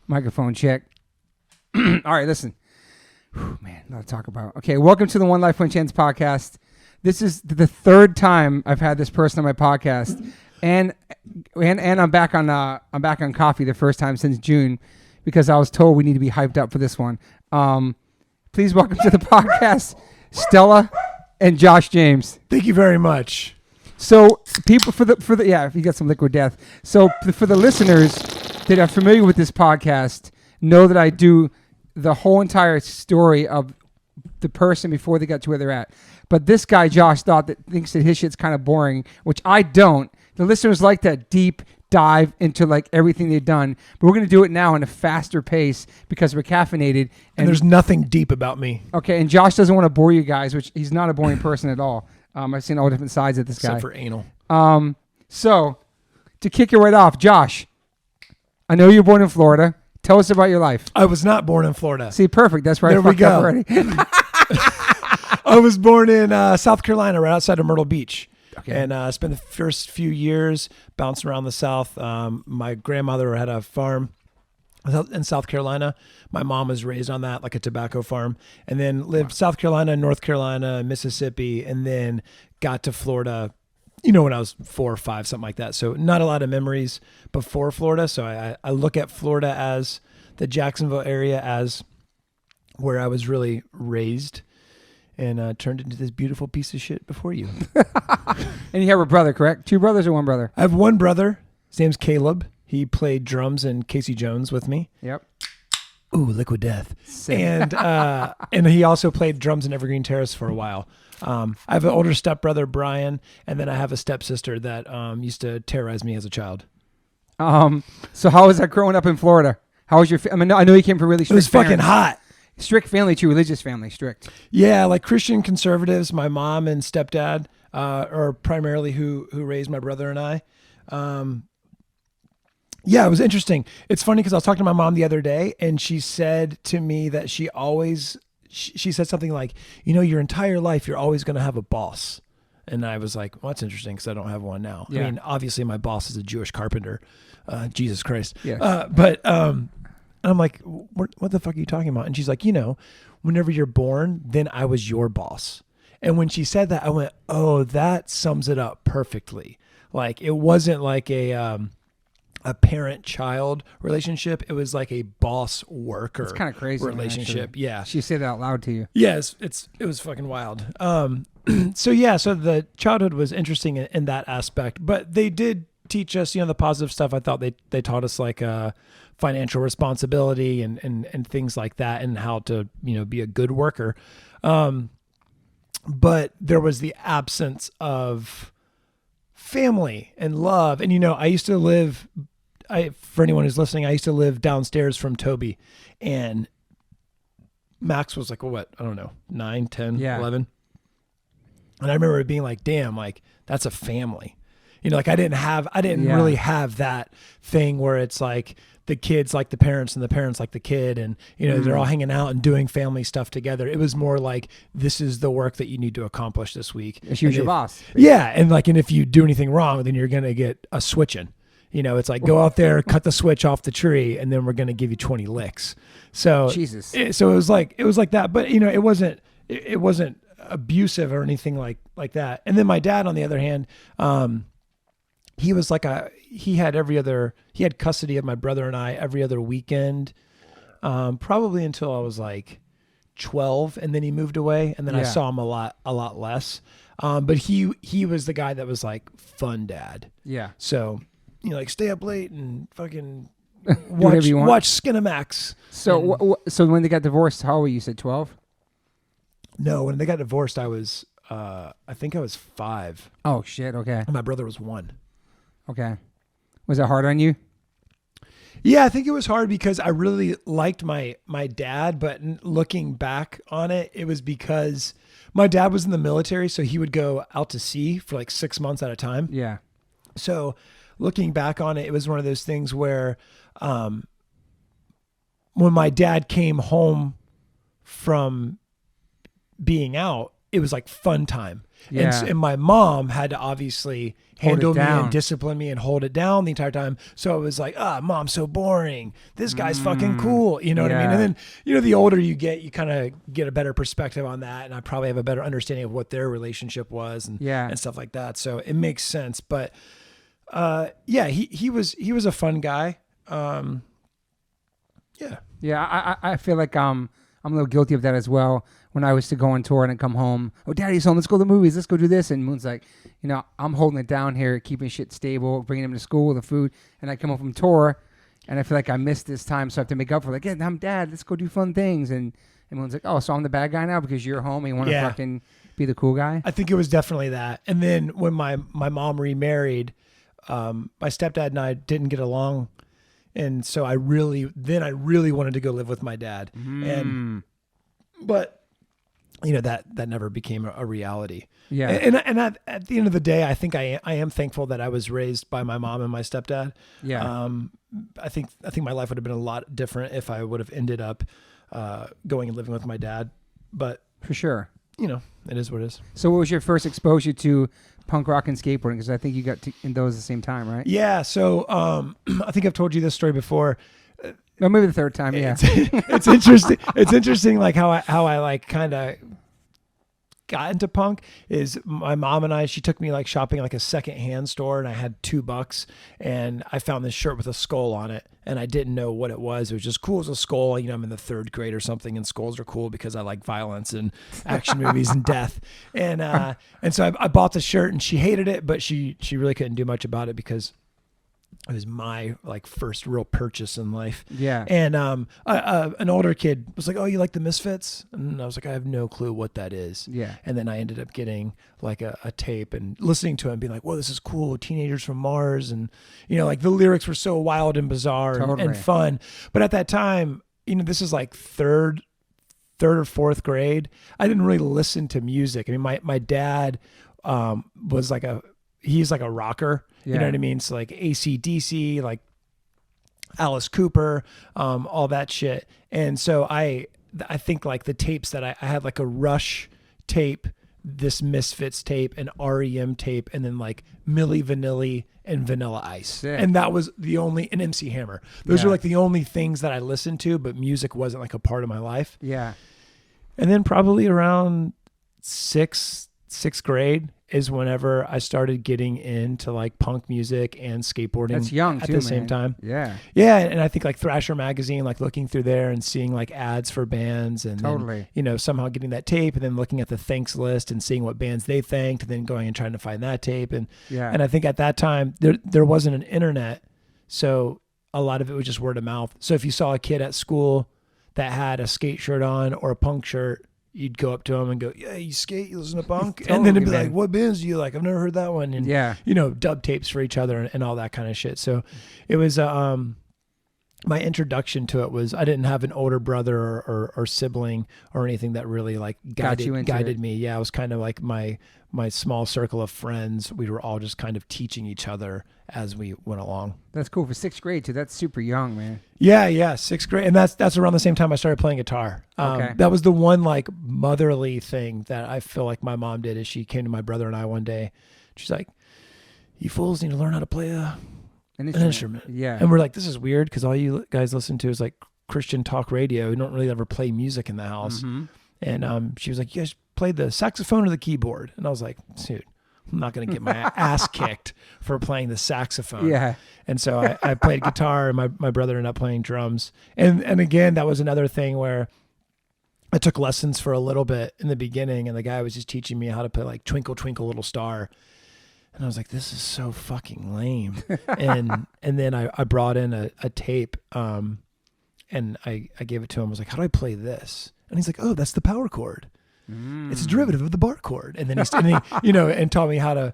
Microphone check. All right, listen. Whew, man, a lot to talk about. Okay, welcome to the One Life, One Chance podcast. This is the third time I've had this person on my podcast, and I'm back on coffee the first time since June because I was told we need to be hyped up for this one. Please welcome to the podcast, Stella and Josh James. Thank you very much. So people for the yeah, if you got some liquid death. So for the listeners that are familiar with this podcast, know that I do the whole entire story of the person before they got to where they're at. But this guy, Josh, thinks that his shit's kind of boring, which I don't. The listeners like that deep dive into like everything they've done. But we're going to do it now in a faster pace because we're caffeinated. And there's nothing deep about me. Okay, and Josh doesn't want to bore you guys, which he's not a boring person at all. I've seen all different sides of this guy. Except for anal. So, to kick it right off, Josh, I know you're born in Florida. Tell us about your life. I was not born in Florida. See, perfect. That's right. There we go. Already. I was born in South Carolina, right outside of Myrtle Beach. Okay. And spent the first few years bouncing around the South. My grandmother had a farm in South Carolina. My mom was raised on that, like a tobacco farm, and then lived South Carolina, North Carolina, Mississippi, and then got to Florida, when I was 4 or 5, something like that. So not a lot of memories before Florida. So I look at Florida as the Jacksonville area as where I was really raised and turned into this beautiful piece of shit before you. And you have a brother, correct? 2 brothers or 1 brother? I have 1 brother. His name's Caleb. He played drums in Casey Jones with me. Yep. Ooh, Liquid Death. Sick. And he also played drums in Evergreen Terrace for a while. I have an older stepbrother, Brian, and then I have a stepsister that used to terrorize me as a child. So how was that growing up in Florida? How was your? I know you came from really strict. It was fucking parents. hot. Strict family too, religious family, strict. Yeah, like Christian conservatives. My mom and stepdad are primarily who raised my brother and I. Yeah, it was interesting. It's funny because I was talking to my mom the other day, and she said to me that she said something like, your entire life, you're always going to have a boss. And I was like, well, that's interesting because I don't have one now. Yeah. I mean, obviously my boss is a Jewish carpenter. Jesus Christ. Yeah. But I'm like, what the fuck are you talking about? And she's like, whenever you're born, then I was your boss. And when she said that, I went, oh, that sums it up perfectly. Like, it wasn't like a parent-child relationship. It was like a boss-worker It's kind of crazy relationship. Actually. Yeah. She said that out loud to you. Yes, it was fucking wild. So the childhood was interesting in that aspect, but they did teach us, the positive stuff. I thought they taught us like financial responsibility and things like that, and how to, be a good worker. But there was the absence of family and love. And, I used to live, for anyone who's listening, I used to live downstairs from Toby, and Max was like, what? I don't know, 9, 10, 11. And I remember it being like, damn, like that's a family, like I didn't really have that thing where it's like the kids like the parents and the parents like the kid. And, they're all hanging out and doing family stuff together. It was more like, this is the work that you need to accomplish this week. She was your boss. Basically. Yeah. And if you do anything wrong, then you're going to get a switching. It's like, go out there, cut the switch off the tree, and then we're going to give you 20 licks. So Jesus. So it was like that, but it wasn't abusive or anything like that. And then my dad, on the other hand, he was like he had custody of my brother and I every other weekend, probably until I was like 12, and then he moved away, and then I saw him a lot less. But he was the guy that was like fun dad. Yeah. So, like stay up late and fucking watch Skinamax. So so when they got divorced, how old were you? You said 12? No, when they got divorced, I was I think I was 5. Oh shit. Okay. And my brother was 1. Okay. Was it hard on you? Yeah, I think it was hard because I really liked my dad, but looking back on it, it was because my dad was in the military, so he would go out to sea for like 6 months at a time. Yeah. So looking back on it, it was one of those things where when my dad came home from being out, it was like fun time. Yeah. And my mom had to obviously Hold handle it me down. and discipline me and hold it down the entire time. So it was like, mom's so boring. This guy's fucking cool. You know what I mean? Yeah. And then, you know, the older you get, you kind of get a better perspective on that. And I probably have a better understanding of what their relationship was and stuff like that. So it makes sense. But he was a fun guy. Yeah, I feel like I'm a little guilty of that as well. When I was to go on tour and I'd come home, Daddy's home, let's go to the movies, let's go do this. And Moon's like, you know, I'm holding it down here, keeping shit stable, bringing him to school, the food. And I come home from tour and I feel like I missed this time, so I have to make up for it. Like, yeah, I'm Dad, let's go do fun things. And Moon's like, oh, so I'm the bad guy now because you're home and you want to fucking be the cool guy? I think it was definitely that. And then when my mom remarried, my stepdad and I didn't get along. And so I really wanted to go live with my dad. But you know, that never became a reality. Yeah. And at the end of the day, I think I am thankful that I was raised by my mom and my stepdad. Yeah. I think my life would have been a lot different if I would have ended up going and living with my dad. But for sure, you know, it is what it is. So what was your first exposure to punk rock and skateboarding? Because I think you got in those at the same time, right? Yeah. So I think I've told you this story before. Or maybe the third time. Yeah. It's interesting. It's interesting, like how I like kind of got into punk is my mom and she took me like shopping like a secondhand store, and I had $2 and I found this shirt with a skull on it, and I didn't know what it was. It was just cool as a skull. You know, I'm in the 3rd grade or something, and skulls are cool because I like violence and action movies and death. And so I bought the shirt, and she hated it, but she really couldn't do much about it because it was my like first real purchase in life. Yeah. And an older kid was like, "Oh, you like the Misfits?" And I was like, "I have no clue what that is." Yeah. And then I ended up getting like a tape and listening to it and being like, "Whoa, this is cool. Teenagers from Mars." And, you know, like the lyrics were so wild and bizarre and fun. But at that time, you know, this is like third or 4th grade. I didn't really listen to music. I mean, my dad was like he's like a rocker. Yeah. You know what I mean? So like AC/DC, like Alice Cooper, all that shit. And so I think like the tapes that I had like a Rush tape, this Misfits tape, an REM tape, and then like Milli Vanilli and Vanilla Ice. Sick. And that was the only, an MC Hammer. Those were like the only things that I listened to, but music wasn't like a part of my life. Yeah. And then probably around sixth grade is whenever I started getting into like punk music and skateboarding. That's young at too, the same time. Yeah. Yeah. And I think like Thrasher magazine, like looking through there and seeing like ads for bands and then, you know, somehow getting that tape and then looking at the thanks list and seeing what bands they thanked and then going and trying to find that tape. And I think at that time there wasn't an internet. So a lot of it was just word of mouth. So if you saw a kid at school that had a skate shirt on or a punk shirt, you'd go up to him and go, "Yeah, you skate, you listen to punk?" And then it'd be like, "What bands do you like? I've never heard that one." And, you know, dub tapes for each other and all that kind of shit. So it was, my introduction to it was I didn't have an older brother or sibling or anything that really like guided me. Yeah, it was kind of like my small circle of friends. We were all just kind of teaching each other as we went along. That's cool for 6th grade too. That's super young, man. Yeah, 6th grade, and that's around the same time I started playing guitar. That was the one like motherly thing that I feel like my mom did. Is she came to my brother and I one day. She's like, "You fools need to learn how to play an instrument." Yeah. And we're like, "This is weird because all you guys listen to is like Christian talk radio. We don't really ever play music in the house." Mm-hmm. And she was like, "You guys play the saxophone or the keyboard?" And I was like, "Dude, I'm not going to get my ass kicked for playing the saxophone." Yeah. And so I played guitar and my brother ended up playing drums. And again, that was another thing where I took lessons for a little bit in the beginning and the guy was just teaching me how to play like Twinkle Twinkle Little Star. And I was like, this is so fucking lame. and then I brought in a tape and I gave it to him. I was like, "How do I play this?" And he's like, "Oh, that's the power chord. It's a derivative of the bar chord." And then he you know, and taught me how to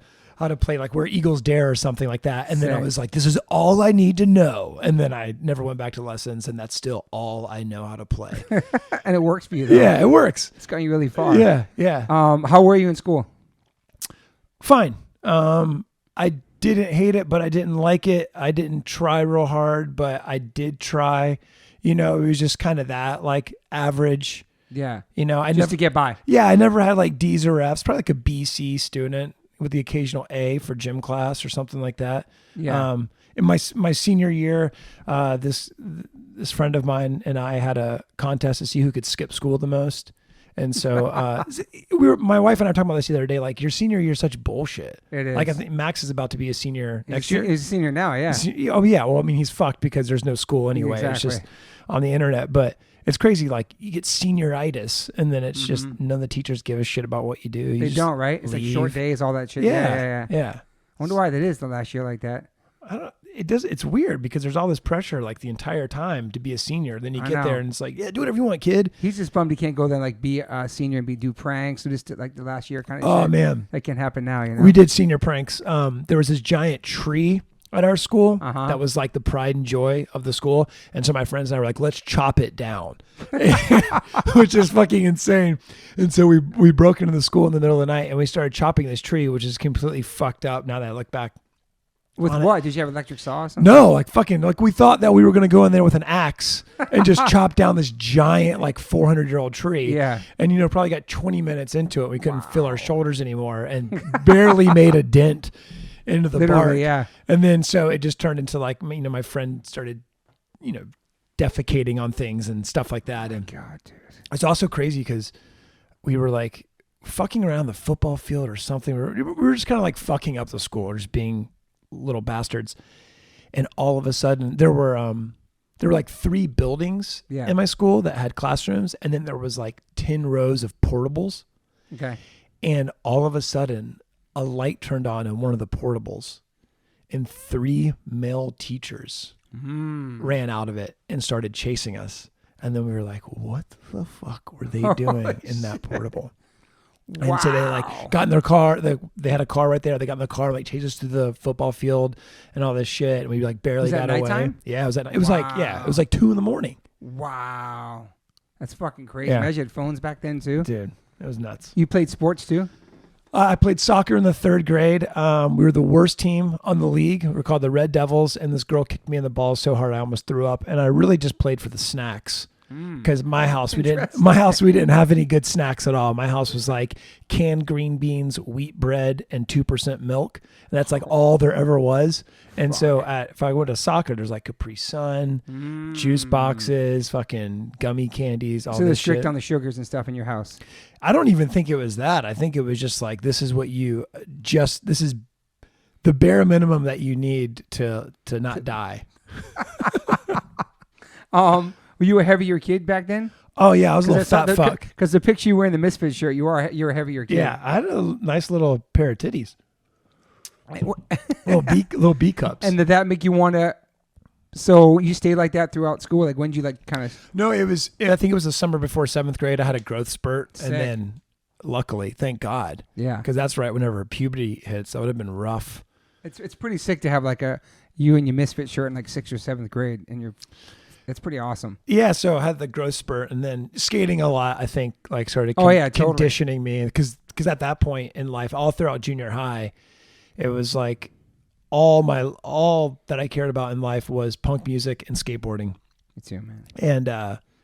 play like Where Eagles Dare or something like that. And then I was like, this is all I need to know. And then I never went back to lessons, and that's still all I know how to play. And it works for you though. Yeah, it works. It's gotten you really far. Yeah. How were you in school? Fine. I didn't hate it, but I didn't like it. I didn't try real hard, but I did try. You know, it was just kind of that like average. Yeah. I Just to get by. Yeah, I never had like D's or F's. Probably like a BC student with the occasional A for gym class or something like that. Yeah. In my senior year, this friend of mine and I had a contest to see who could skip school the most. And so my wife and I were talking about this the other day. Like, your senior year is such bullshit. It is. Like, I think Max is about to be a senior next year. He's a senior now, yeah. Oh yeah. Well, I mean, he's fucked because there's no school anyway. Exactly. It's just on the internet. But it's crazy. Like, you get senioritis, and then it's just none of the teachers give a shit about what you do. They don't, right? It's like short days, all that shit. Yeah. I wonder why that is the last year like that. It's weird because there's all this pressure like the entire time to be a senior. Then you get there and it's like, yeah, do whatever you want, kid. He's just bummed he can't go there and like be a senior and do pranks. So just like the last year kind of Oh shit. man. That can't happen now, We did senior pranks. There was this giant tree at our school that was like the pride and joy of the school. And so my friends and I were like, let's chop it down, which is fucking insane. And so we broke into the school in the middle of the night and we started chopping this tree, which is completely fucked up now that I look back. With what? Did you have electric saw or something? No, like we thought that we were going to go in there with an axe and just chop down this giant like 400-year-old tree. Yeah. And probably got 20 minutes into it. We couldn't feel our shoulders anymore and barely made a dent into the bark. Yeah. And then so it just turned into like, my friend started, defecating on things and stuff like that. And God, dude. It's also crazy because we were like fucking around the football field or something. We were just kind of like fucking up the school, or just being little bastards. And all of a sudden there were like 3 buildings in my school that had classrooms, and then there was like 10 rows of portables. Okay. And all of a sudden a light turned on in one of the portables, and 3 male teachers ran out of it and started chasing us. And then we were like, what the fuck were they doing in that portable? And so they like got in their car. They had a car right there. They got in the car, like chased us to the football field and all this shit. And we like barely got away. Nighttime? Yeah, it was at night. It was it was like 2 a.m. Wow. That's fucking crazy. Yeah. Imagine you had phones back then too. Dude, it was nuts. You played sports too? I played soccer in the 3rd grade. We were the worst team on the league. We were called the Red Devils. And this girl kicked me in the balls so hard I almost threw up. And I really just played for the snacks. Because my house we didn't have any good snacks at all. My house was like canned green beans, wheat bread, and 2% milk. And that's like all there ever was. And so if I went to soccer, there's like Capri Sun, juice boxes, fucking gummy candies, all this shit. So they're strict on the sugars and stuff in your house. I don't even think it was that. I think it was just like, this is the bare minimum that you need to not die. Were you a heavier kid back then? Oh yeah, I was a little fat fuck. Because the picture you wear in the Misfits shirt, you're a heavier kid. Yeah, I had a nice little pair of titties, little B cups. And did that make you want to? So you stayed like that throughout school? Like when did you like kind of? No, I think it was the summer before 7th grade. I had a growth spurt, and then luckily, thank God, because that's right whenever puberty hits. That would have been rough. It's pretty sick to have like you and your Misfit shirt in like 6th or 7th grade, and that's pretty awesome. Yeah, so I had the growth spurt, and then skating a lot, I think, like started conditioning me. Because at that point in life, all throughout junior high, it was like all that I cared about in life was punk music and skateboarding. Me too, man. And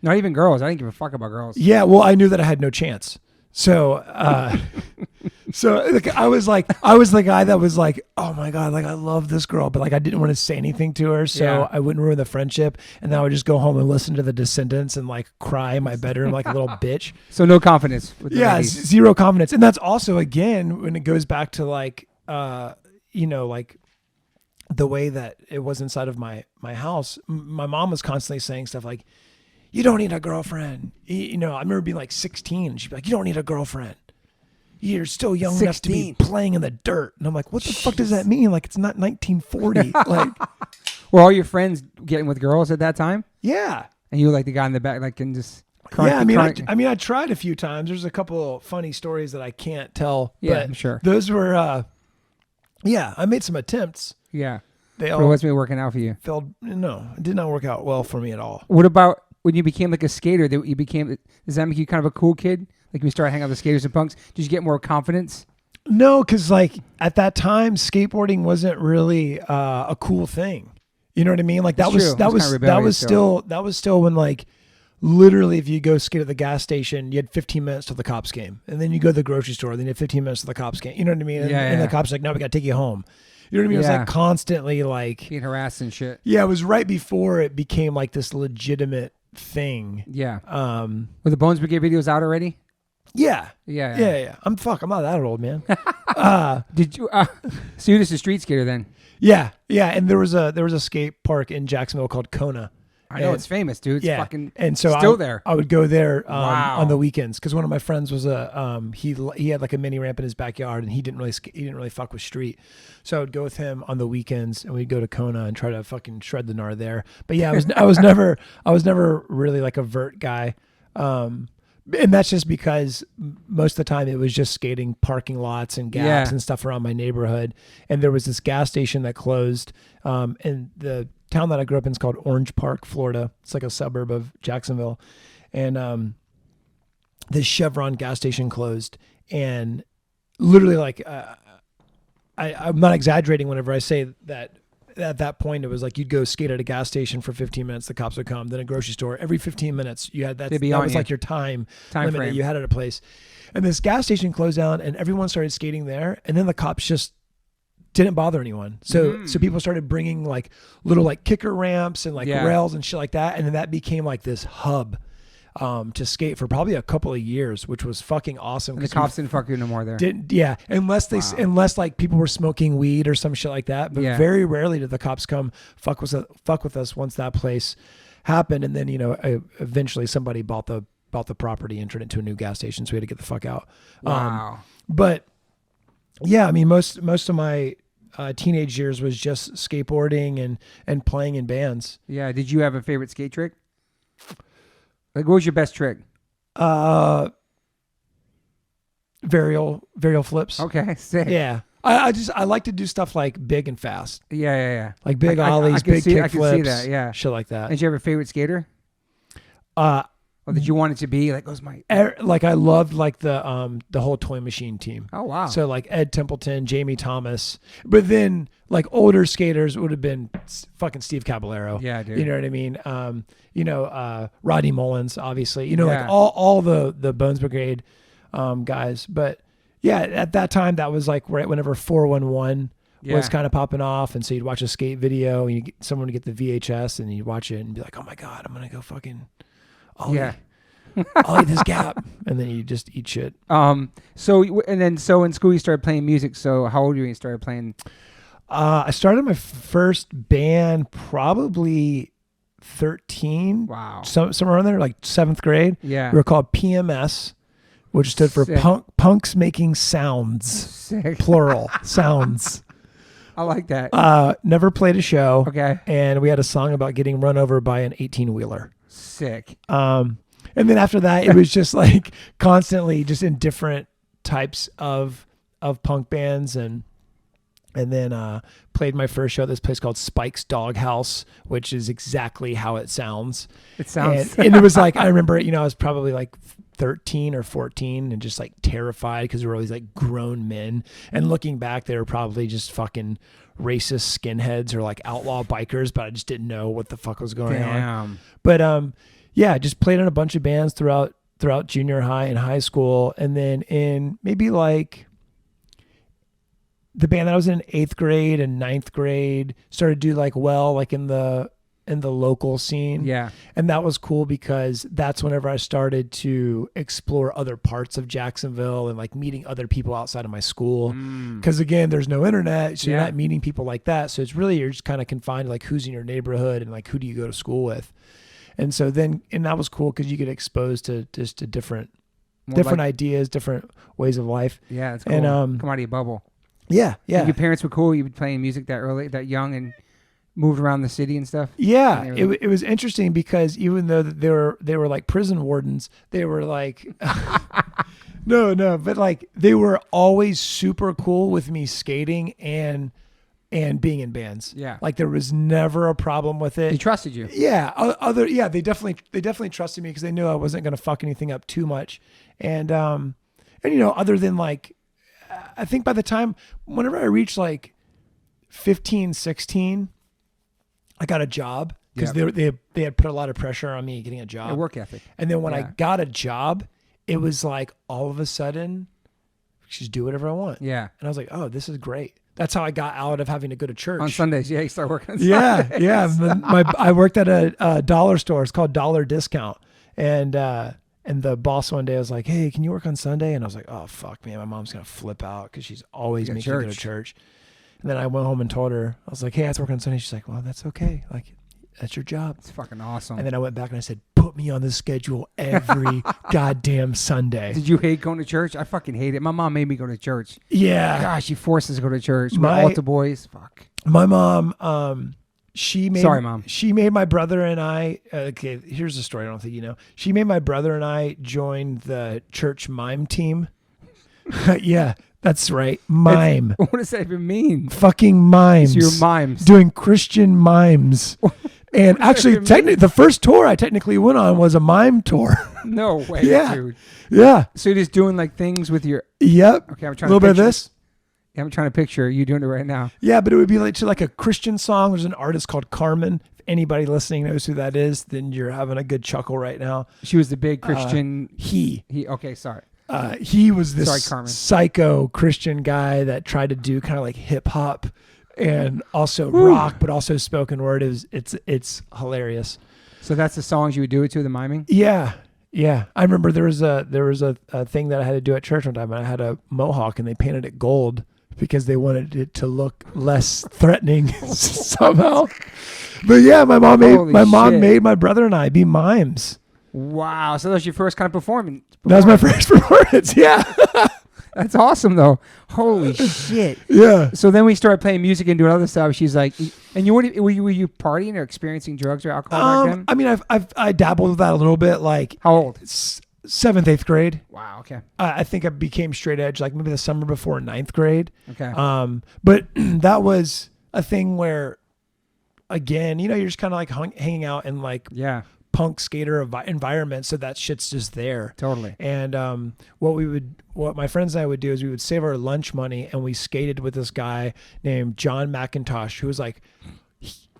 not even girls. I didn't give a fuck about girls. Yeah, well, I knew that I had no chance. So I was the guy that was like, oh my God, like I love this girl, but like I didn't want to say anything to her, so I wouldn't ruin the friendship. And then I would just go home and listen to the Descendants and like cry in my bedroom like a little bitch. So no confidence. With the ladies. Zero confidence. And that's also, again, when it goes back to like, like the way that it was inside of my house. My mom was constantly saying stuff like, you don't need a girlfriend. I remember being like 16 and she'd be like, you don't need a girlfriend. You're still young enough to be playing in the dirt. And I'm like, what the fuck does that mean? Like, it's not 1940. Like, were all your friends getting with girls at that time? Yeah. And you were like the guy in the back, like, and just I tried a few times. There's a couple funny stories that I can't tell. Yeah, but I'm sure. Those were, I made some attempps. Yeah. They all wasn't working out for you. No, it did not work out well for me at all. What about when you became like a skater? Does that make you kind of a cool kid? Like when you started hanging out with skaters and punks, did you get more confidence? No, because like at that time, skateboarding wasn't really a cool thing. You know what I mean? Like that was still when like literally, if you go skate at the gas station, you had 15 minutes till the cops came. And then you go to the grocery store, then you had 15 minutes till the cops came. You know what I mean? And the cops like, no, we got to take you home. You know what I mean? It was like constantly like being harassed and shit. Yeah, it was right before it became like this legitimate thing. Yeah. Were the Bones Brigade videos out already? Yeah. Yeah. I'm not that old, man. Did you? So you're just a street skater then? Yeah. And there was a skate park in Jacksonville called Kona. I know it's famous, dude. It's fucking and so still there. I would go there on the weekends because one of my friends was he had like a mini ramp in his backyard and he didn't really fuck with street, so I would go with him on the weekends and we'd go to Kona and try to fucking shred the gnar there. But yeah, I was never really like a vert guy, and that's just because most of the time it was just skating parking lots and gaps and stuff around my neighborhood. And there was this gas station that closed, and the town that I grew up in is called Orange Park, Florida. It's like a suburb of Jacksonville. And this Chevron gas station closed. And literally, like, I'm not exaggerating whenever I say that at that point, it was like you'd go skate at a gas station for 15 minutes, the cops would come. Then a grocery store, every 15 minutes, you had that was like your time limit that you had at a place. And this gas station closed down and everyone started skating there. And then the cops just didn't bother anyone. So people started bringing like little like kicker ramps and like rails and shit like that. And then that became like this hub to skate for probably a couple of years, which was fucking awesome. And the cops didn't fuck you no more there. Unless like people were smoking weed or some shit like that. But very rarely did the cops come fuck with us once that place happened. And then, eventually somebody bought the property and turned it into a new gas station. So we had to get the fuck out. Wow. But yeah, I mean, most of my teenage years was just skateboarding and playing in bands. Yeah. Did you have a favorite skate trick? Like, what was your best trick? Varial flips. Okay, sick. Yeah. I like to do stuff like big and fast. Yeah. Like big ollies, big kick flips. I can see that, yeah. Shit like that. Did you have a favorite skater? Or that you wanted to be? Like, was my... Like, I loved, like, the whole Toy Machine team. Oh, wow. So, like, Ed Templeton, Jamie Thomas. But then, like, older skaters would have been fucking Steve Caballero. Yeah, dude. You know what I mean? Rodney Mullins, obviously. Like, all the Bones Brigade guys. But, yeah, at that time, that was, like, right whenever 411 was kind of popping off. And so you'd watch a skate video, and someone would get the VHS, and you'd watch it and be like, oh, my God, I'm going to go fucking... I'll eat this gap, and then you just eat shit. So in school you started playing music. So how old were you when you started playing? I started my first band probably 13. Wow. Somewhere around there, like 7th grade. Yeah. We were called PMS, which stood for Punks Making Sounds. Sick. Plural. Sounds. I like that. Never played a show. Okay. And we had a song about getting run over by an 18-wheeler. Sick. And then after that, it was just like constantly just in different types of punk bands, and then played my first show at this place called Spike's Doghouse, which is exactly how it sounds. It sounds. And it was like, I remember, I was probably like 13 or 14 and just like terrified because we were always like grown men. And looking back, they were probably just fucking racist skinheads or like outlaw bikers, but I just didn't know what the fuck was going on. But yeah, just played in a bunch of bands throughout junior high and high school. And then in maybe like the band that I was in 8th grade and 9th grade started to do like in the local scene. Yeah. And that was cool because that's whenever I started to explore other parts of Jacksonville and like meeting other people outside of my school. Because again, there's no internet, so you're not meeting people like that. So it's really, you're just kind of confined to like who's in your neighborhood and like who do you go to school with. And so then, and that was cool because you get exposed to just to different ideas, different ways of life. Yeah, it's cool. And come out of your bubble. Yeah. And your parents were cool. You were playing music that early, that young, and moved around the city and stuff. Yeah, it was interesting because even though they were like prison wardens, they were like no, but like they were always super cool with me skating and being in bands. Yeah. Like there was never a problem with it. They trusted you. Yeah. They definitely trusted me because they knew I wasn't going to fuck anything up too much. And other than like, I think by the time, whenever I reached like 15, 16, I got a job because they had put a lot of pressure on me getting a job. Yeah, work ethic. And then when I got a job, it was like all of a sudden, just do whatever I want. Yeah. And I was like, oh, this is great. That's how I got out of having to go to church. On Sundays, you start working on Sundays. Yeah. I worked at a dollar store. It's called Dollar Discount. And the boss one day was like, hey, can you work on Sunday? And I was like, oh, fuck, man. My mom's going to flip out because she's always making me go to church. And then I went home and told her, I was like, hey, I have to work on Sunday. She's like, well, that's okay. Like, that's your job. It's fucking awesome. And then I went back and I said, put me on the schedule every goddamn Sunday. Did you hate going to church? I fucking hate it. My mom made me go to church. Yeah. Gosh, she forced us to go to church. My altar boys. Fuck. My mom, she made my brother and I, okay, here's the story. I don't think you know. She made my brother and I join the church mime team. Yeah, that's right. Mime. What does that even mean? Fucking mimes. So you're mimes. Doing Christian mimes. And actually, the first tour I technically went on was a mime tour. No way, dude. Yeah. So you're just doing like things with your... Yep. Okay, I'm trying to a little bit of this. Yeah, I'm trying to picture you doing it right now. Yeah, but it would be like a Christian song. There's an artist called Carmen. If anybody listening knows who that is, then you're having a good chuckle right now. She was the big Christian... He. Okay, sorry. He was this psycho Christian guy that tried to do kind of like hip hop and also rock, but also spoken word. It's hilarious. So that's the songs you would do it to, the miming? Yeah. Yeah. I remember there was a thing that I had to do at church one time, and I had a mohawk and they painted it gold because they wanted it to look less threatening somehow. But yeah, my mom made my brother and I be mimes. Wow. So that was your first kind of performance. That was my first performance. Yeah. That's awesome though. Holy shit. Yeah. So then we started playing music and doing other stuff. She's like, and were you partying or experiencing drugs or alcohol back then? I mean, I dabbled with that a little bit. Like, how old? 7th, 8th grade. Wow. Okay. I think I became straight edge like maybe the summer before 9th grade. Okay. But that was a thing where, again, you're just kind of like hanging out in like punk skater environment, so that shit's just there. Totally. And what my friends and I would do is we would save our lunch money and we skated with this guy named John McIntosh, who was like,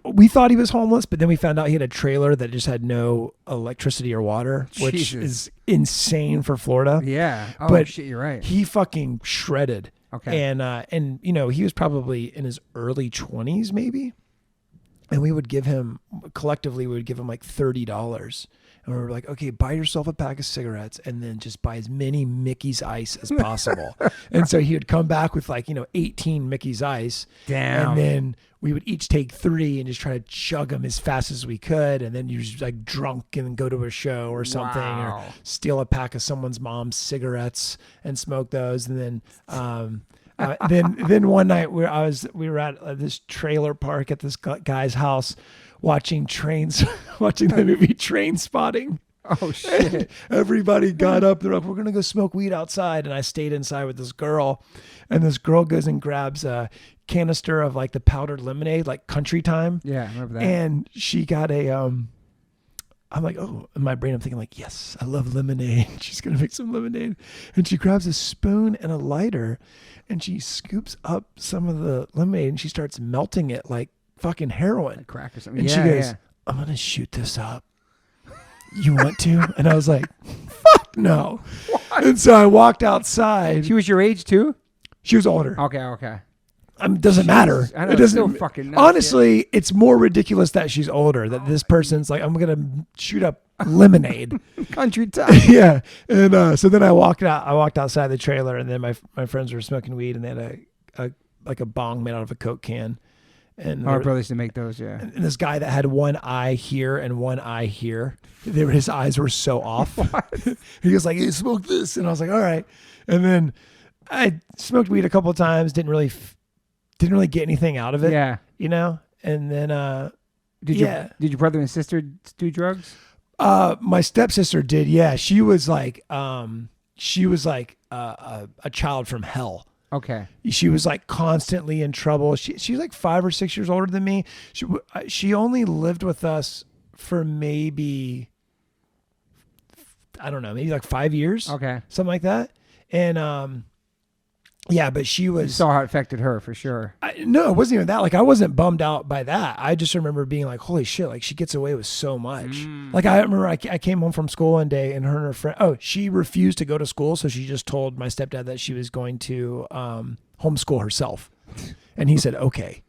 we thought he was homeless, but then we found out he had a trailer that just had no electricity or water, which is insane for Florida. Yeah. Oh, but shit, you're right. He fucking shredded. Okay. And he was probably in his early 20s maybe. And we would give him like $30. And we were like, okay, buy yourself a pack of cigarettes and then just buy as many Mickey's Ice as possible. And so he would come back with 18 Mickey's Ice. Damn. And then we would each take 3 and just try to chug them as fast as we could. And then you're just like drunk and go to a show or something, or steal a pack of someone's mom's cigarettes and smoke those. And then, then one night we were at this trailer park at this guy's house watching the movie Train Spotting. Oh shit. Everybody got up. They're like, we're going to go smoke weed outside. And I stayed inside with this girl, and this girl goes and grabs a canister of like the powdered lemonade, like Country Time. Yeah, I remember that. And she got I'm like, oh, in my brain, I'm thinking like, yes, I love lemonade. She's going to make some lemonade. And she grabs a spoon and a lighter and she scoops up some of the lemonade and she starts melting it like fucking heroin. Like crack or something. And she goes, I'm going to shoot this up. You want to? And I was like, fuck no. What? And so I walked outside. She was your age too? She was older. Okay. Doesn't matter. I know, it doesn't. Still fucking nuts, honestly, it's more ridiculous that she's older. That this person's like, I'm gonna shoot up lemonade. Country Time. Yeah. And so then I walked outside the trailer, and then my friends were smoking weed, and they had a bong made out of a Coke can. And our brothers to make those, yeah. And this guy that had one eye here and one eye here, his eyes were so off. He was like, hey, smoke this. And I was like, all right. And then I smoked weed a couple of times, didn't really get anything out of it. Yeah. And then, did your brother and sister do drugs? My stepsister did. Yeah. She was like a child from hell. Okay. She was like constantly in trouble. She was like 5 or 6 years older than me. She only lived with us for maybe, I don't know, maybe like 5 years. Okay. Something like that. And Yeah, but she You was. saw how it affected her for sure. No, it wasn't even that. Like, I wasn't bummed out by that. I just remember being like, holy shit, like, she gets away with so much. Like, I remember I came home from school one day and her friend, she refused to go to school. So she just told my stepdad that she was going to homeschool herself. And he said, okay.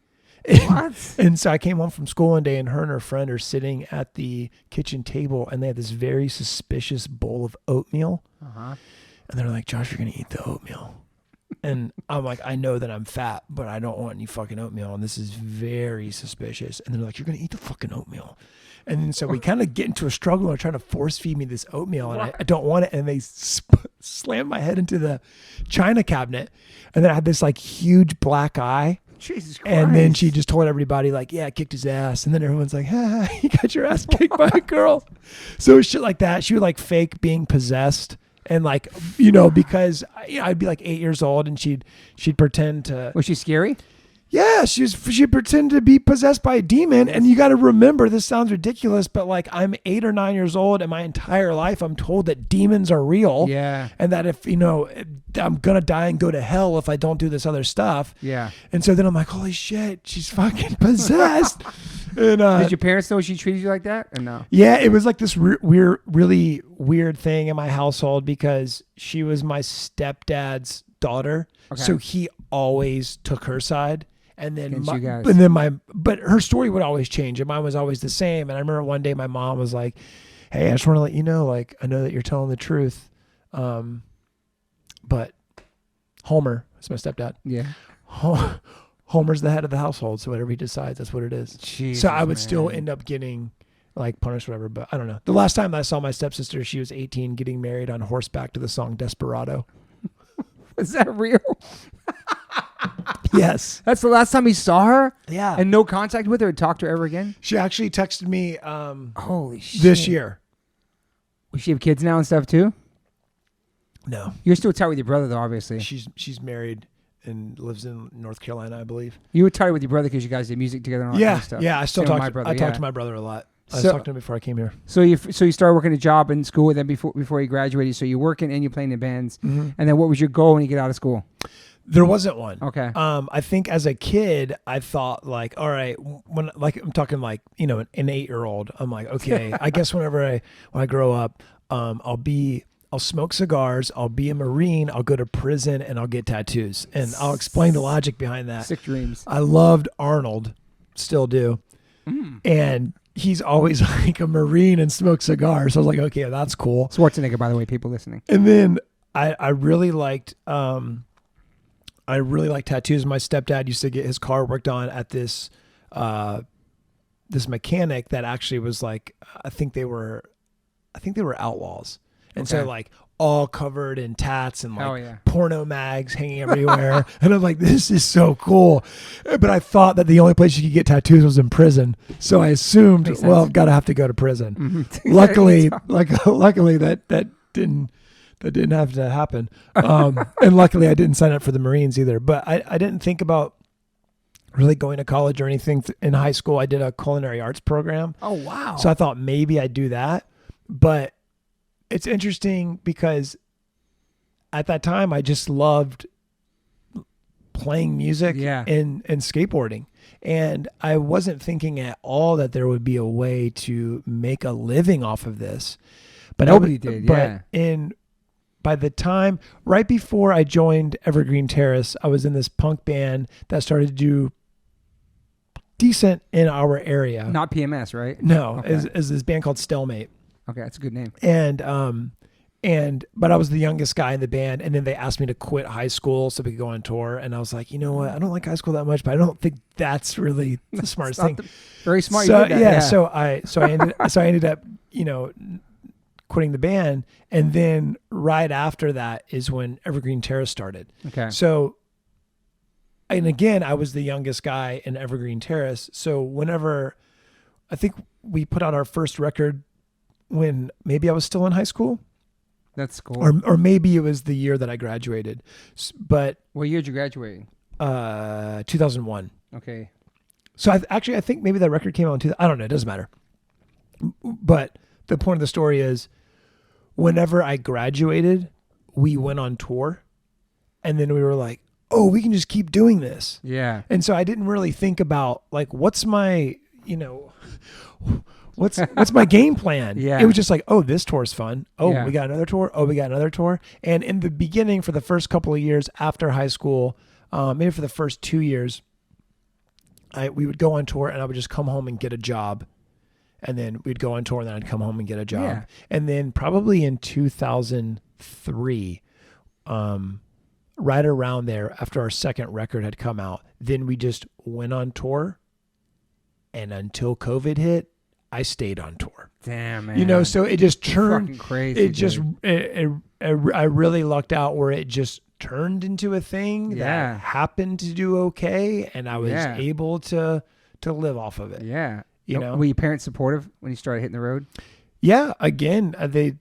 What? And so I came home from school one day and her and her friend are sitting at the kitchen table and they had this very suspicious bowl of oatmeal. Uh-huh. And they're like, Josh, you're going to eat the oatmeal. And I'm like, I know that I'm fat, but I don't want any fucking oatmeal. And this is very suspicious. And they're like, you're going to eat the fucking oatmeal. And then so we kind of get into a struggle and trying to force feed me this oatmeal. And I don't want it. And they slammed my head into the china cabinet. And then I had this like huge black eye. Jesus Christ. And then she just told everybody like, yeah, I kicked his ass. And then everyone's like, you got your ass kicked by a girl. So shit like that. She would like fake being possessed. And like, because I'd be like 8 years old and she'd pretend to. Was she scary? Yeah, she'd pretend to be possessed by a demon. And you got to remember, this sounds ridiculous, but like I'm 8 or 9 years old and my entire life I'm told that demons are real. Yeah. And that if, I'm going to die and go to hell if I don't do this other stuff. Yeah. And so then I'm like, holy shit, she's fucking possessed. And, did your parents know she treated you like that or no? Yeah, it was like this really weird thing in my household because she was my stepdad's daughter. Okay. So he always took her side. And then, Against you guys. But her story would always change and mine was always the same. And I remember one day my mom was like, hey, I just want to let you know, like, I know that you're telling the truth. But Homer, that's my stepdad. Yeah. Homer's the head of the household. So whatever he decides, that's what it is. Jesus, so I would still end up getting like punished or whatever, but I don't know. The last time I saw my stepsister, she was 18 getting married on horseback to the song Desperado. Is that real? Yes. That's the last time he saw her? Yeah. And no contact with her or talked to her ever again? She actually texted me Holy shit. this year. Does she have kids now and stuff too? No. You're still tight with your brother though, obviously. She's married and lives in North Carolina, I believe. You were tight with your brother because you guys did music together and all that kind of stuff. Yeah, I still Same talk with my to brother. I talked to my brother a lot. I talked to him before I came here. So you started working a job in school then before you graduated. So you're working and you're playing in bands. Mm-hmm. And then what was your goal when you get out of school? There wasn't one. Okay. I think as a kid, I thought like, all right, when like I'm talking like, an 8-year-old, I'm like, okay, I guess when I grow up, I'll smoke cigars, I'll be a Marine, I'll go to prison, and I'll get tattoos. And I'll explain the logic behind that. Sick dreams. I loved Arnold, still do. And he's always like a Marine and smokes cigars. So I was like, okay, that's cool. Schwarzenegger, by the way, people listening. And then I really liked tattoos. My stepdad used to get his car worked on at this mechanic that actually was like, I think they were outlaws. And so like all covered in tats and like porno mags hanging everywhere. And I'm like, this is so cool. But I thought that the only place you could get tattoos was in prison. So I assumed, well, I've got to have to go to prison. Mm-hmm. Luckily that didn't have to happen. And luckily I didn't sign up for the Marines either, but I didn't think about really going to college or anything. In high school, I did a culinary arts program. Oh, wow. So I thought maybe I'd do that, but it's interesting because at that time I just loved playing music and skateboarding. And I wasn't thinking at all that there would be a way to make a living off of this. But nobody did. But by the time, right before I joined Evergreen Terrace, I was in this punk band that started to do decent in our area. Not PMS, right? No, is this band called Stalemate. Okay, that's a good name. But I was the youngest guy in the band, and then they asked me to quit high school so we could go on tour. And I was like, you know what? I don't like high school that much, but I don't think that's really the smartest thing. Very smart. So you did that, so I ended up, quitting the band, and then right after that is when Evergreen Terrace started. Okay. So, and again, I was the youngest guy in Evergreen Terrace. So whenever, I think we put out our first record when maybe I was still in high school. That's cool. Or maybe it was the year that I graduated. But what year did you graduate? 2001. Okay. So I think maybe that record came out in I don't know. It doesn't matter. But the point of the story is, whenever I graduated, we went on tour, and then we were like, oh, we can just keep doing this. Yeah. And so I didn't really think about like, what's my, what's my game plan? Yeah. It was just like, oh, this tour's fun. Oh, Yeah. we got another tour. Oh, we got another tour. And in the beginning, for the first couple of years after high school, maybe for the first 2 years, we would go on tour and I would just come home and get a job. And then we'd go on tour and then I'd come home and get a job. Yeah. And then probably in 2003, right around there, after our second record had come out, then we just went on tour. And until COVID hit, I stayed on tour. Damn, man. So it just turned fucking crazy. It just, I really lucked out where it just turned into a thing that happened to do okay. And I was able to live off of it. Yeah. You know, were your parents supportive when you started hitting the road? Yeah. Again, it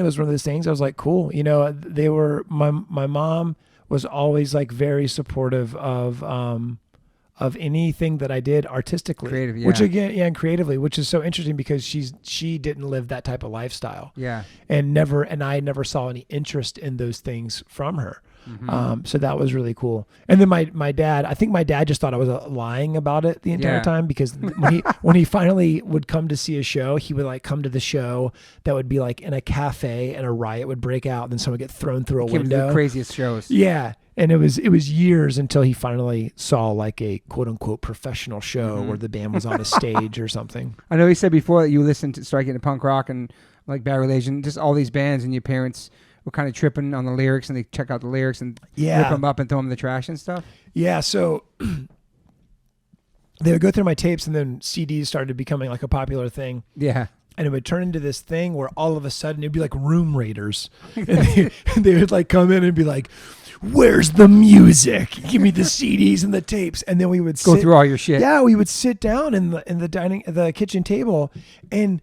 was one of those things. I was like, cool. They were, my mom was always like very supportive of anything that I did artistically, Creative, yeah. which again, and creatively, which is so interesting because she didn't live that type of lifestyle. Yeah. And I never saw any interest in those things from her. Mm-hmm. So that was really cool. And then my dad, I think my dad just thought I was lying about it the entire time because when he finally would come to see a show, he would like come to the show that would be like in a cafe and a riot would break out and then someone would get thrown through a window. The craziest shows. Yeah. And it was years until he finally saw like a quote unquote professional show where the band was on a stage or something. I know you said before that you listened to start getting to punk rock and like Bad Religion, just all these bands, and your parents were kind of tripping on the lyrics and they check out the lyrics and rip them up and throw them in the trash and stuff. Yeah. So they would go through my tapes and then CDs started becoming like a popular thing. Yeah. And it would turn into this thing where all of a sudden it'd be like room raiders. And they would like come in and be like, where's the music? Give me the CDs and the tapes. And then we would go through all your shit. Yeah, we would sit down in the kitchen table and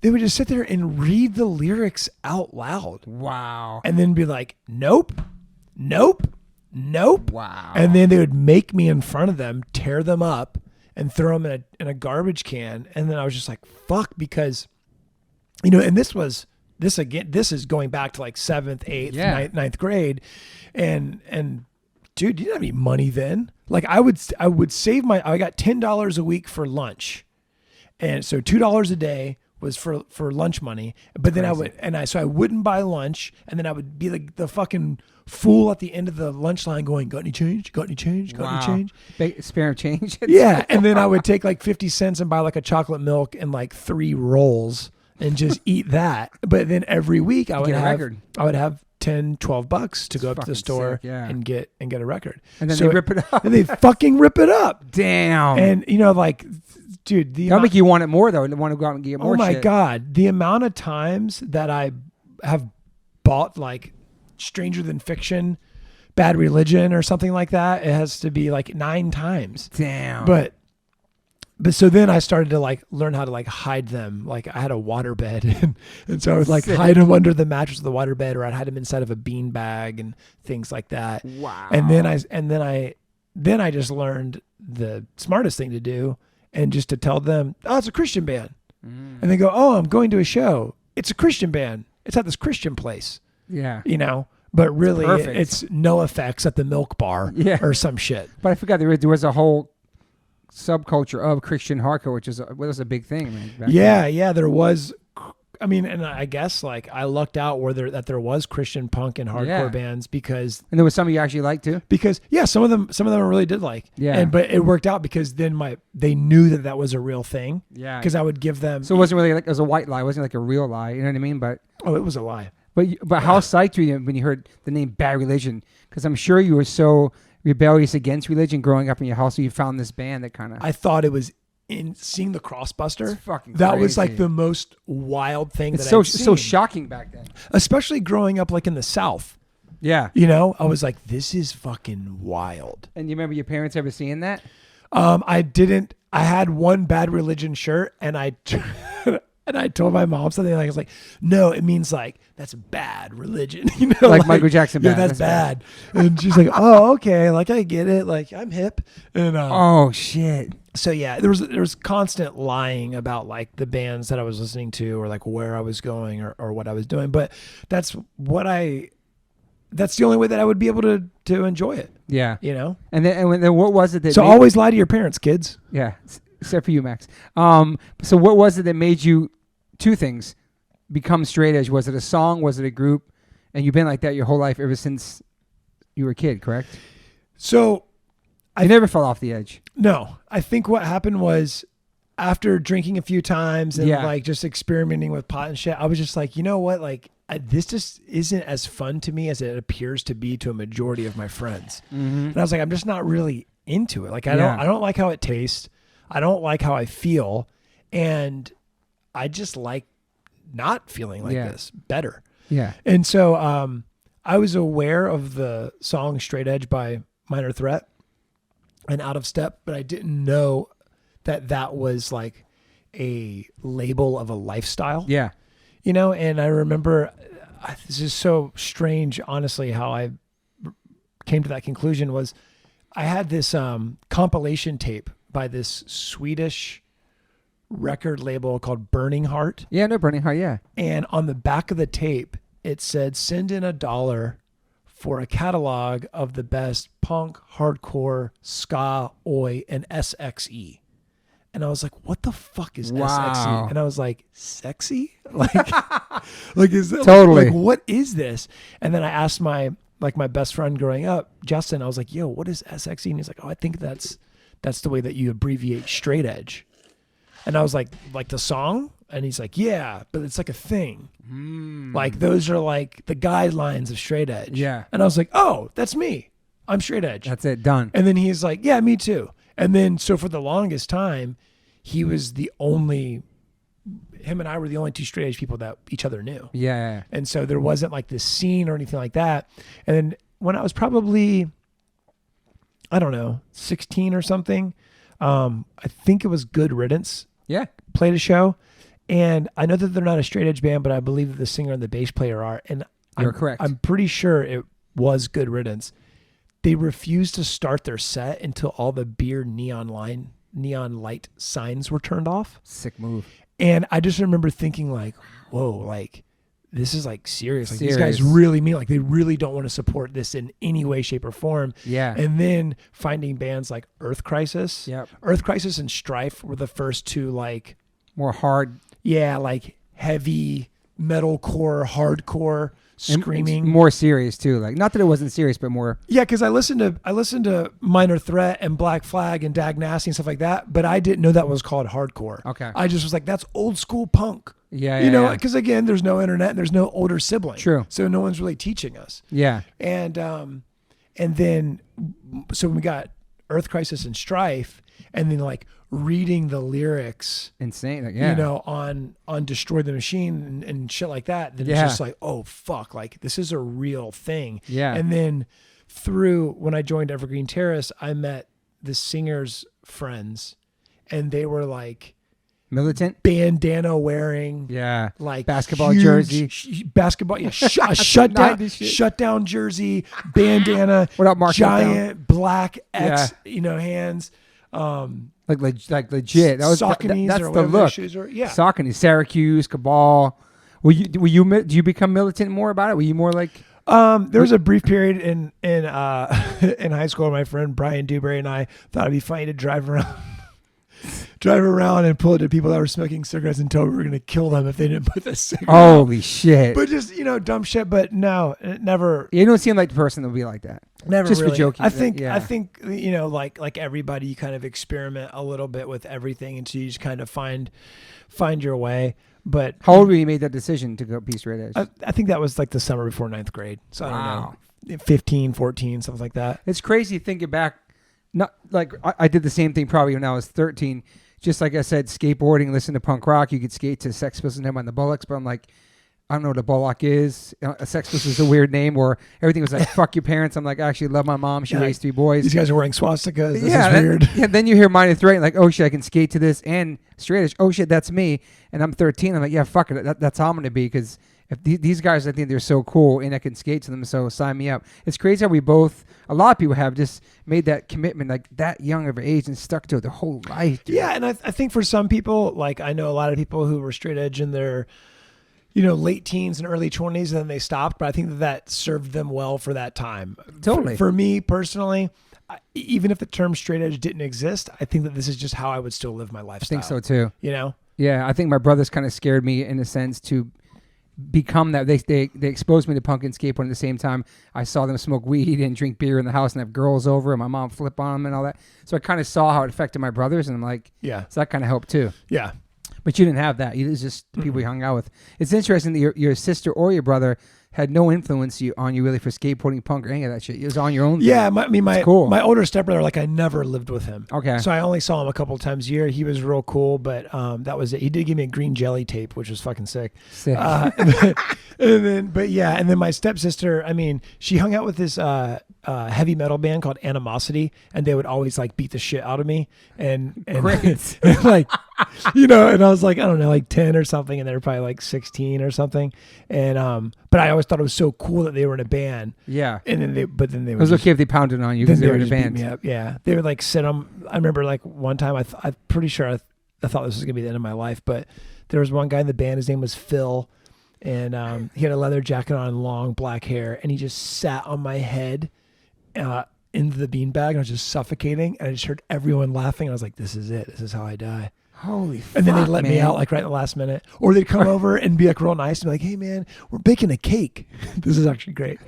they would just sit there and read the lyrics out loud. Wow. And then be like, nope, nope, nope. Wow. And then they would make me in front of them, tear them up, and throw them in a garbage can. And then I was just like, fuck, because, and this is going back to like 7th, 8th, ninth grade. And dude, you didn't have any money then. Like I would save I got $10 a week for lunch. And so $2 a day was for lunch money. But then I wouldn't buy lunch. And then I would be like the fucking fool at the end of the lunch line going, got any change? Got any change? Got any change? Spare change? Yeah. And then I would take like 50 cents and buy like a chocolate milk and like 3 rolls and just eat that. But then every week I would have $10-$12 to go up to the store and get a record. And then they rip it up. And they fucking rip it up. Damn. And like, dude, that'll make you want it more though. Want to go out and get more shit. Oh my God. The amount of times that I have bought like Stranger Than Fiction, Bad Religion or something like that, it has to be like 9 times. Damn. But so then I started to like learn how to like hide them. Like I had a waterbed and so I would like hide them under the mattress of the waterbed, or I'd hide them inside of a bean bag and things like that. Wow. And then I just learned the smartest thing to do and just to tell them, oh, it's a Christian band. And they go, oh, I'm going to a show. It's a Christian band. It's at this Christian place. Yeah. But really it's it's No Effects at the Milk Bar or some shit. But I forgot there was a whole subculture of Christian hardcore, which was a big thing, man. Yeah, there was. I mean, and I guess like I lucked out that there was Christian punk and hardcore bands because there was some you actually liked too. Because some of them I really did like. Yeah. But it worked out because then they knew that was a real thing. Yeah. Because I would give them. So it wasn't really like it was a white lie. It wasn't like a real lie. You know what I mean? But it was a lie. But how psyched were you when you heard the name Bad Religion? Because I'm sure you were so rebellious against religion growing up in your house, so you found this band that kind of. I thought it was in seeing the Crossbuster. That was like the most wild thing I'd seen. So shocking back then, especially growing up like in the South. Yeah, I was like, this is fucking wild. And you remember your parents ever seeing that? I didn't. I had one Bad Religion shirt, and I told my mom something like, I was like, no, it means like that's bad religion, like Michael Jackson. Yeah, that's bad. And she's like, oh, okay, like I get it, like I'm hip. And oh shit. So yeah, there was constant lying about like the bands that I was listening to or like where I was going or what I was doing. But that's what I that's the only way that I would be able to enjoy it. Yeah. You know? And then what was it that So always lie to your parents, kids. Yeah. Except for you, Max. So what was it that made you, two things, become straight edge? Was it a song? Was it a group? And you've been like that your whole life ever since you were a kid, correct? So I never fell off the edge. No, I think what happened was after drinking a few times and like just experimenting with pot and shit, I was just like, you know what? Like this just isn't as fun to me as it appears to be to a majority of my friends. And I was like, I'm just not really into it. Like I don't like how it tastes. I don't like how I feel. And I just like not feeling like this better. Yeah. And so I was aware of the song Straight Edge by Minor Threat and Out of Step, but I didn't know that was like a label of a lifestyle. Yeah. You know, and I remember, this is so strange, honestly, how I came to that conclusion was I had this compilation tape by this Swedish record label called Burning Heart. Yeah, no, Burning Heart, yeah. And on the back of the tape, it said, send in $1 for a catalog of the best punk, hardcore, ska, oi, and SXE. And I was like, what the fuck is SXE? And I was like, sexy? Like is that totally like what is this? And then I asked my best friend growing up, Justin, I was like, yo, what is SXE? And he's like, oh, I think that's the way that you abbreviate straight edge. And I was like the song? And he's like, yeah, but it's like a thing. Like those are like the guidelines of straight edge. Yeah. And I was like, oh, that's me. I'm straight edge. That's it. Done. And then he's like, yeah, me too. And then, so for the longest time, him and I were the only two straight edge people that each other knew. Yeah. And so there wasn't like this scene or anything like that. And then when I was probably, I don't know, 16 or something, I think it was Good Riddance. Yeah. Played a show. And I know that they're not a straight edge band, but I believe that the singer and the bass player are. And you're correct. I'm pretty sure it was Good Riddance. They refused to start their set until all the beer neon light signs were turned off. Sick move. And I just remember thinking like, whoa, like this is like serious. Like these guys really mean, like they really don't want to support this in any way, shape, or form. Yeah. And then finding bands like Earth Crisis. Yep. Earth Crisis and Strife were the first two like more hard. Yeah, like heavy metalcore, hardcore. Screaming, and more serious too. Like not that it wasn't serious, but more. Yeah, because I listened to Minor Threat and Black Flag and Dag Nasty and stuff like that, but I didn't know that was called hardcore. Okay, I just was like, that's old school punk. Yeah, you know, because again, there's no internet, and there's no older sibling. True. So no one's really teaching us. Yeah. And then so we got Earth Crisis and Strife, and then like reading the lyrics, insane, like, you know, on Destroy the Machine and shit like that. Then it's just like, oh fuck, like this is a real thing. Yeah. And then when I joined Evergreen Terrace, I met the singer's friends, and they were like militant, bandana wearing, like basketball jersey, shut down jersey, bandana. What up, Mark? Giant black X, hands. Like legit. That was that's the look. Saucony, Syracuse, Cabal. Do you become militant more about it? Were you more like? There was a brief period in high school. My friend Brian Dewberry and I thought it'd be funny to drive around and pull it to people that were smoking cigarettes and told we were going to kill them if they didn't put the cigarette. Holy shit! But just dumb shit. But no, it never. You don't seem like the person that would be like that. Never just really. For joking. I think like everybody, you kind of experiment a little bit with everything until you just kind of find your way. But how old were you made that decision to go be straight edge? I think that was like the summer before 9th grade. So I don't know, 15, 14, something like that. It's crazy thinking back. Not like I did the same thing probably when I was 13. Just like I said, skateboarding, listen to punk rock. You could skate to Sex Pistols and on the Bullocks, but I'm like, I don't know what a Bullock is. A Sex Pistols is a weird name, or everything was like, fuck your parents. I'm like, I actually love my mom. She raised 3 boys. These guys are wearing swastikas. This is weird. Then you hear Minor Threat, like, oh shit, I can skate to this, and straight edge, oh shit, that's me. And I'm 13. I'm like, yeah, fuck it. That's how I'm going to be, because if these guys, I think they're so cool, and I can skate to them, so sign me up. It's crazy how a lot of people have just made that commitment like that young of an age and stuck to it their whole life. Dude. Yeah, and I think for some people, like I know a lot of people who were straight edge in their late teens and early 20s, and then they stopped. But I think that served them well for that time. Totally. For me personally, even if the term straight edge didn't exist, I think that this is just how I would still live my lifestyle. I think so too. Yeah, I think my brothers kind of scared me in a sense to become that. They exposed me to punk and skateboarding at the same time. I saw them smoke weed and drink beer in the house and have girls over, and my mom flip on them and all that. So I kind of saw how it affected my brothers, and I'm like, yeah. So that kind of helped too. Yeah. But you didn't have that. You was just the people you hung out with. It's interesting that your sister or your brother had no influence on you really for skateboarding, punk, or any of that shit. It was on your own. Yeah, thing. my older stepbrother, like I never lived with him. Okay. So I only saw him a couple of times a year. He was real cool, but that was it. He did give me a green jelly tape, which was fucking sick. Sick. And then my stepsister, I mean, she hung out with this heavy metal band called Animosity, and they would always like beat the shit out of me. And Great. and like, and I was like, I don't know, like 10 or something, and they were probably like 16 or something. And but I always thought it was so cool that they were in a band. Yeah. And then they would. It was okay if they pounded on you because they were in a band. Beat me up. Yeah. They would like sit on. I remember like one time I'm pretty sure I thought this was gonna be the end of my life, but there was one guy in the band. His name was Phil, and he had a leather jacket on, and long black hair, and he just sat on my head into the beanbag, and I was just suffocating, and I just heard everyone laughing. I was like, "This is it. This is how I die." Holy fuck, and then they'd let me out like right at the last minute, or they'd come over and be like real nice and be like, "Hey man, we're baking a cake." This is actually great.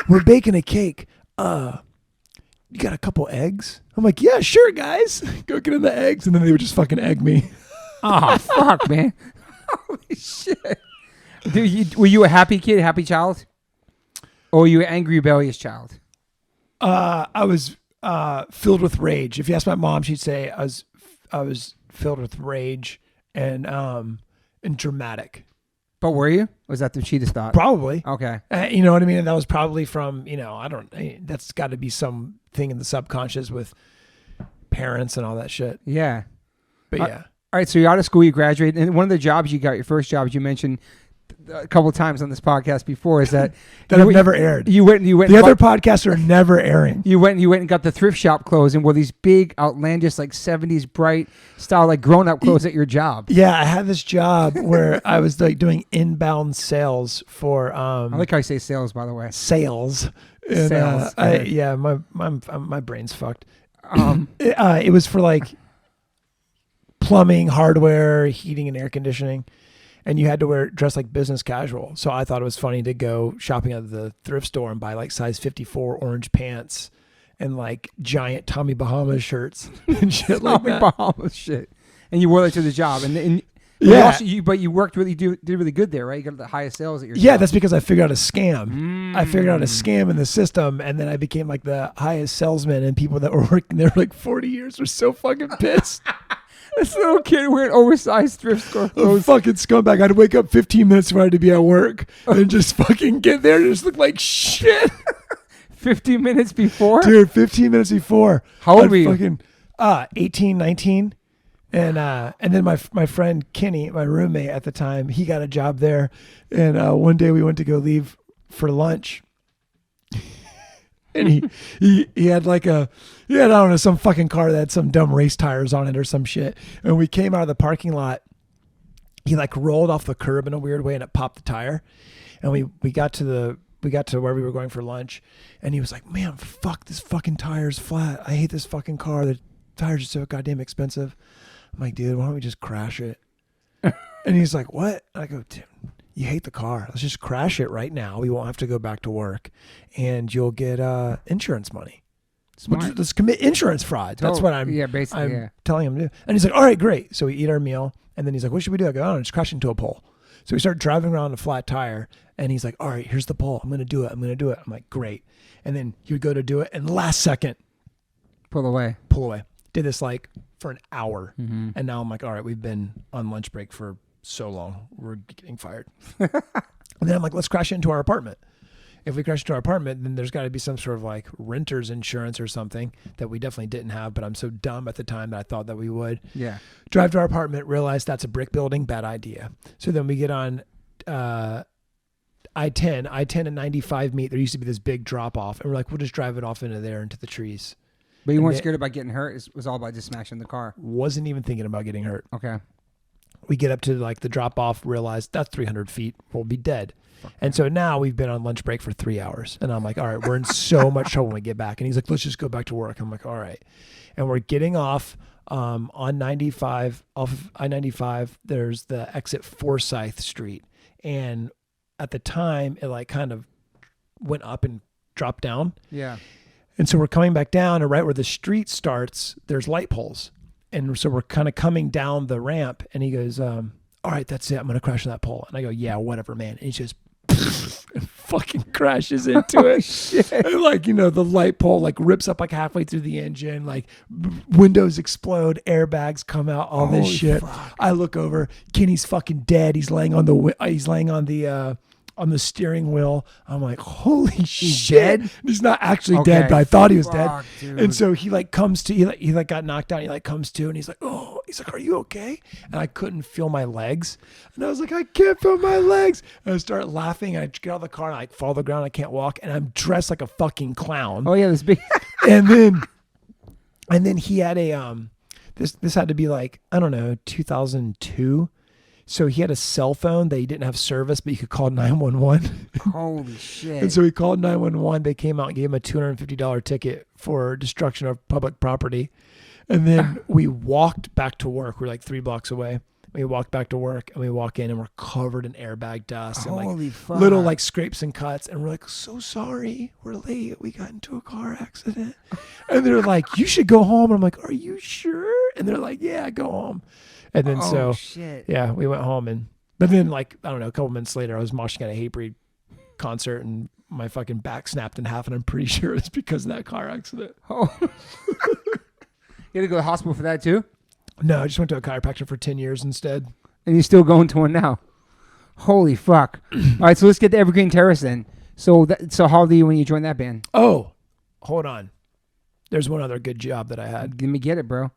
We're baking a cake. You got a couple eggs? I'm like, "Yeah, sure, guys. Go get in the eggs." And then they would just fucking egg me. Oh fuck, man! Holy shit! Were you a happy kid, happy child, or were you an angry, rebellious child? I was filled with rage. If you ask my mom, she'd say I was filled with rage and dramatic. But were you? Was that the cheetah thought? Probably. Okay. You know what I mean? And that was probably from, that's got to be something in the subconscious with parents and all that shit. Yeah. But yeah. All right. So you're out of school, you graduated, and one of the jobs you got, your first jobs you mentioned a couple of times on this podcast before is that I've never aired. You went. The other podcasts are never airing. You went and got the thrift shop clothes and wore these big, outlandish, like 70s bright style, like grown up clothes at your job. Yeah, I had this job where I was like doing inbound sales for. I like how you say sales, by the way. Sales. And, sales. My brain's fucked. It was for like plumbing, hardware, heating, and air conditioning. And you had to dress like business casual. So I thought it was funny to go shopping at the thrift store and buy like size 54 orange pants and like giant Tommy Bahama shirts and shit like that. Tommy Bahama shit. And you wore that to the job. And yeah. But you worked really, did really good there, right? You got the highest sales at your Yeah, job. that's because I figured out a scam. I figured out a scam in the system, and then I became like the highest salesman, and people that were working there for like 40 years were so fucking pissed. This little kid wearing oversized thrift store clothes. A fucking scumbag. I'd wake up 15 minutes before I had to be at work and just fucking get there and just look like shit. 15 minutes before? Dude, 15 minutes before. How old were you? Fucking, 18, 19. And then my friend Kenny, my roommate at the time, he got a job there. And one day we went to go leave for lunch. And he had like I don't know, some fucking car that had some dumb race tires on it or some shit. And we came out of the parking lot. He like rolled off the curb in a weird way and it popped the tire. And we got to where we were going for lunch. And he was like, "Man, fuck, this fucking tire's flat. I hate this fucking car. The tires are so goddamn expensive." I'm like, "Dude, why don't we just crash it?" And he's like, "What?" I go, "Dude, you hate the car. Let's just crash it right now. We won't have to go back to work, and you'll get insurance money. Let's commit insurance fraud." That's what I'm telling him to do. And he's like, "All right, great." So we eat our meal, and then he's like, "What should we do?" I go, "Oh, just crash into a pole." So we start driving around a flat tire, and he's like, "All right, here's the pole. I'm going to do it. I'm like, "Great." And then he would go to do it, and last second, pull away. Did this like for an hour, and now I'm like, "All right, we've been on lunch break for so long, we're getting fired." And then I'm like, "Let's crash into our apartment." If we crash into our apartment, then there's got to be some sort of like renter's insurance or something that we definitely didn't have, but I'm so dumb at the time that I thought that we would. Yeah. Drive to our apartment, realize that's a brick building, bad idea. So then we get on I-10 and 95 meet. There used to be this big drop off, and we're like, we'll just drive it off into there, into the trees. But you weren't scared about getting hurt? It was all about just smashing the car. Wasn't even thinking about getting hurt. Okay. We get up to like the drop off, realize that's 300 feet. We'll be dead. And so now we've been on lunch break for 3 hours. And I'm like, all right, we're in so much trouble when we get back. And he's like, let's just go back to work. I'm like, all right. And we're getting off on 95, off of I-95. There's the exit Forsyth Street. And at the time, it like kind of went up and dropped down. Yeah. And so we're coming back down, and right where the street starts, there's light poles. And so we're kind of coming down the ramp, and he goes, all right, that's it. I'm going to crash on that pole. And I go, yeah, whatever, man. And he just and fucking crashes into it. Shit. And like, you know, the light pole like rips up like halfway through the engine, like windows explode, airbags come out, all this shit. Fuck. I look over, Kenny's fucking dead. He's laying on the steering wheel. I'm like, holy shit. Dead? He's not actually Okay. dead, but I thought he was dead. Fuck, dude. And so he like comes to, he like got knocked out. He like comes to, and he's like, oh, he's like, are you okay? And I couldn't feel my legs. And I was like, I can't feel my legs. And I start laughing. I get out of the car and I like fall to the ground. I can't walk. And I'm dressed like a fucking clown. Oh yeah, this big. And then he had a, this had to be like, I don't know, 2002. So he had a cell phone that he didn't have service, but you could call 911. Holy shit. And so he called 911. They came out and gave him a $250 ticket for destruction of public property. And then we walked back to work. We're like 3 blocks away. We walked back to work, and we walk in, and we're covered in airbag dust and Holy like fuck. little like scrapes and cuts. And we're like, so sorry, we're late. We got into a car accident. And they're like, you should go home. And I'm like, are you sure? And they're like, yeah, go home. And then shit. yeah, we went home, but then like, I don't know, a couple minutes later, I was moshing at a Hatebreed concert, and my fucking back snapped in half, and I'm pretty sure it's because of that car accident. Oh. You had to go to the hospital for that too? No, I just went to a chiropractor for 10 years instead. And you're still going to one now? Holy fuck. All right, so let's get to Evergreen Terrace then. So how old are you when you joined that band? Oh, hold on. There's one other good job that I had. Let me get it, bro.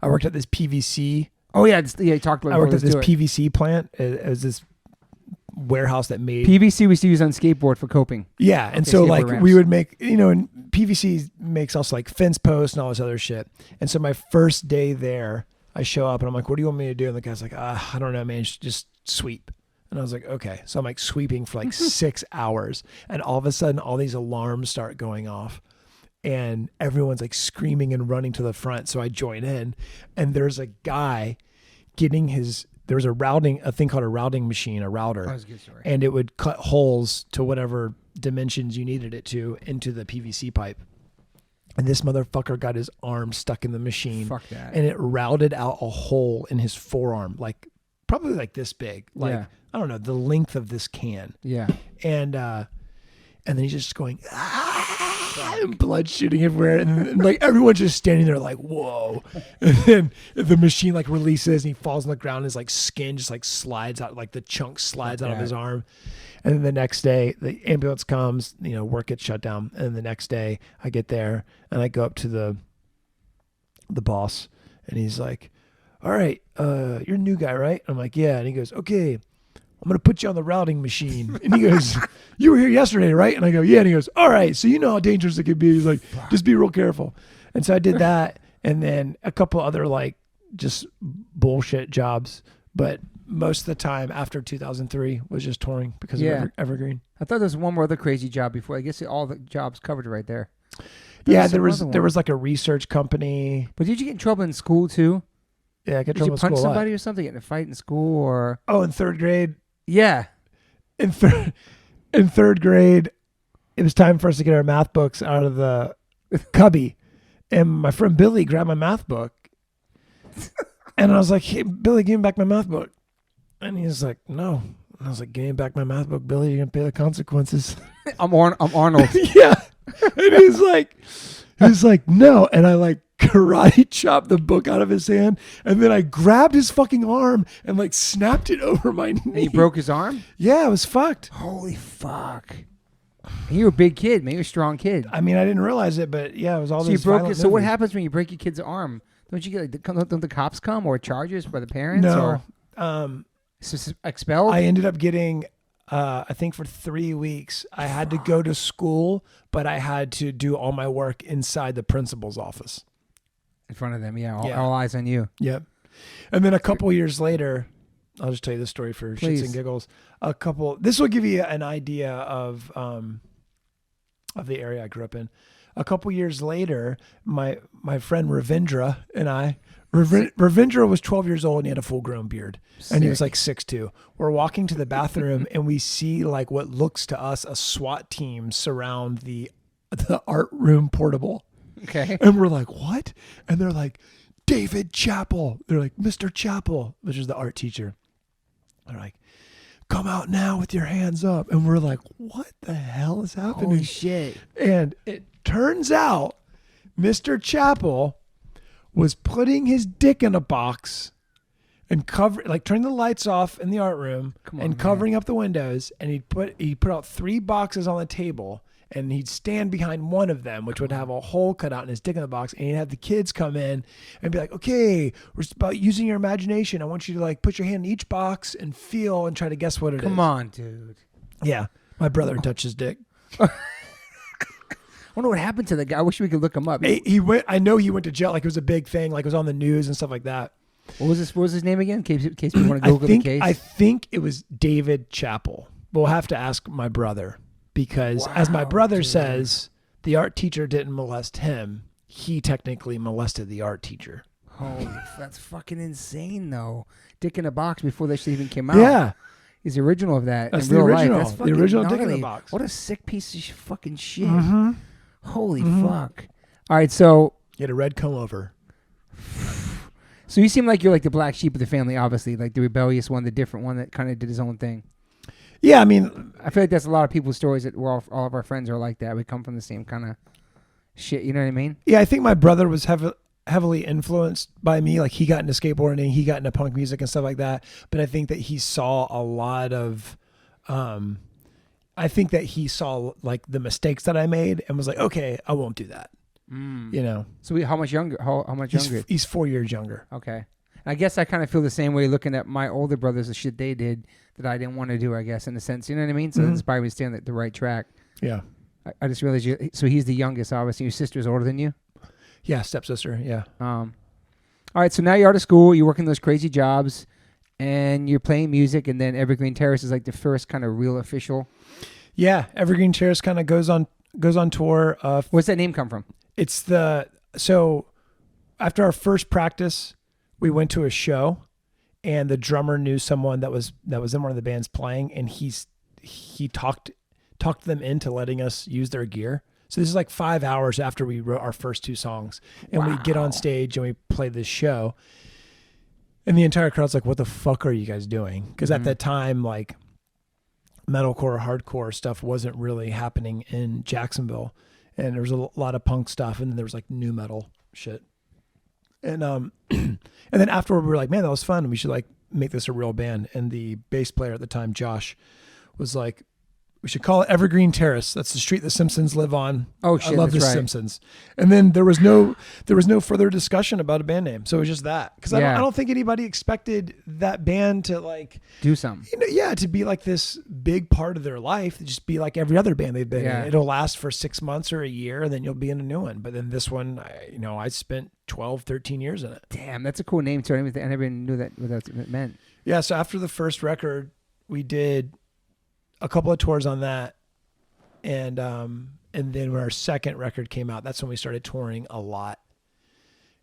I worked at this PVC. Oh yeah, you talked about it. I worked at Let's this do it. PVC plant. It was this warehouse that made PVC we used to use on skateboard for coping. Yeah, and Okay, so skateboard like ramps. we would make, you know, and PVC makes also like fence posts and all this other shit. And so my first day there, I show up and I'm like, what do you want me to do? And the guy's like, I don't know, man, just sweep. And I was like, okay. So I'm like sweeping for like 6 hours, and all of a sudden all these alarms start going off, and everyone's like screaming and running to the front. So I join in, and there's a guy there was a thing called a routing machine, a router. That was a good story. And it would cut holes to whatever dimensions you needed it to into the PVC pipe. And this motherfucker got his arm stuck in the machine. Fuck that. And it routed out a hole in his forearm, like probably like this big, like, Yeah. I don't know, the length of this can. Yeah. And then he's just going, and blood shooting everywhere. And like everyone's just standing there like, whoa. And then the machine like releases, and he falls on the ground. And his like skin just like slides out, like the chunk slides out of his arm. And then the next day the ambulance comes, you know, work gets shut down. And the next day I get there and I go up to the boss, and he's like, all right, you're a new guy, right? I'm like, yeah. And he goes, okay, I'm going to put you on the routing machine. And he goes, you were here yesterday, right? And I go, yeah. And he goes, all right, so you know how dangerous it could be. He's like, just be real careful. And so I did that, and then a couple other like just bullshit jobs. But most of the time after 2003 was just touring because of Evergreen. I thought there was one more other crazy job before. I guess all the jobs covered right there. Yeah, there was like a research company. But did you get in trouble in school too? Yeah, I got Did you trouble in punch school a lot. somebody or something? Get in a fight in school or? Oh, in third grade. Yeah. In third grade, it was time for us to get our math books out of the cubby, and my friend Billy grabbed my math book, and I was like, "Hey, Billy, give me back my math book," and he was like, "No." And I was like, "Give me back my math book, Billy. You're gonna pay the consequences." I'm Arnold. Yeah, and he's like, "No," and I like karate chopped the book out of his hand, and then I grabbed his fucking arm and like snapped it over my knee. And he broke his arm? Yeah, I was fucked. Holy fuck. And you were a big kid, man. You were a strong kid. I mean, I didn't realize it, but yeah, it was all So those you broke violent it. So what movies. happens when you break your kid's arm? Don't you get don't the cops come or charges by the parents? No. Or expelled? I ended up getting, I think for 3 weeks, I had to go to school, but I had to do all my work inside the principal's office. In front of them, yeah. Yeah. All eyes on you. Yep. And then a couple years later, I'll just tell you this story for Please. shits and giggles. This will give you an idea of the area I grew up in. A couple years later, my friend Ravindra and Ravindra was 12 years old and he had a full grown beard. And he was like 6'2". We're walking to the bathroom and we see like what looks to us a SWAT team surround the art room portable. Okay. And we're like, what? And they're like, David Chappell. They're like, Mr. Chappell, which is the art teacher. They're like, come out now with your hands up. And we're like, what the hell is happening? Holy shit. And it turns out Mr. Chappell was putting his dick in a box and turning the lights off in the art room covering up the windows. And he put out 3 boxes on the table. And he'd stand behind one of them, which would have a hole cut out in his dick in the box. And he'd have the kids come in and be like, okay, we're about using your imagination. I want you to like put your hand in each box and feel and try to guess what it is. Come on, dude. Yeah. My brother touched his dick. I wonder what happened to the guy. I wish we could look him up. I know he went to jail. Like it was a big thing. Like it was on the news and stuff like that. What was his name again? In case we want to Google the case. I think it was David Chappell. We'll have to ask my brother. Because as my brother says, the art teacher didn't molest him. He technically molested the art teacher. Holy, that's fucking insane, though. Dick in a box before they even came out. Yeah. He's the original of that. That's in the real original. Life. That's the original gnarly. Dick in the box. What a sick piece of fucking shit. Mm-hmm. Holy fuck. All right, so... He had a red comb over. So you seem like you're like the black sheep of the family, obviously. Like the rebellious one, the different one that kind of did his own thing. Yeah, I mean, I feel like that's a lot of people's stories that all of our friends are like that. We come from the same kind of shit. You know what I mean? Yeah, I think my brother was heavily influenced by me. Like he got into skateboarding, he got into punk music and stuff like that. But I think that he saw a lot of, I think that he saw like the mistakes that I made and was like, okay, I won't do that. You know. So how much younger? How much younger? He's 4 years younger. Okay. I guess I kind of feel the same way looking at my older brothers, the shit they did that I didn't want to do, I guess, in a sense. You know what I mean? So it inspired me to stay on the right track. Yeah. I just realized so he's the youngest, obviously. Your sister's older than you? Yeah, stepsister, yeah. All right, so now you're out of school, you're working those crazy jobs, and you're playing music, and then Evergreen Terrace is like the first kind of real official. Yeah, Evergreen Terrace kind of goes on tour. Where's that name come from? So after our first practice, we went to a show, and the drummer knew someone that was in one of the bands playing, and he talked them into letting us use their gear. So this is like 5 hours after we wrote our first 2 songs, and we get on stage and we play this show, and the entire crowd's like, "What the fuck are you guys doing?" Because at that time, like metalcore, hardcore stuff wasn't really happening in Jacksonville, and there was a lot of punk stuff, and then there was like nu metal shit. And and then afterward we were like, man, that was fun. And we should like make this a real band. And the bass player at the time, Josh, was like, we should call it Evergreen Terrace. That's the street the Simpsons live on. Oh shit, I love the Simpsons. And then there was no further discussion about a band name. So it was just that. Because I don't think anybody expected that band to like do something. To be like this big part of their life. To just be like every other band they've been in. It'll last for 6 months or a year, and then you'll be in a new one. But then this one, I spent 12, 13 years in it. Damn, that's a cool name too. I never knew what that meant. Yeah, so after the first record, we did a couple of tours on that, and then when our second record came out, that's when we started touring a lot,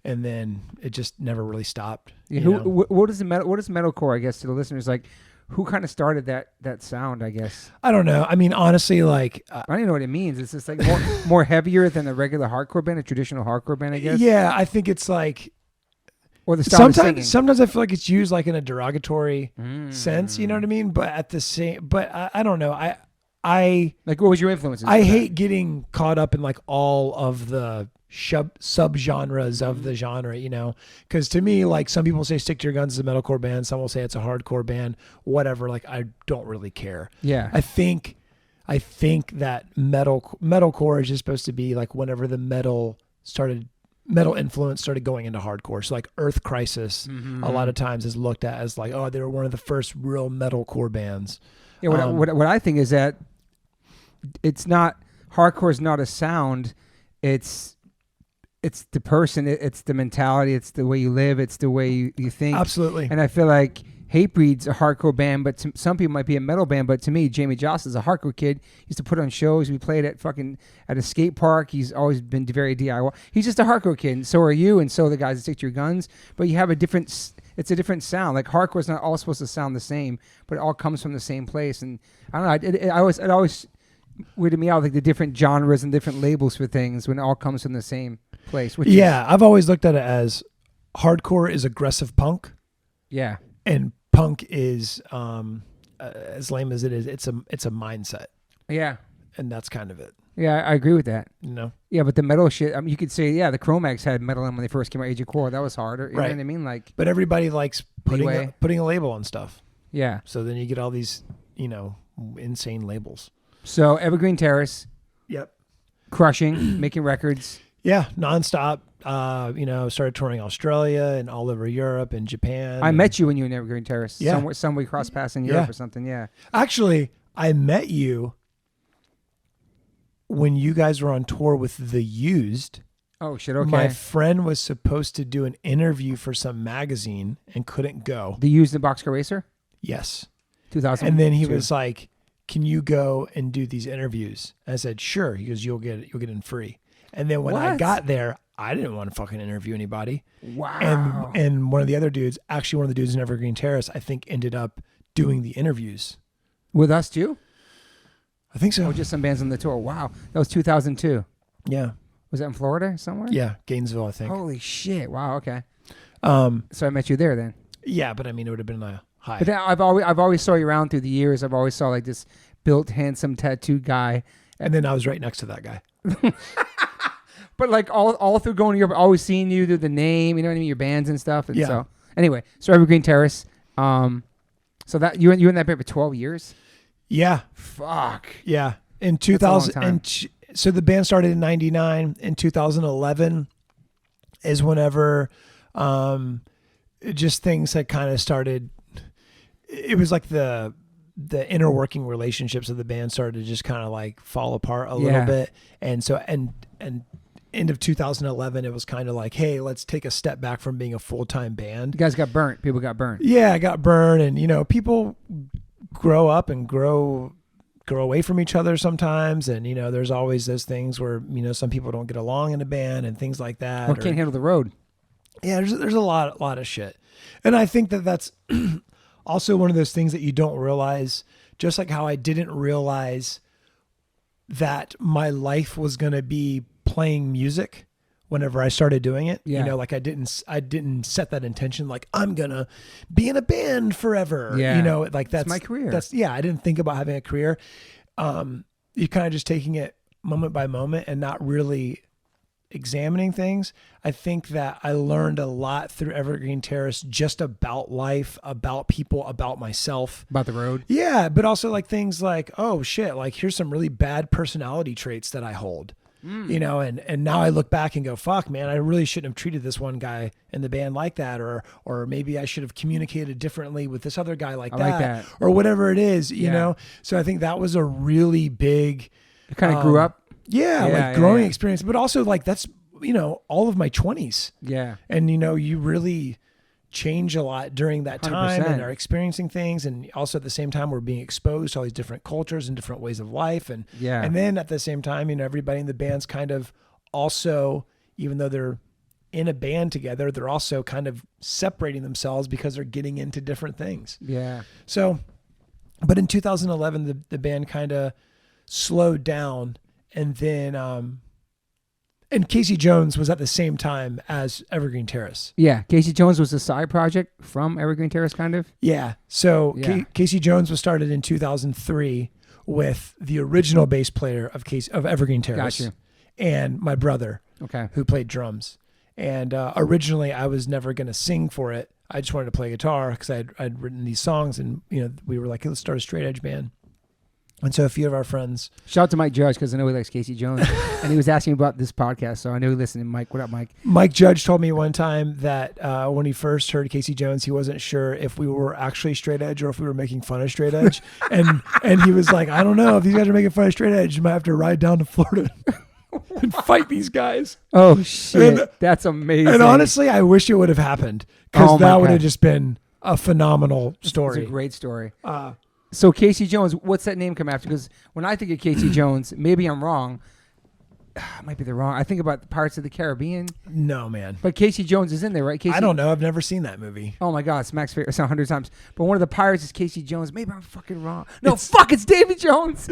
and then it just never really stopped. Yeah, what is metalcore? I guess to the listeners, like, who kind of started that sound? I guess I don't know. I mean, honestly, like I don't even know what it means. It's just like more heavier than a regular hardcore band, a traditional hardcore band, I guess. Yeah, I think it's like. Or the style of singing. Sometimes I feel like it's used like in a derogatory sense, you know what I mean? But at the same, I don't know. I like, what was your influences? I hate getting caught up in like all of the subgenres of the genre, because to me, like some people say Stick to Your Guns is a metalcore band, some will say it's a hardcore band, whatever. Like I don't really care. Yeah, I think that metalcore is just supposed to be like whenever the metal influence started going into hardcore. So like Earth Crisis, a lot of times is looked at as like, oh, they were one of the first real metalcore bands. Yeah, what I think is that it's not, hardcore is not a sound. It's the person, it's the mentality, it's the way you live, it's the way you think. Absolutely. And I feel like Hatebreed's a hardcore band, but to some people might be a metal band. But to me, Jamie Joss is a hardcore kid. He used to put on shows. We played at a skate park. He's always been very DIY. He's just a hardcore kid, and so are you, and so are the guys that stick to your guns. But you have it's a different sound. Like hardcore is not all supposed to sound the same, but it all comes from the same place. And I don't know. It always weirded me out, like the different genres and different labels for things when it all comes from the same place. I've always looked at it as hardcore is aggressive punk. Yeah. And punk is, as lame as it is, it's a mindset. Yeah. And that's kind of it. Yeah, I agree with that. You know? Yeah, but the metal shit, I mean, you could say, the Chromax had metal in them when they first came out. Age of Core, that was harder. You know what I mean? Like, but everybody likes putting a label on stuff. Yeah. So then you get all these, insane labels. So Evergreen Terrace. Yep. Crushing, making records. Yeah, nonstop. Started touring Australia and all over Europe and Japan. I met you when you were in Evergreen Terrace. Yeah. Somewhere cross paths in Europe or something. Yeah. Actually, I met you when you guys were on tour with The Used. Oh shit! Okay. My friend was supposed to do an interview for some magazine and couldn't go. The Used in Boxcar Racer. Yes. 2000. And then he was like, "Can you go and do these interviews?" I said, "Sure." He goes, "You'll get in free." And then when I got there, I didn't want to fucking interview anybody. Wow. And one of the other dudes, actually one of the dudes in Evergreen Terrace, I think ended up doing the interviews. With us too? I think so. Or just some bands on the tour. Wow. That was 2002. Yeah. Was that in Florida somewhere? Yeah, Gainesville, I think. Holy shit. Wow, okay. So I met you there then. Yeah, but I mean, it would have been a high. But then I've always saw you around through the years. I've always saw like this built, handsome, tattooed guy. And then I was right next to that guy. But like all through going to Europe, always seeing you through the name, you know what I mean, your bands and stuff. And so anyway, so Evergreen Terrace. So that you in that band for 12 years? Yeah. Fuck. Yeah. In 2000, so the band started in 99. In 2011 is whenever just things had kind of started. It was like the inner working relationships of the band started to just kind of like fall apart a little bit. And so, and end of 2011, it was kind of like, hey, let's take a step back from being a full-time band. You guys got burnt. People got burnt. Yeah, I got burned. And, people grow up and grow away from each other sometimes. And, there's always those things where, some people don't get along in a band and things like that. Or can't handle the road. Yeah, there's a lot of shit. And I think that's also one of those things that you don't realize, just like how I didn't realize that my life was going to be playing music whenever I started doing it. Yeah. Like I didn't set that intention, like I'm going to be in a band forever. Yeah. Like that's my career. I didn't think about having a career. You're kind of just taking it moment by moment and not really examining things. I think that I learned a lot through Evergreen Terrace, just about life, about people, about myself, about the road. Yeah. But also like things like, oh shit, like here's some really bad personality traits that I hold, and now I look back and go, fuck man, I really shouldn't have treated this one guy in the band like that. Or maybe I should have communicated differently with this other guy like that, or whatever it is, you know? So I think that was a really big, you kind of grew up. Yeah, growing experience, but also like that's, all of my 20s. Yeah. And, you really change a lot during that time 100%. And are experiencing things. And also at the same time, we're being exposed to all these different cultures and different ways of life. And, and then at the same time, everybody in the band's kind of also, even though they're in a band together, they're also kind of separating themselves because they're getting into different things. Yeah. So, but in 2011, the band kind of slowed down. And then, and Casey Jones was at the same time as Evergreen Terrace. Yeah. Casey Jones was a side project from Evergreen Terrace, kind of. Yeah. So Casey Jones was started in 2003 with the original bass player of Evergreen Terrace. Gotcha. And my brother, who played drums. And originally I was never going to sing for it. I just wanted to play guitar because I'd written these songs and, we were like, let's start a straight edge band. And so a few of our friends... Shout out to Mike Judge, because I know he likes Casey Jones. And he was asking about this podcast, so I know he listened. Mike, what up, Mike? Mike Judge told me one time that when he first heard Casey Jones, he wasn't sure if we were actually straight edge or if we were making fun of straight edge. and he was like, I don't know. If these guys are making fun of straight edge, you might have to ride down to Florida and fight these guys. Oh, shit. That's amazing. And honestly, I wish it would have happened, because that would have just been... a phenomenal story. It's a great story. So Casey Jones, what's that name come after? Because when I think of Casey Jones, maybe I'm wrong. Might be the wrong. I think about the Pirates of the Caribbean. No, man. But Casey Jones is in there, right? Casey? I don't know. I've never seen that movie. Oh my God, it's Max favorite. It's 100 times. But one of the pirates is Casey Jones. Maybe I'm fucking wrong. No, it's Davy Jones.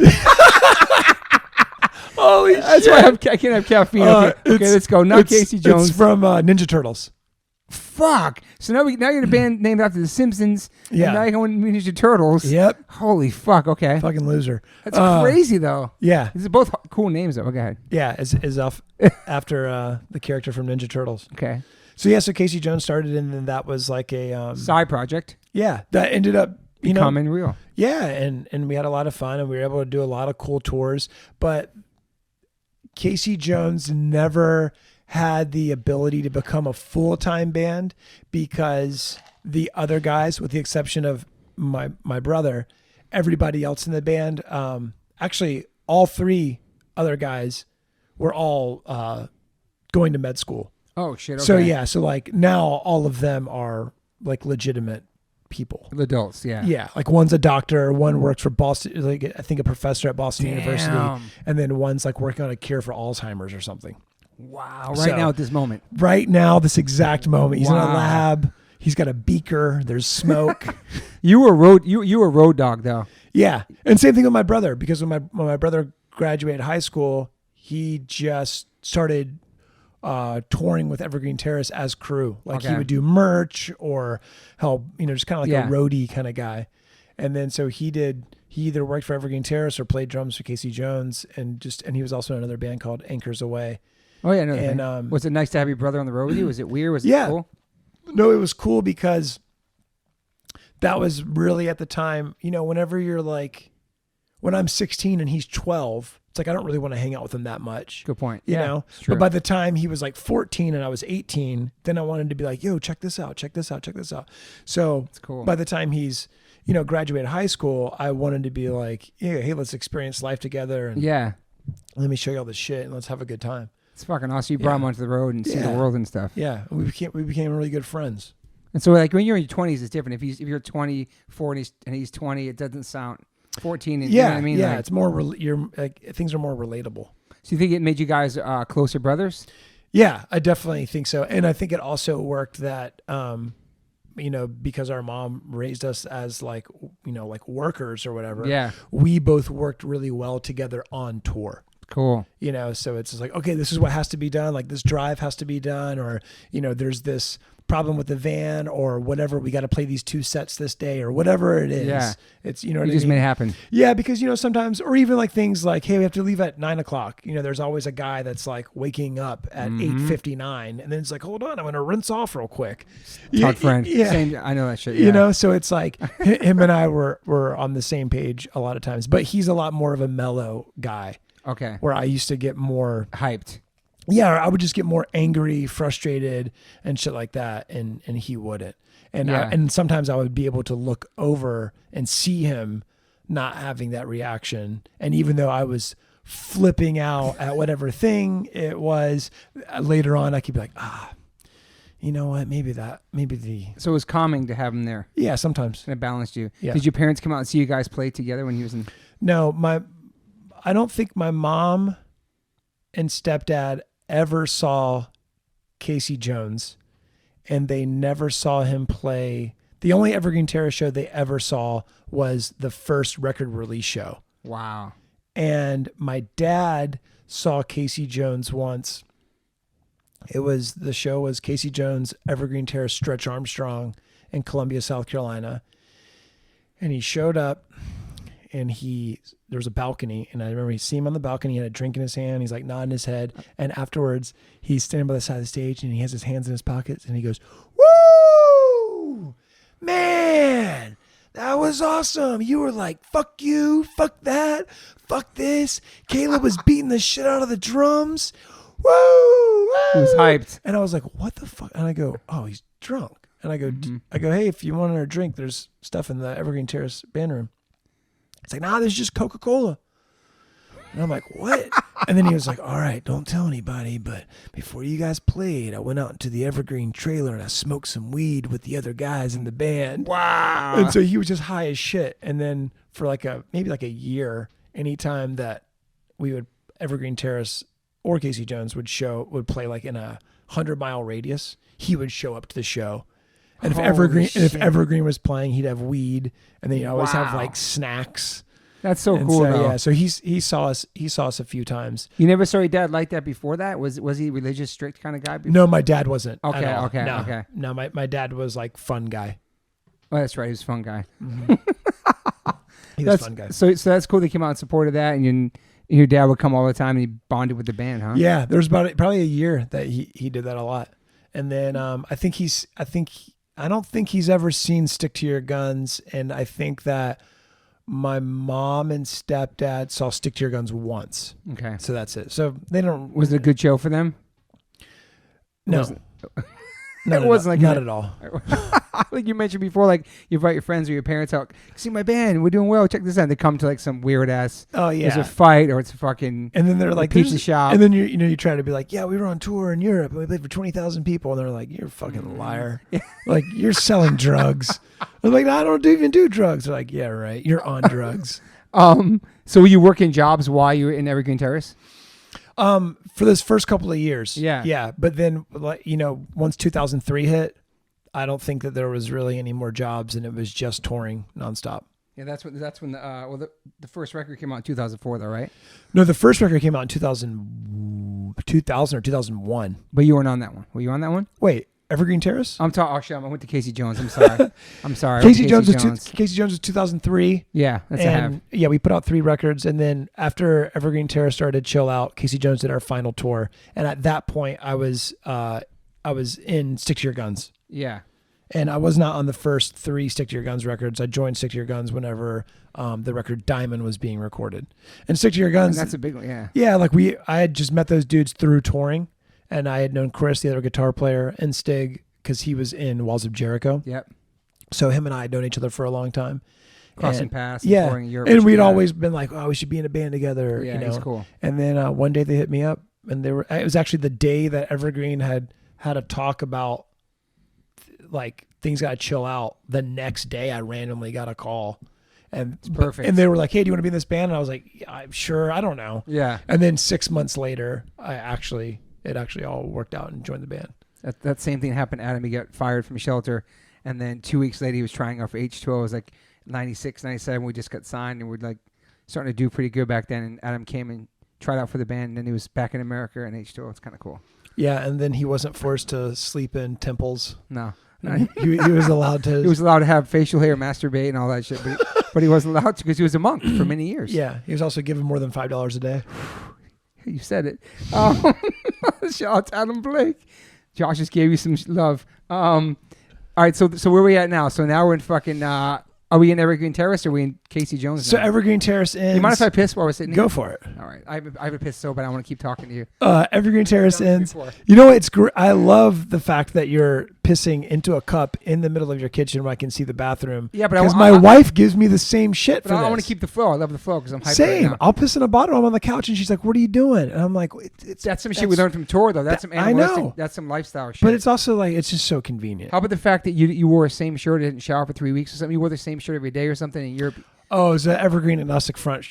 Holy shit. That's why I can't have caffeine. Okay, let's go. Not Casey Jones. It's from Ninja Turtles. Fuck. So now you're in a band named after the Simpsons. Yeah. And now you're going to Ninja Turtles. Yep. Holy fuck. Okay. Fucking loser. That's crazy though. Yeah. These are both cool names though. Go ahead. Yeah. Is after the character from Ninja Turtles. Okay. So Casey Jones started, and then that was like a side project. Yeah. That ended up becoming real. Yeah. And we had a lot of fun, and we were able to do a lot of cool tours. But Casey Jones never had the ability to become a full-time band because the other guys, with the exception of my brother, everybody else in the band, actually all three other guys were all going to med school. Oh shit. Okay. So like now all of them are like legitimate people. Adults, yeah. Yeah, like one's a doctor, one works for Boston, like I think a professor at Boston University, and then one's like working on a cure for Alzheimer's or something. Wow! Right now at this moment. Right now, this exact moment, he's in a lab. He's got a beaker. There's smoke. You were road dog though. Yeah, and same thing with my brother, because when my brother graduated high school, he just started touring with Evergreen Terrace as crew. Like he would do merch or help, just kind of like a roadie kind of guy. And then so he either worked for Evergreen Terrace or played drums for Casey Jones, and he was also in another band called Anchors Away. Oh yeah, no. Was it nice to have your brother on the road with you? Was it weird? Was it cool? No, it was cool because that was really at the time, whenever you're like, when I'm 16 and he's 12, it's like I don't really want to hang out with him that much. Good point. You know? But by the time he was like 14 and I was 18, then I wanted to be like, yo, check this out. So that's cool. By the time he's, graduated high school, I wanted to be like, yeah, hey, let's experience life together. And let me show you all this shit and let's have a good time. It's fucking awesome. You brought him onto the road and see the world and stuff. Yeah. We became really good friends. And so like when you're in your 20s, it's different. If you're 24 and he's 20, it doesn't sound 14. And, you know what I mean? Yeah. Like, it's more, things are more relatable. So you think it made you guys closer brothers? Yeah, I definitely think so. And I think it also worked that, because our mom raised us as like workers or whatever. Yeah. We both worked really well together on tour. Cool. So it's just like, okay, this is what has to be done. Like this drive has to be done, or, there's this problem with the van or whatever. We got to play these 2 sets this day or whatever it is. Yeah. It's, you just made it happen. Yeah. Because, sometimes, or even like things like, hey, we have to leave at 9:00. There's always a guy that's like waking up at 8:59 and then it's like, hold on, I'm going to rinse off real quick. Talk friend. Yeah. Same, I know that shit. Yeah. So it's like him and I were on the same page a lot of times, but he's a lot more of a mellow guy. Okay. Where I used to get more hyped. Yeah, I would just get more angry, frustrated, and shit like that, and he wouldn't. And and sometimes I would be able to look over and see him not having that reaction. And even though I was flipping out at whatever thing it was, later on I could be like, you know what? So it was calming to have him there. Yeah, sometimes. And it balanced you. Yeah. Did your parents come out and see you guys play together when he was in? No, I don't think my mom and stepdad ever saw Casey Jones, and they never saw him play. The only Evergreen Terrace show they ever saw was the first record release show. Wow. And my dad saw Casey Jones once. The show was Casey Jones, Evergreen Terrace, Stretch Armstrong in Columbia, South Carolina. And he showed up. And there was a balcony, and I remember seeing him on the balcony. He had a drink in his hand. He's like nodding his head. And afterwards, he's standing by the side of the stage, and he has his hands in his pockets, and he goes, "Woo, man, that was awesome! You were like, fuck you, fuck that, fuck this." Caleb was beating the shit out of the drums. Woo! He was hyped, and I was like, "What the fuck?" And I go, "Oh, he's drunk." And I go, "Hey, if you want another drink, there's stuff in the Evergreen Terrace band room." It's like, nah, this is just Coca-Cola. And I'm like, what? And then he was like, all right, don't tell anybody, but before you guys played, I went out into the Evergreen trailer and I smoked some weed with the other guys in the band. Wow. And so he was just high as shit. And then for maybe a year, anytime that we would Evergreen Terrace or Casey Jones would play like in a 100-mile radius, he would show up to the show. And if Evergreen was playing, he'd have weed, and then he'd always have like snacks. That's so cool. Though. Yeah, so he saw us a few times. You never saw your dad like that before that? Was he religious, strict kind of guy? Before? No, my dad wasn't. Okay, at all. okay. No, my dad was like fun guy. Oh, that's right. He was a fun guy. Mm-hmm. He was a fun guy. So that's cool. They came out and supported that, and your dad would come all the time, and he bonded with the band, huh? Yeah, there was probably a year that he did that a lot, and then I don't think he's ever seen Stick to Your Guns, and I think that my mom and stepdad saw Stick to Your Guns once. Okay. So that's it. So they don't. Was it a good show for them? No. It wasn't like not at all. Like you mentioned before, like you invite your friends or your parents out, see my band, we're doing well, check this out. And they come to like some weird ass. Oh yeah. There's a fight or it's a fucking. And then they're like pizza shop. And then you try to be like, yeah, we were on tour in Europe and we played for 20,000 people, and they're like, you're a fucking liar. Like you're selling drugs. I'm like, I don't even do drugs. They're like, yeah, right. You're on drugs. So were you working jobs while you were in Evergreen Terrace? For this first couple of years. Yeah. Yeah. But then, once 2003 hit, I don't think that there was really any more jobs, and it was just touring nonstop. Yeah, that's when the first record came out in 2004 though, right? No, the first record came out in 2000 or 2001. But you weren't on that one. Were you on that one? Wait, Evergreen Terrace? I'm talking. Oh shit! I went to Casey Jones. I'm sorry. I'm sorry. Casey Jones was 2003. Yeah, that's a have. Yeah, we put out 3 records, and then after Evergreen Terrace started to chill out, Casey Jones did our final tour, and at that point, I was in Stick to Your Guns. Yeah. And I was not on the first 3 Stick to Your Guns records. I joined Stick to Your Guns whenever the record Diamond was being recorded. And Stick to Your Guns. And that's a big one, yeah. Yeah, I had just met those dudes through touring, and I had known Chris, the other guitar player, and Stig, because he was in Walls of Jericho. Yep. So him and I had known each other for a long time. Crossing paths. Yeah. Touring in Europe, and we'd always been like, oh, we should be in a band together. Yeah, it's cool. And then one day they hit me up, and it was actually the day that Evergreen had a talk about like things got to chill out. The next day I randomly got a call, and it's perfect. And they were like, hey, do you want to be in this band? And I was like, yeah, I'm sure. I don't know. Yeah. And then 6 months later, it actually all worked out and joined the band. That same thing happened to Adam. He got fired from Shelter, and then 2 weeks later he was trying out for H2O. It was like 96, 97. We just got signed, and we're like starting to do pretty good back then. And Adam came and tried out for the band, and then he was back in America and H2O. It's kind of cool. Yeah, and then he wasn't forced to sleep in temples. No. he was allowed to. He was allowed to have facial hair, masturbate, and all that shit, but he wasn't allowed to because he was a monk for many years. Yeah, he was also given more than $5 a day. You said it. Shout out to Adam Blake. Josh just gave you some love. All right, so where are we at now? So now we're in fucking. Are we in Evergreen Terrace or are we in Casey Jones? So Evergreen Terrace ends. You mind if I piss while we're sitting here? Go for it. All right. I have a piss so bad I want to keep talking to you. Evergreen Terrace ends. You know, it's great. I love the fact that you're pissing into a cup in the middle of your kitchen where I can see the bathroom. Yeah, but because my wife gives me the same shit for this. I want to keep the flow. I love the flow because I'm hyped Same. right now. I'll piss in a bottle. I'm on the couch and she's like, "What are you doing?" And I'm like, "That's some shit we learned from tour, though. That's some animalistic. I know. That's some lifestyle shit." But it's also like it's just so convenient. How about the fact that you wore the same shirt, didn't shower for 3 weeks or something? You wore the same shirt every day or something in Europe. Oh, it was an Evergreen Agnostic Front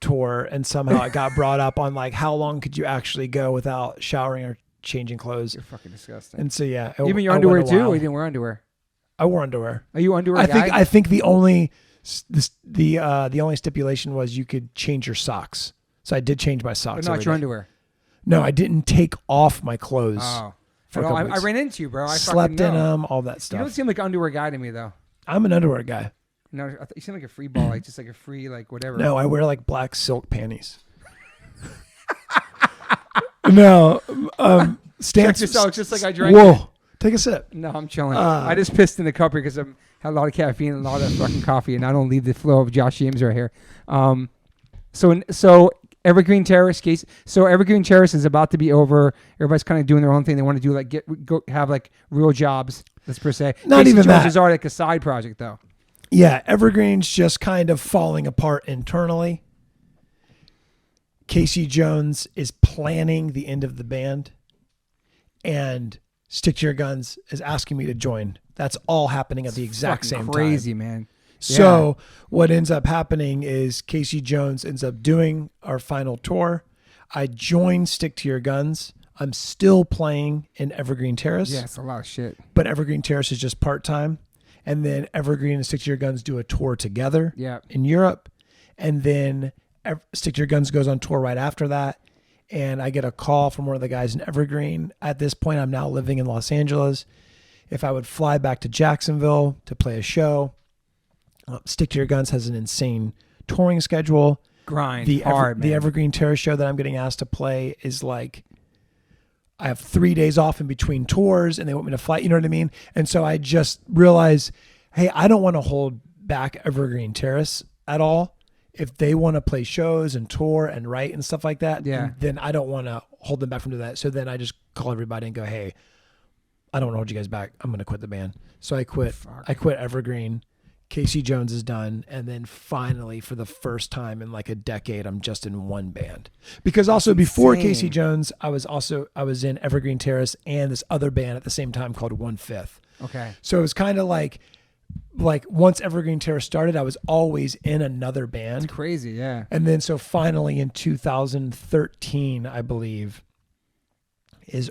tour, and somehow it got brought up on like how long could you actually go without showering or changing clothes. You're fucking disgusting. And so yeah, even your underwear too, or you didn't wear underwear? I wore underwear. Are you underwear guy? I think the only stipulation was you could change your socks. So I did change my socks. But not your underwear. No, I didn't take off my clothes. Oh, I ran into you, bro. I slept in them, all that stuff. You don't seem like an underwear guy to me, though. I'm an underwear guy. No, you seem like a free ball, like just like a free, like whatever. No, I wear like black silk panties. No, check this out, just like I drank. Whoa, take a sip. No, I'm chilling. I just pissed in the cup here because I had a lot of caffeine and a lot of fucking coffee, and I don't leave the flow of Josh James right here. So Evergreen Terrace case. So Evergreen Terrace is about to be over. Everybody's kind of doing their own thing. They want to do like have like real jobs. Let's per se. Not Casey even Jones that. Is already like a side project though. Yeah, Evergreen's just kind of falling apart internally. Casey Jones is planning the end of the band, and Stick to Your Guns is asking me to join. That's all happening at the exact same time. Crazy, man. So what ends up happening is Casey Jones ends up doing our final tour. I join Stick to Your Guns. I'm still playing in Evergreen Terrace. Yeah, it's a lot of shit. But Evergreen Terrace is just part-time. And then Evergreen and Stick to Your Guns do a tour together in Europe. And then Stick to Your Guns goes on tour right after that. And I get a call from one of the guys in Evergreen. At this point, I'm now living in Los Angeles. If I would fly back to Jacksonville to play a show. Stick to Your Guns has an insane touring schedule. Grind The hard, man. The Evergreen Terrace show that I'm getting asked to play is like, I have 3 days off in between tours and they want me to fly. You know what I mean? And so I just realized, hey, I don't want to hold back Evergreen Terrace at all. If they want to play shows and tour and write and stuff like that, then I don't want to hold them back from doing that. So then I just call everybody and go, hey, I don't want to hold you guys back. I'm going to quit the band. So I quit. I quit Evergreen. Casey Jones is done. And then finally, for the first time in like a decade, I'm just in one band. Because also before Casey Jones, I was in Evergreen Terrace and this other band at the same time called 1/5. Okay. So it was kind of like once Evergreen Terrace started, I was always in another band. It's crazy, yeah. And then so finally in 2013, I believe,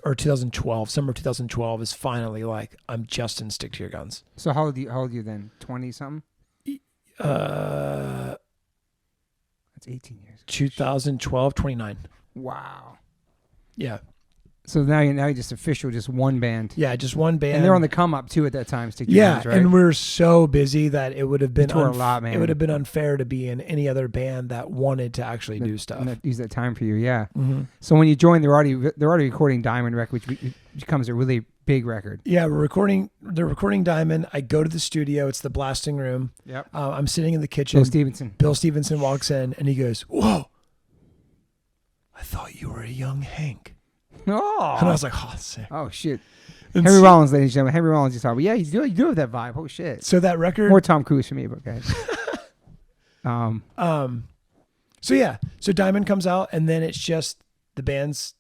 or 2012, summer of 2012 is finally like, I'm just in Stick to Your Guns. So how old are you then? 20 something? That's 18 years. 2012, 29. Wow. Yeah. So now you're just official, just one band. Yeah, just one band. And they're on the come up too at that time. Stick to Your Guns, right? And we're so busy that it would have been a lot, man. It would have been unfair to be in any other band that wanted to actually do stuff. And use that time for you, yeah. Mm-hmm. So when you join, they're already recording Diamond record, which becomes a really big record. Yeah, they're recording Diamond. I go to the studio. It's the blasting room. Yep. I'm sitting in the kitchen. Bill Stevenson walks in and he goes, "Whoa, I thought you were a young Hank." Oh. And I was like, "Oh, sick." Oh, shit. And Henry Rollins, ladies and gentlemen. Henry Rollins just thought, well, yeah, you do have that vibe. Oh, shit. So that record. More Tom Cruise for me, but okay. So Diamond comes out and then it's just the band's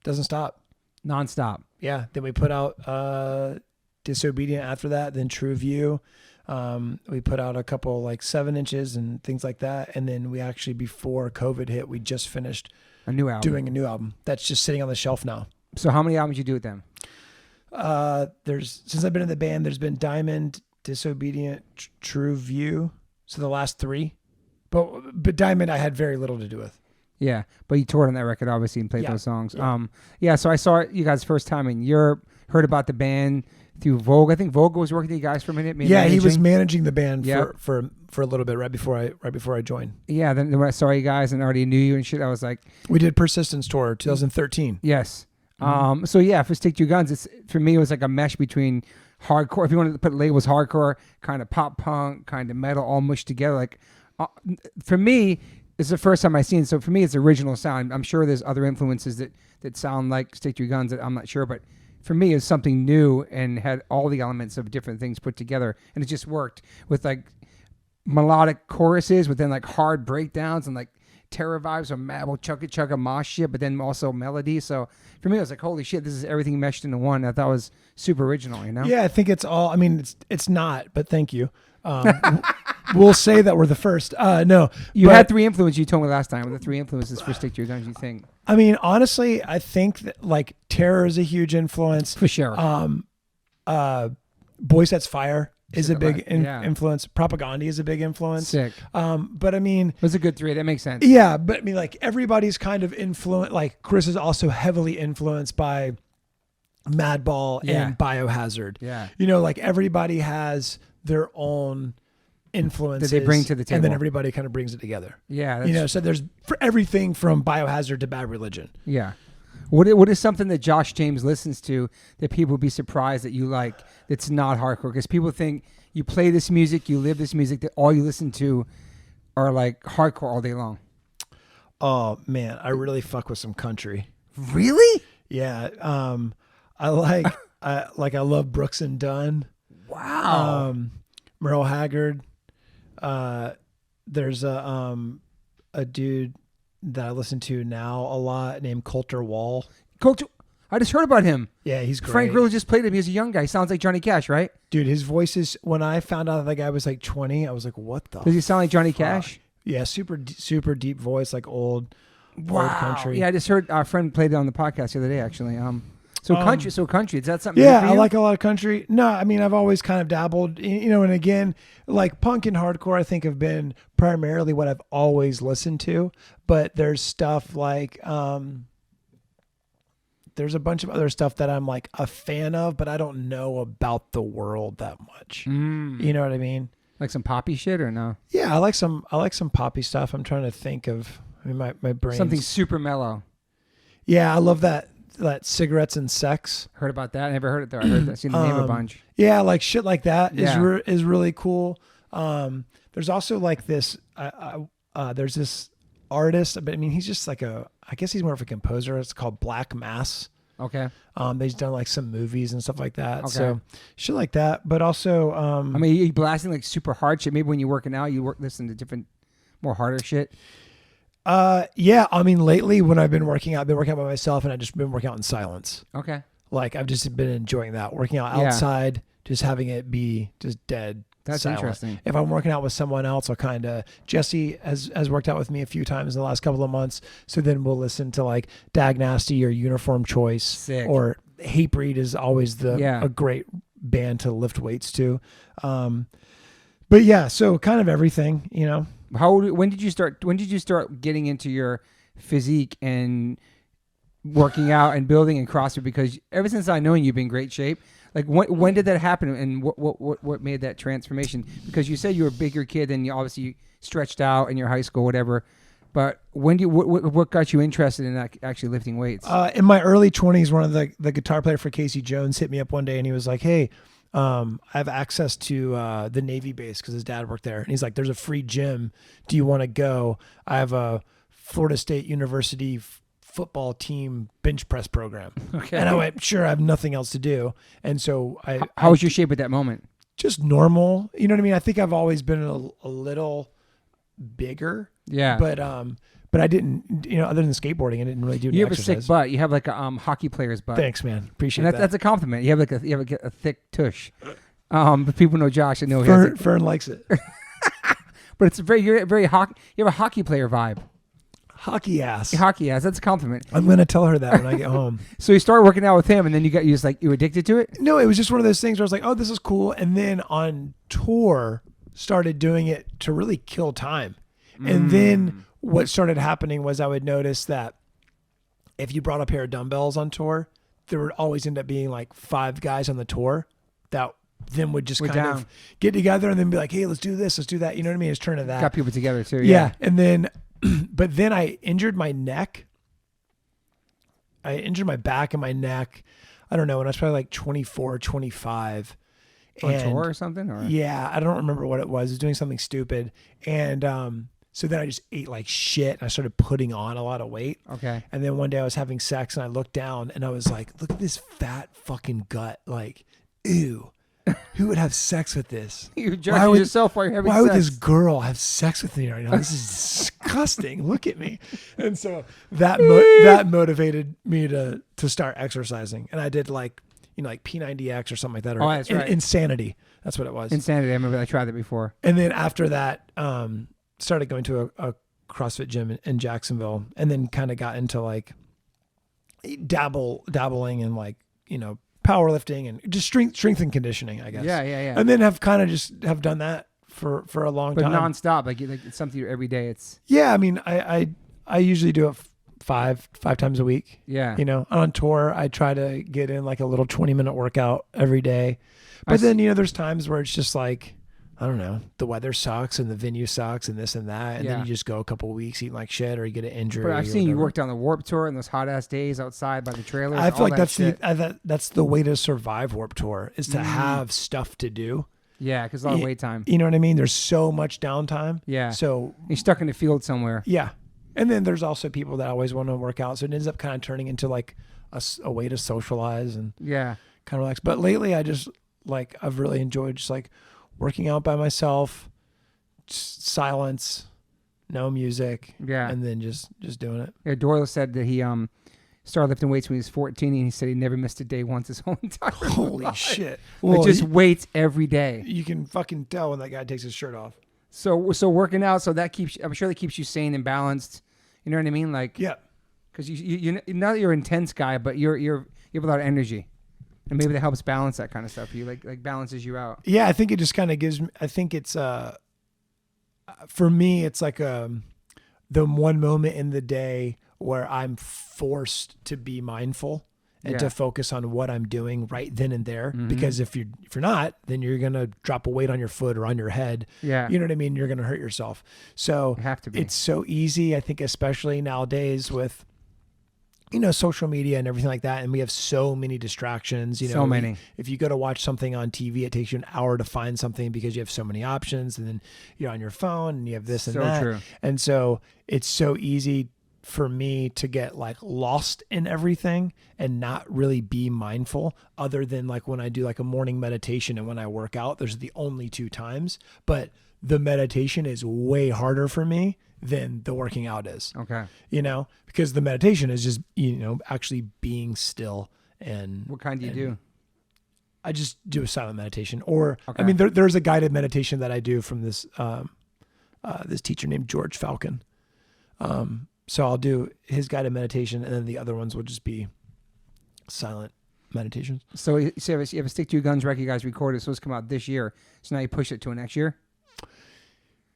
doesn't stop. Nonstop. Yeah. Then we put out Disobedient after that, then True View. We put out a couple like 7 inches and things like that. And then we actually, before COVID hit, we just finished doing a new album that's just sitting on the shelf now. So how many albums you do with them? Since I've been in the band, there's been Diamond, Disobedient, True View. So the last 3, but Diamond I had very little to do with. Yeah, but you toured on that record, obviously, and played those songs. Yeah. So I saw you guys first time in Europe, heard about the band through Vogue. I think Vogue was working with you guys for a minute. He was managing the band for a little bit right before I joined. Yeah, then when I saw you guys and already knew you and shit, I was like... We did Persistence Tour, 2013. Yes. Mm-hmm. So yeah, for Stick to Your Guns, for me, it was like a mesh between hardcore, if you wanted to put labels, hardcore, kind of pop punk, kind of metal, all mushed together. Like, for me... It's the first time I've seen it, so for me, it's original sound. I'm sure there's other influences that sound like Stick to Your Guns that I'm not sure, but for me, it's something new and had all the elements of different things put together, and it just worked with like melodic choruses, with then like hard breakdowns and like terror vibes or Mabel chugga mosh shit, but then also melody. So for me, I was like, holy shit, this is everything meshed into one. I thought it was super original, you know? Yeah, I think it's all. I mean, it's not, but thank you. We'll say that we're the first. No, you had 3 influences. You told me last time. What are the 3 influences for Stick to Your Guns? You think? I mean, honestly, I think that like Terror is a huge influence for sure. Boy Sets Fire is a big influence. Propaganda is a big influence. Sick. But I mean, those are good 3. That makes sense. Yeah, but I mean, like everybody's kind of influenced. Like Chris is also heavily influenced by Madball and Biohazard. Yeah. You know, like everybody has their own influences that they bring to the table, and then everybody kind of brings it together. Yeah, you know, so there's for everything from Biohazard to Bad Religion. Yeah. What is something that Josh James listens to that people would be surprised that you like that's not hardcore? Because people think you play this music, you live this music, that all you listen to are like hardcore all day long. Oh man, I really fuck with some country. Really? Yeah. I like I love Brooks and Dunn. Wow. Merle Haggard. There's a dude that I listen to now a lot named Coulter Wall. Coach, I just heard about him. Yeah, he's great. Frank Grillo just played him. He's a young guy. He sounds like Johnny Cash, right? Dude, his voice is, when I found out that guy was like 20, I was like, what the Does he sound like Johnny fuck? Cash? Yeah, super deep voice, like old country. Yeah, I just heard our friend played it on the podcast the other day, actually. So country. Is that something? Yeah, new for I you? like a lot of country. No, I mean, I've always kind of dabbled, and again, like punk and hardcore, I think have been primarily what I've always listened to. But there's stuff like, there's a bunch of other stuff that I'm like a fan of, but I don't know about the world that much. You know what I mean? Like some poppy shit or no? Yeah, I like some poppy stuff. I'm trying to think of, my brain. Something super mellow. Yeah, I love that Cigarettes and Sex. Heard about that? I never heard it though. I heard that. Seen the name a bunch. Yeah, like shit like that Yeah. is really cool. There's also like this. There's this artist, but I mean, he's just like I guess he's more of a composer. It's called Black Mass. Okay. He's done like some movies and stuff like that. Okay. So shit like that. But also, I mean, you blasting like super hard shit. Maybe when you're working out, you listen to different, more harder shit. yeah. I mean, lately when I've been working out, by myself, and I've just been working out in silence. Okay. Like I've just been enjoying that, working out Yeah. outside, just having it be just dead. That's silent. interesting. If I'm working out with someone else, I'll kind of, Jesse has worked out with me a few times in the last couple of months. So then we'll listen to like Dag Nasty or Uniform Choice. Sick. Or Hatebreed is always a great band to lift weights to. But yeah, so kind of everything, When did you start getting into your physique and working out and building and CrossFit? Because ever since I know you've been in great shape. Like when did that happen, and what made that transformation? Because you said you were a bigger kid, and you obviously stretched out in your high school, whatever. But what got you interested in actually lifting weights? In my early 20s, one of the guitar player for Casey Jones hit me up one day, and he was like, "Hey, I have access to the Navy base because his dad worked there, and he's like, there's a free gym. Do you want to go? I have a Florida State University football team bench press program." Okay. And I went, sure, I have nothing else to do. And so How was your shape at that moment? just normal. You know what I mean? I think I've always been a little bigger. Yeah. But I didn't, other than skateboarding, I didn't really do any You have exercise. a sick butt. You have like a hoppy player's butt. Thanks, man. Appreciate And that. that's a compliment. You have a thick tush. But people know Josh and know he has Fern likes it. but it's you're very hockey. You have a hockey player vibe. Hockey ass. Hockey ass. That's a compliment. I'm gonna tell her that when I get home. So you started working out with him, and then you were addicted to it. No, it was just one of those things where I was like, oh, this is cool. And then on tour, started doing it to really kill time. And then what started happening was I would notice that if you brought a pair of dumbbells on tour, there would always end up being like 5 guys on the tour that then would just We're kind down. of get together and then be like, hey, let's do this, let's do that. You know what I mean? It's turning that. Got people together too. Yeah. And then, but then I injured my neck. I injured my back and my neck. I don't know. When I was probably like 24, 25. On tour or something? Or? Yeah. I don't remember what it was. I was doing something stupid. And so then I just ate like shit. And I started putting on a lot of weight. Okay. And then one day I was having sex and I looked down and I was like, look at this fat fucking gut. Like, ew. Who would have sex with this? You're judging yourself while you're having Why sex. would this girl have sex with me right now? This is disgusting. Look at me. And so that motivated me to start exercising. And I did like P90X or something like that. Or that's right. Insanity. That's what it was. Insanity. I remember I tried that before. And then after that, started going to a CrossFit gym in Jacksonville, and then kind of got into like dabbling in like, powerlifting and just strength and conditioning, I guess. Yeah. And then have kind of just have done that for a long But time. nonstop, like it's something you do every day. It's Yeah, I mean, I usually do it five times a week. yeah. On tour, I try to get in like a little 20-minute workout every day. But then, there's times where it's just like, I don't know, the weather sucks and the venue sucks and this and that. And then you just go a couple of weeks eating like shit or you get an injury. But I've or seen you whatever. work down the Warped Tour in those hot ass days outside by the trailers. I feel all like that that's the way to survive Warped Tour is to have stuff to do. Yeah, because a lot of wait time. You know what I mean? There's so much downtime. Yeah. So You're stuck in the field somewhere. yeah. And then there's also people that always want to work out. So it ends up kind of turning into like a way to socialize and Yeah. kind of relax. But lately I just like, I've really enjoyed just like working out by myself, just silence, no music. Yeah. And then just doing it. Yeah, Doyle said that he started lifting weights when he was 14, and he said he never missed a day once his whole entire Holy life. shit. Well, Well, just weights every day. you can fucking tell when that guy takes his shirt off. So working out, so that keeps, I'm sure that keeps you sane and balanced. You know what I mean? Like, Yeah. because you not that you're an intense guy, but you have a lot of energy, and maybe that helps balance that kind of stuff. You like balances you out. Yeah, I think it just kind of gives me, I think it's, for me, it's like the one moment in the day where I'm forced to be mindful and to focus on what I'm doing right then and there. Mm-hmm. Because if you're not, then you're going to drop a weight on your foot or on your head. Yeah. You know what I mean? You're going to hurt yourself. So You have to be. it's so easy, I think, especially nowadays with, social media and everything like that. And we have so many distractions, So many. If you go to watch something on TV, it takes you an hour to find something because you have so many options, and then you're on your phone and you have this and So that. true. And so it's so easy for me to get like lost in everything and not really be mindful, other than like when I do like a morning meditation and when I work out. Those are the only two times, but the meditation is way harder for me than the working out is. Okay. Because the meditation is just, actually being still. And What kind do you do? I just do a silent meditation, or, Okay. I mean, there's a guided meditation that I do from this, this teacher named George Falcon. So I'll do his guided meditation, and then the other ones will just be silent meditations. So you have a Stick to Your Guns record you guys recorded. It's supposed to come out this year. So now you push it to next year?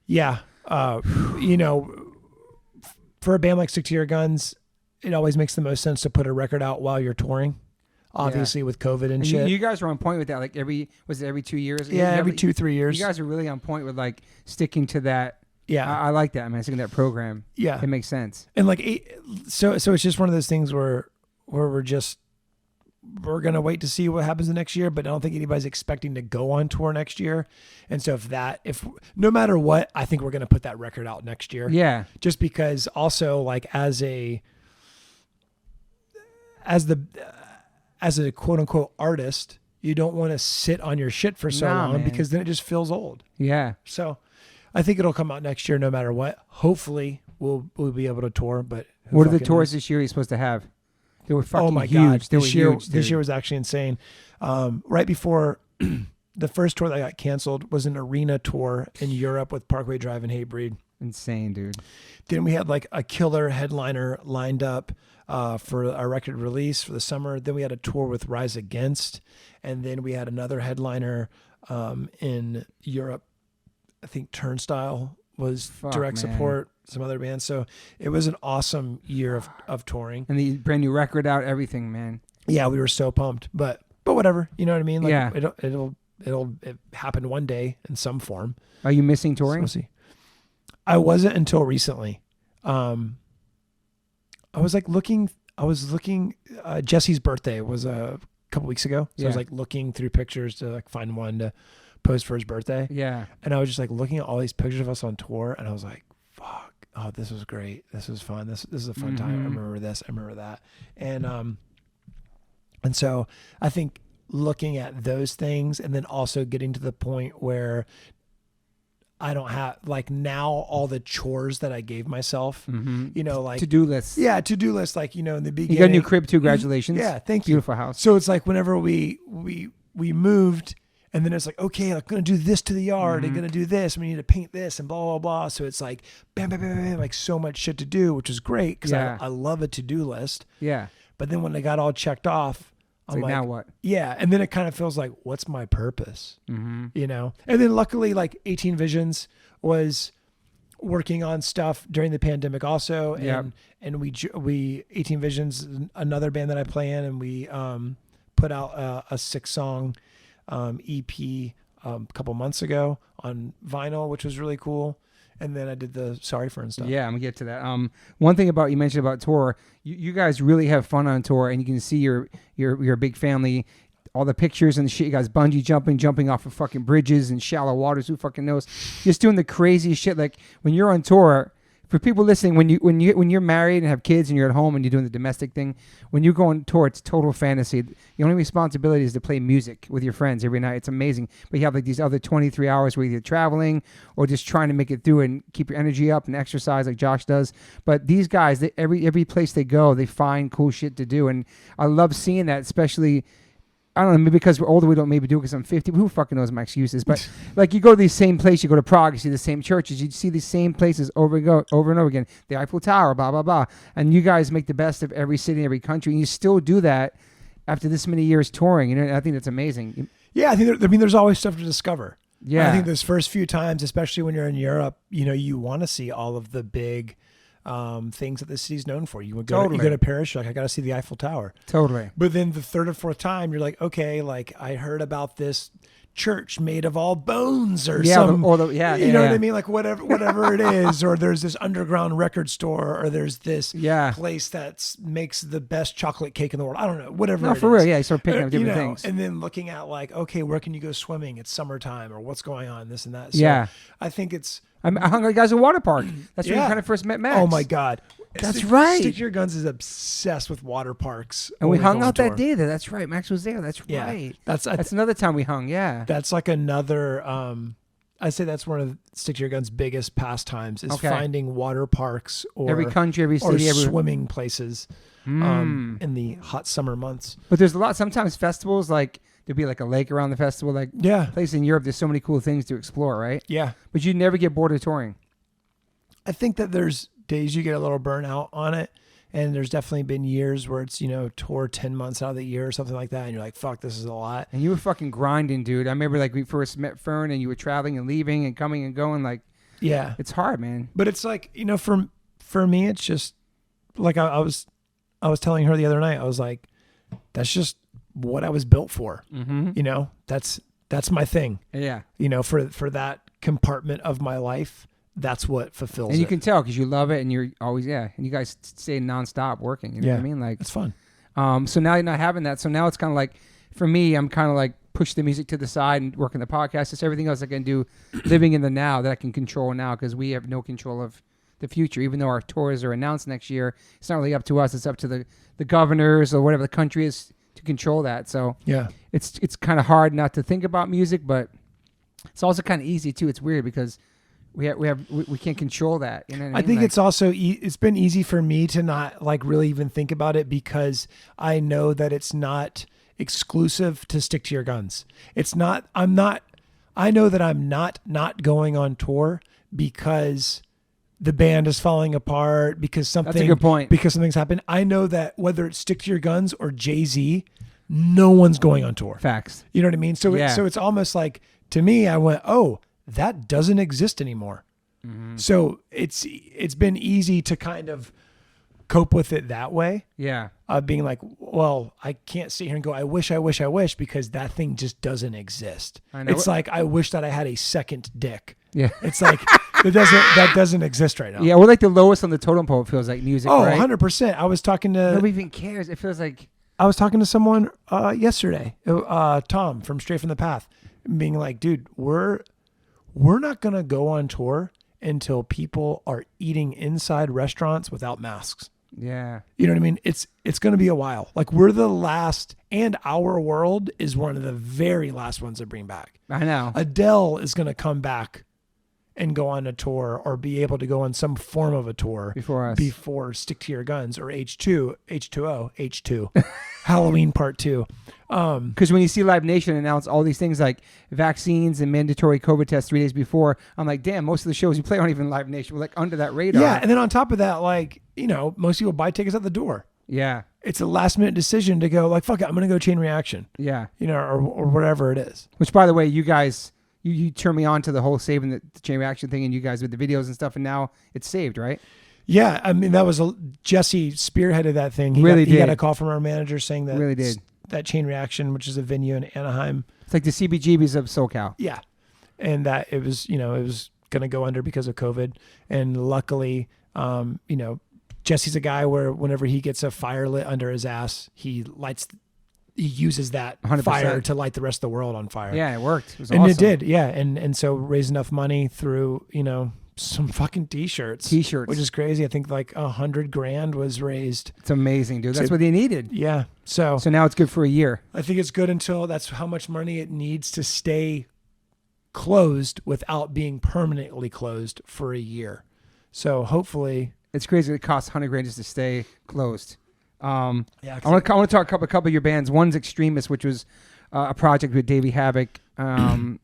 Yeah. For a band like Stick to Your Guns, it always makes the most sense to put a record out while you're touring. Obviously, with COVID and shit. You guys are on point with that. Like every 2 years? Yeah, every 2-3 years. You guys are really on point with like sticking to that. Yeah. I like that. I mean, sticking to that program. Yeah. It makes sense. And like, so it's just one of those things where we're going to wait to see what happens the next year, but I don't think anybody's expecting to go on tour next year. And so if no matter what, I think we're going to put that record out next year. Yeah. Just because also like as a quote unquote artist, you don't want to sit on your shit for so long, man. because then it just feels old. Yeah. So I think it'll come out next year no matter what. Hopefully we'll be able to tour, but What are the tours this year you're supposed to have? They were fucking oh my huge. God. They were This year, huge, this dude. year was actually insane. Right before the first tour that got canceled was an arena tour in Europe with Parkway Drive and Hatebreed. Insane, dude. Then we had like a killer headliner lined up for our record release for the summer. Then we had a tour with Rise Against. And then we had another headliner in Europe. I think Turnstile was direct man. support, some other bands. So it was an awesome year of touring. And the brand new record out, everything, man. Yeah, we were so pumped. But whatever, you know what I mean? Like, Yeah. It happen one day in some form. Are you missing touring? So we'll see. I wasn't until recently. I was looking, Jesse's birthday was a couple weeks ago. So I was Yeah. like looking through pictures to like find one to post for his birthday. Yeah. And I was just like looking at all these pictures of us on tour, and I was like, fuck, oh, this was great. This was fun. This is a fun time. I remember this. I remember that. And so I think looking at those things, and then also getting to the point where I don't have like now all the chores that I gave myself, like To-do lists. yeah, to-do list, like, in the beginning. You got a new crib too. Congratulations. Yeah. Thank you. Beautiful house. So it's like whenever we moved, and then it's like, okay, I'm going to do this to the yard, and going to do this, and we need to paint this, and blah, blah, blah. So it's like, bam, bam, bam, bam, like so much shit to do, which is great because Yeah. I love a to-do list. Yeah. But then when I got all checked off, It's I'm like, like, now what? yeah. And then it kind of feels like, what's my purpose? And then luckily, like 18 Visions was working on stuff during the pandemic also. And, and we 18 Visions, another band that I play in, and we put out a 6-song EP a couple months ago on vinyl, which was really cool. And then I did the Sorry Fern stuff. Yeah, I'm gonna get to that. One thing you mentioned about tour, you guys really have fun on tour, and you can see your big family, all the pictures and the shit. You guys bungee jumping off of fucking bridges and shallow waters. Who fucking knows? Just doing the crazy shit. Like when you're on tour, For people listening, when you're married and have kids and you're at home and you're doing the domestic thing, when you're going tour, it's total fantasy. The only responsibility is to play music with your friends every night. It's amazing. But you have like these other 23 hours where you're traveling or just trying to make it through and keep your energy up and exercise like Josh does. But these guys, every place they go, they find cool shit to do, and I love seeing that, especially. I don't know, maybe because we're older, we don't maybe do it because I'm 50. Who fucking knows my excuses? But like you go to these same places, you go to Prague, you see the same churches, you see these same places over and over again. The Eiffel Tower, blah, blah, blah. And you guys make the best of every city, every country, and you still do that after this many years touring. You know, I think that's amazing. Yeah, I think there's always stuff to discover. Yeah. I think those first few times, especially when you're in Europe, you want to see all of the big things that the city's known for. You go to Paris, you're like, I got to see the Eiffel Tower. Totally. But then the third or fourth time, you're like, okay, like I heard about this church made of all bones or some, you know what I mean? Like whatever it is, or there's this underground record store, or there's this place that makes the best chocolate cake in the world. I don't know, whatever. No, for real. Yeah. You start picking up different things. And then looking at like, okay, where can you go swimming? It's summertime, or what's going on, this and that. So I think it's, I hung out with guys at Water Park. That's where you kind of first met Max. Oh my God. That's right. Stick to Your Guns is obsessed with water parks. And we hung out that day there. That's right. Max was there. That's right. That's another time we hung. Yeah. That's like another, I'd say that's one of Stick to Your Guns' biggest pastimes is finding water parks or every country, every city, every swimming places in the hot summer months. But there's a lot, sometimes festivals, like there'd be like a lake around the festival, like places in Europe, there's so many cool things to explore, right? Yeah. But you never get bored of touring. I think that there's days you get a little burnout on it. And there's definitely been years where it's, tour 10 months out of the year or something like that. And you're like, fuck, this is a lot. And you were fucking grinding, dude. I remember like we first met Fern and you were traveling and leaving and coming and going. Like, yeah, it's hard, man. But it's like, for me, it's just like I was telling her the other night, I was like, that's just what I was built for. Mm-hmm. That's my thing. Yeah. For that compartment of my life. That's what fulfills it. And you can tell because you love it and you're always, and you guys stay nonstop working. You know what I mean? Like, it's fun. So now you're not having that. So now it's kind of like, for me, I'm kind of like push the music to the side and working the podcast. It's everything else I can do living in the now that I can control now because we have no control of the future. Even though our tours are announced next year, it's not really up to us. It's up to the governors or whatever the country is to control that. So it's kind of hard not to think about music, but it's also kind of easy too. It's weird because we can't control that. You know what I mean? I think it's also it's been easy for me to not like really even think about it because I know that it's not exclusive to Stick to Your Guns. I know that I'm not going on tour because the band is falling apart because That's a good point. Because something's happened. I know that whether it's Stick to Your Guns or Jay-Z, no one's going on tour. Facts. You know what I mean? So it's almost like, to me, I went, oh, that doesn't exist anymore. Mm-hmm. So it's been easy to kind of cope with it that way. Yeah. Being like, well, I can't sit here and go, I wish, because that thing just doesn't exist. I know. It's like, I wish that I had a second dick. Yeah. It's like, that doesn't exist right now. Yeah. We're like the lowest on the totem pole, it feels like music. Oh, right? 100%. I was talking to, nobody even cares. It feels like, I was talking to someone yesterday, Tom from Straight from the Path, being like, dude, we're not going to go on tour until people are eating inside restaurants without masks. Yeah. You know what I mean? It's going to be a while. Like, we're the last, and Our World is one of the very last ones to bring back. I know. Adele is going to come back and go on a tour or be able to go on some form of a tour before us. Before Stick to Your Guns or H2O, Halloween Part 2. Because when you see Live Nation announce all these things like vaccines and mandatory COVID tests 3 days before, I'm like, damn, most of the shows you play aren't even Live Nation. We're like under that radar. Yeah, and then on top of that, like, most people buy tickets at the door. Yeah. It's a last minute decision to go like, fuck it, I'm going to go Chain Reaction. Yeah. Or whatever it is. Which, by the way, you guys, you turned me on to the whole saving the Chain Reaction thing, and you guys with the videos and stuff, and now it's saved, right? Yeah, I mean, that was Jesse spearheaded that thing. He got a call from our manager saying that that Chain Reaction, which is a venue in Anaheim. It's like the CBGBs of SoCal. Yeah. And that it was going to go under because of COVID. And luckily, Jesse's a guy where whenever he gets a fire lit under his ass, he uses that 100%. Fire to light the rest of the world on fire. Yeah, it worked. It was and awesome. It did, yeah. And so raise enough money through, some fucking t-shirts, T-shirts. which is crazy. I think like $100,000 was raised. It's amazing, dude. That's what they needed. Yeah. So now it's good for a year. I think it's good until that's how much money it needs to stay closed without being permanently closed for a year. So hopefully it's crazy. It costs $100,000 just to stay closed. Yeah, I want to talk a couple of your bands. One's Extremist, which was a project with Davey Havoc. Who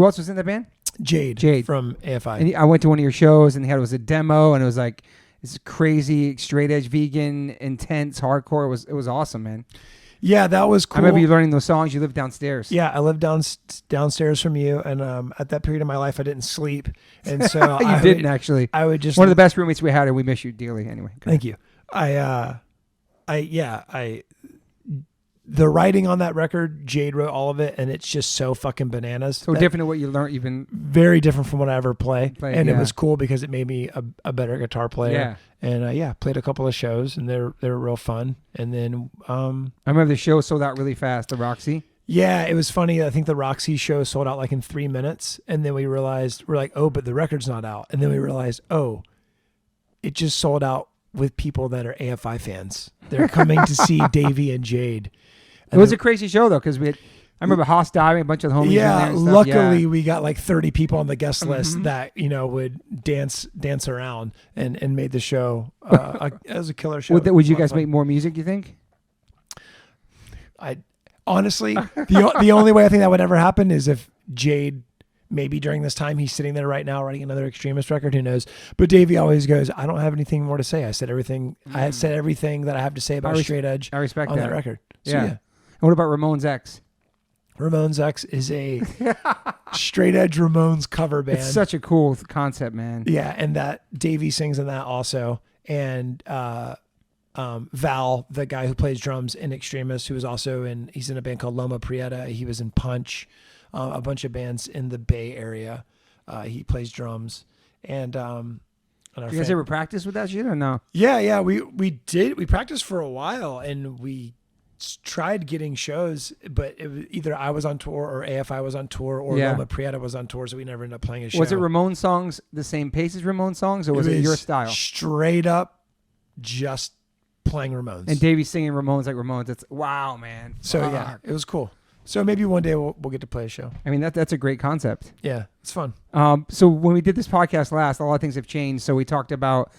else was in that band? Jade from AFI. And I went to one of your shows, and it was a demo, and it was like this crazy, straight edge, vegan, intense, hardcore. It was awesome, man. Yeah, that was cool. I remember you learning those songs. You lived downstairs. Yeah, I lived downstairs from you, and at that period of my life, I didn't sleep, and so you didn't actually. I would just one of the best roommates we had, and we miss you dearly. Anyway, thank you. The writing on that record, Jade wrote all of it, and it's just so fucking bananas. So different than what you learned, even very different from what I ever play. And yeah. It was cool because it made me a better guitar player. Yeah. And played a couple of shows, and they were real fun. And then I remember the show sold out really fast, the Roxy. Yeah, it was funny. I think the Roxy show sold out like in 3 minutes, and then we realized we're like, oh, but the record's not out. And then we realized, oh, it just sold out with people that are AFI fans. They're coming to see Davey and Jade. It was a crazy show though, because I remember Haas diving, a bunch of the homies. Yeah, in there and stuff. Luckily we got like 30 people on the guest list that would dance around and made the show as a killer show. Would you guys make more music? You think? I honestly, the only way I think that would ever happen is if Jade. Maybe during this time, he's sitting there right now writing another Extremist record. Who knows? But Davey always goes, I don't have anything more to say. I said everything. I had said everything that I have to say about Straight Edge. I respect on that record. So, yeah. And what about Ramones X? Ramones X is a Straight Edge Ramones cover band. It's such a cool concept, man. Yeah, and that Davey sings in that also. And Val, the guy who plays drums in Extremist, who was also he's in a band called Loma Prieta. He was in Punch. A bunch of bands in the Bay Area. He plays drums, and you guys ever practice with that shit or no? Yeah, we did. We practiced for a while, and we tried getting shows, but it was either I was on tour or AFI was on tour or Loma Prieta was on tour, so we never ended up playing a show. Was it Ramon songs the same pace as Ramon songs, or was it your style? Straight up, just playing Ramones. And Davey singing Ramones like Ramones. It's wow, man. So yeah, it was cool. So maybe one day we'll get to play a show. I mean, that's a great concept. Yeah, it's fun. So when we did this podcast last, a lot of things have changed. So we talked about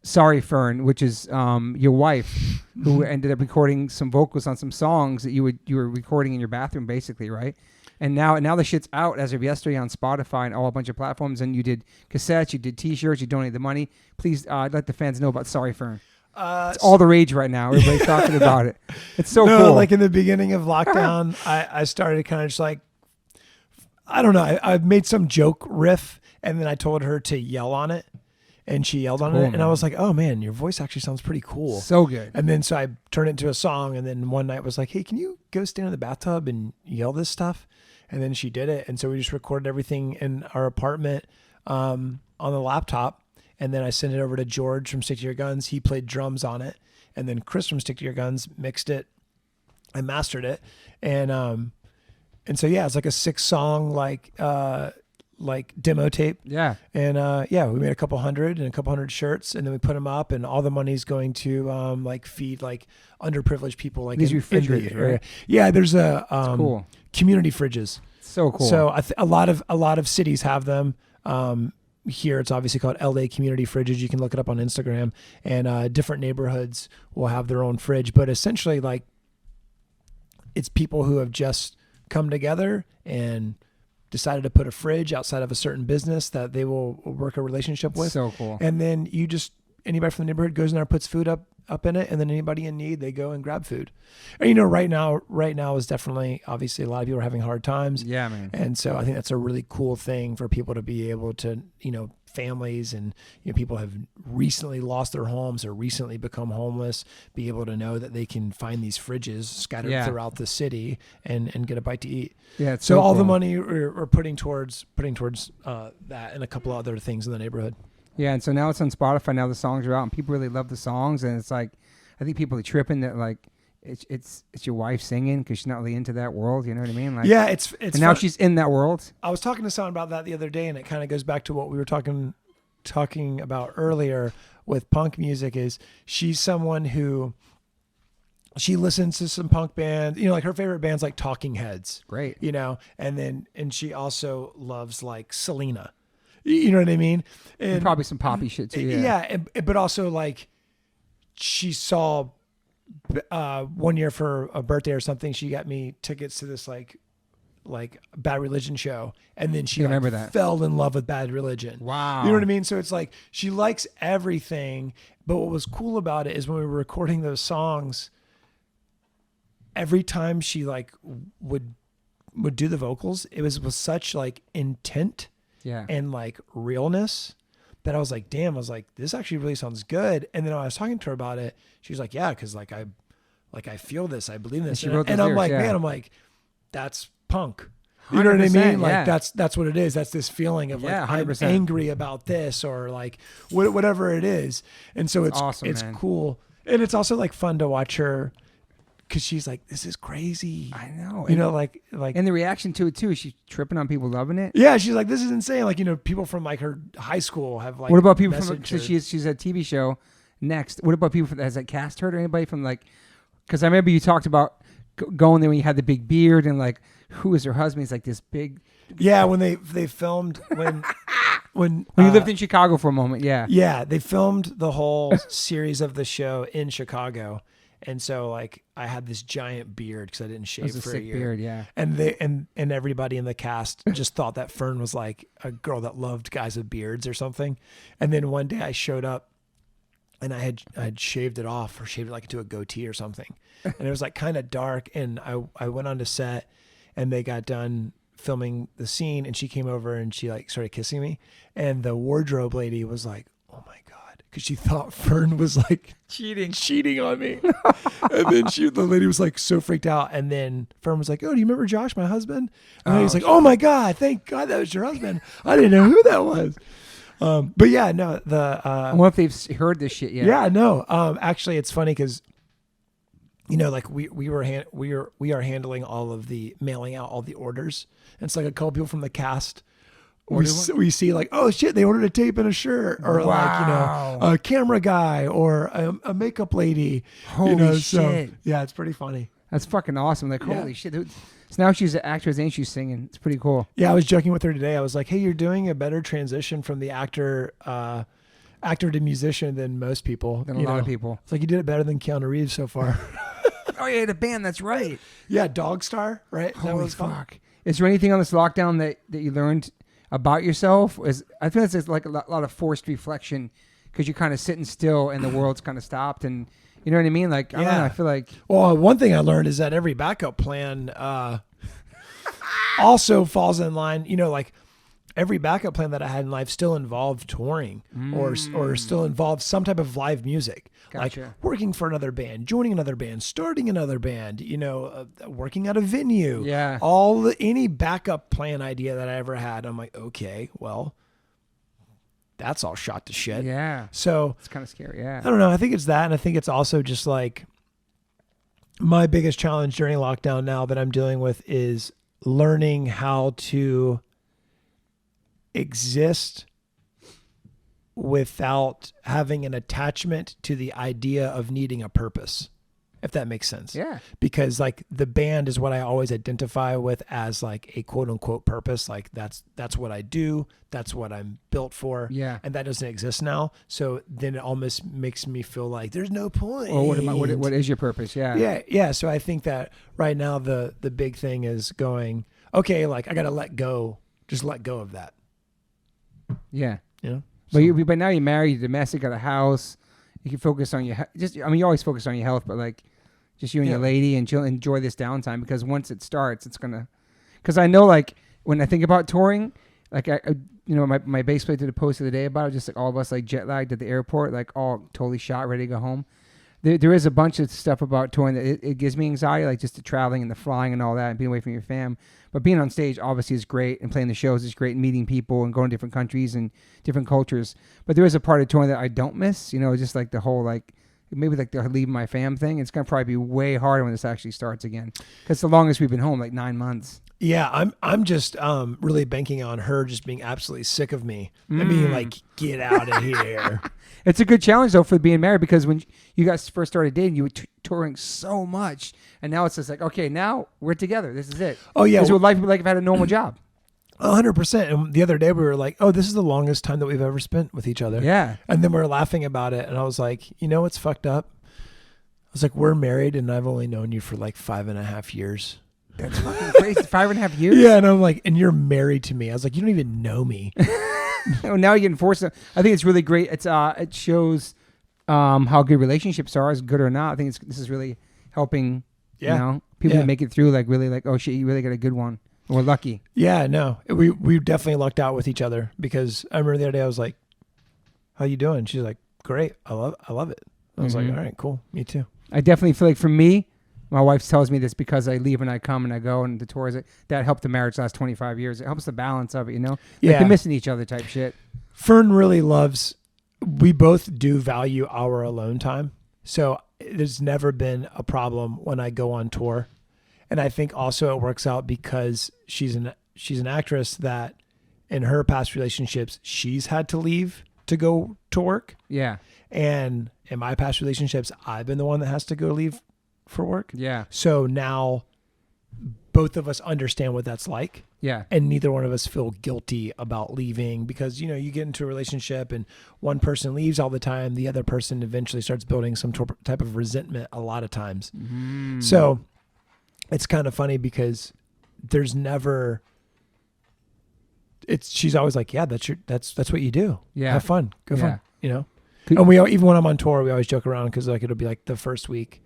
Sorry Fern, which is your wife, who ended up recording some vocals on some songs that you were recording in your bathroom, basically, right? And now the shit's out as of yesterday on Spotify and a bunch of platforms. And you did cassettes, you did T-shirts, you donated the money. Please let the fans know about Sorry Fern. It's all the rage right now. Everybody's talking about it. It's so cool. Like in the beginning of lockdown, I started kind of just like, I don't know. I made some joke riff, and then I told her to yell on it, and she yelled on it. Man. And I was like, oh man, your voice actually sounds pretty cool. So good. And then so I turned it into a song, and then one night was like, hey, can you go stand in the bathtub and yell this stuff? And then she did it. And so we just recorded everything in our apartment on the laptop. And then I sent it over to George from Stick to Your Guns. He played drums on it. And then Chris from Stick to Your Guns mixed it. I mastered it. And so, yeah, it's like a 6-song, like demo tape. Yeah. And we made a couple hundred shirts, and then we put them up, and all the money's going to feed like underprivileged people like these in refrigerators, the area. right? Yeah, there's cool. Community fridges. So cool. So a lot of cities have them. Here it's obviously called LA Community Fridges. You can look it up on Instagram, and different neighborhoods will have their own fridge. But essentially, like, it's people who have just come together and decided to put a fridge outside of a certain business that they will work a relationship with. So cool. And then anybody from the neighborhood goes in there, puts food up in it, and then anybody in need, they go and grab food. And right now is definitely, obviously, a lot of people are having hard times. Yeah, man. And so I think that's a really cool thing for people to be able to, families and people have recently lost their homes or recently become homeless, be able to know that they can find these fridges scattered throughout the city and get a bite to eat. Yeah. It's so all cool. the money we're putting towards that and a couple of other things in the neighborhood. Yeah, and so now it's on Spotify. Now the songs are out, and people really love the songs. And it's like, I think people are tripping that like it's your wife singing because she's not really into that world. You know what I mean? Like, yeah, it's. And now she's in that world. I was talking to someone about that the other day, and it kind of goes back to what we were talking talking about earlier with punk music is she's someone who she listens to some punk bands, like her favorite band's like Talking Heads. Great. And she also loves like Selena. You know what I mean? And probably some poppy shit too. Yeah. But also like she saw 1 year for a birthday or something, she got me tickets to this like Bad Religion show, and then she remember that. fell in love with Bad Religion. Wow. You know what I mean? So it's like she likes everything, but what was cool about it is when we were recording those songs, every time she like would do the vocals, it was with such like intent and like realness that I was like, damn, I was like, this actually really sounds good. And then when I was talking to her about it, she was like, yeah, because like I feel this, I believe this. And I'm like, man, I'm like, that's punk. You know what I mean? Like that's what it is. That's this feeling of like, I'm angry about this or like whatever it is. And so it's awesome, it's cool. And it's also like fun to watch her because she's like, this is crazy. I know. Like and the reaction to it too, she's tripping on people loving it. Yeah. She's like, this is insane. Like, people from like her high school have like, what about people from, so she's a TV show next. What about people has that cast heard or anybody from like, because I remember you talked about going there when you had the big beard and like, who is her husband? He's like this big. Yeah. When they filmed when you lived in Chicago for a moment. Yeah. Yeah. They filmed the whole series of the show in Chicago. And so like I had this giant beard because I didn't shave for a year. Beard, yeah. And they and everybody in the cast just thought that Fern was like a girl that loved guys with beards or something. And then one day I showed up and I had shaved it off or shaved it like into a goatee or something. And it was like kind of dark. And I went on to set and they got done filming the scene and she came over and she like started kissing me. And the wardrobe lady was like, oh my God. Because she thought Fern was like cheating on me. And then the lady was like so freaked out. And then Fern was like, oh, do you remember Josh, my husband? And he was like, oh my God, thank God that was your husband. I didn't know who that was. But yeah, no, I wonder if they've heard this shit yet. Yeah, no. Actually, it's funny because, like we are handling all of the mailing out all the orders. And it's like a couple people from the cast. We see like, oh shit, they ordered a tape and a shirt, or like a camera guy or a makeup lady. Holy shit! So, yeah, it's pretty funny. That's fucking awesome. Like holy shit. So now she's an actress and she's singing. It's pretty cool. Yeah, I was joking with her today. I was like, hey, you're doing a better transition from the actor to musician than most people. Than a lot of people. It's like you did it better than Keanu Reeves so far. Oh yeah, the band. That's right. Yeah, Dog Star. Right. Holy fuck. Is there anything on this lockdown that you learned about yourself? I think it's like a lot of forced reflection because you're kind of sitting still and the world's kind of stopped, and you know what I mean? Like, I don't know, I feel like. Well, one thing I learned is that every backup plan also falls in line. Like every backup plan that I had in life still involved touring or still involved some type of live music. Gotcha. Like working for another band, joining another band, starting another band, working at a venue. Yeah. Any backup plan idea that I ever had, I'm like, okay, well, that's all shot to shit. Yeah. So it's kind of scary. Yeah. I don't know. I think it's that. And I think it's also just like my biggest challenge during lockdown now that I'm dealing with is learning how to exist without having an attachment to the idea of needing a purpose, if that makes sense. Yeah. Because like the band is what I always identify with as like a quote unquote purpose. Like that's what I do. That's what I'm built for. Yeah. And that doesn't exist now. So then it almost makes me feel like there's no point. Well, what is your purpose? Yeah. Yeah. Yeah. So I think that right now the big thing is going, okay, like I got to let go of that. Yeah. So. But now you're married, you're domestic, got a house. You can focus on you always focus on your health, but like just you and your lady, and you'll enjoy this downtime because once it starts, it's gonna. Because I know, like when I think about touring, like my bass player did a post the other day about it, just like all of us like jet lagged at the airport, like all totally shot, ready to go home. There is a bunch of stuff about touring that it gives me anxiety, like just the traveling and the flying and all that, and being away from your fam. But being on stage obviously is great, and playing the shows is great, and meeting people and going to different countries and different cultures. But there is a part of touring that I don't miss, just like the whole like maybe like the leave my fam thing. It's gonna probably be way harder when this actually starts again. Because the longest we've been home, like 9 months. Yeah, I'm just really banking on her just being absolutely sick of me and being like, get out of here. It's a good challenge though for being married, because when you guys first started dating, you were touring so much, and now it's just like, okay, now we're together. This is it. Oh yeah, this would life be like if I had a normal job. 100%. And the other day we were like, oh, this is the longest time that we've ever spent with each other. Yeah. And then we were laughing about it, and I was like, you know what's fucked up? I was like, we're married, and I've only known you for like 5.5 years. That's fucking crazy. 5.5 years. Yeah, and I'm like, and you're married to me. I was like, you don't even know me. Oh, now you can force it. I think it's really great. It's it shows how good relationships are, is good or not. I think this is really helping. Yeah. You know, people that make it through, like really like, oh shit, you really got a good one. We're lucky. Yeah, no, we definitely lucked out with each other, because I remember the other day I was like, how you doing? She's like, great. I love it. I was like, all right, cool. Me too. I definitely feel like for me, my wife tells me this because I leave and I come and I go and the tours, that helped the marriage last 25 years. It helps the balance of it, you know? Like Yeah. the missing each other type shit. Fern really we both do value our alone time. So there's never been a problem when I go on tour. And I think also it works out because she's an actress that in her past relationships, she's had to leave to go to work. Yeah. And in my past relationships, I've been the one that has to go leave for work. Yeah. So now both of us understand what that's like. Yeah. And neither one of us feel guilty about leaving, because, you know, you get into a relationship and one person leaves all the time. The other person eventually starts building some type of resentment a lot of times. So it's kind of funny because there's never, she's always like, yeah, that's what you do. Yeah. Have fun. Go fun. You know? Could- And even when I'm on tour, we always joke around, because like it'll be like the first week,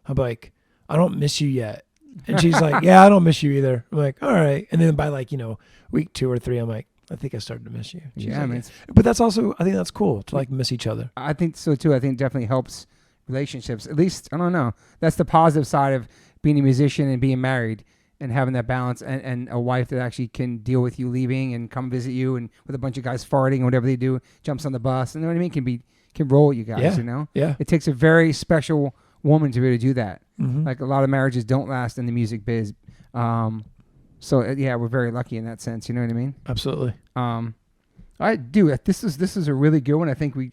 I'm like, I don't miss you yet. And she's like, yeah, I don't miss you either. I'm like, all right. And then by like, you know, week 2 or 3, I'm like, I think I started to miss you. She's Yeah, like, I mean, but that's also, I think that's cool to like miss each other. I think so too. I think it definitely helps relationships. At least, I don't know. That's the positive side of being a musician and being married and having that balance, and a wife that actually can deal with you leaving and come visit you, and with a bunch of guys farting or whatever they do, jumps on the bus. You know what I mean? Can roll with you guys, Yeah. you know? Yeah. It takes a very special woman to be able to do that. Mm-hmm. Like a lot of marriages don't last in the music biz. So yeah, we're very lucky in that sense. You know what I mean? Absolutely. I do. This is a really good one. I think we.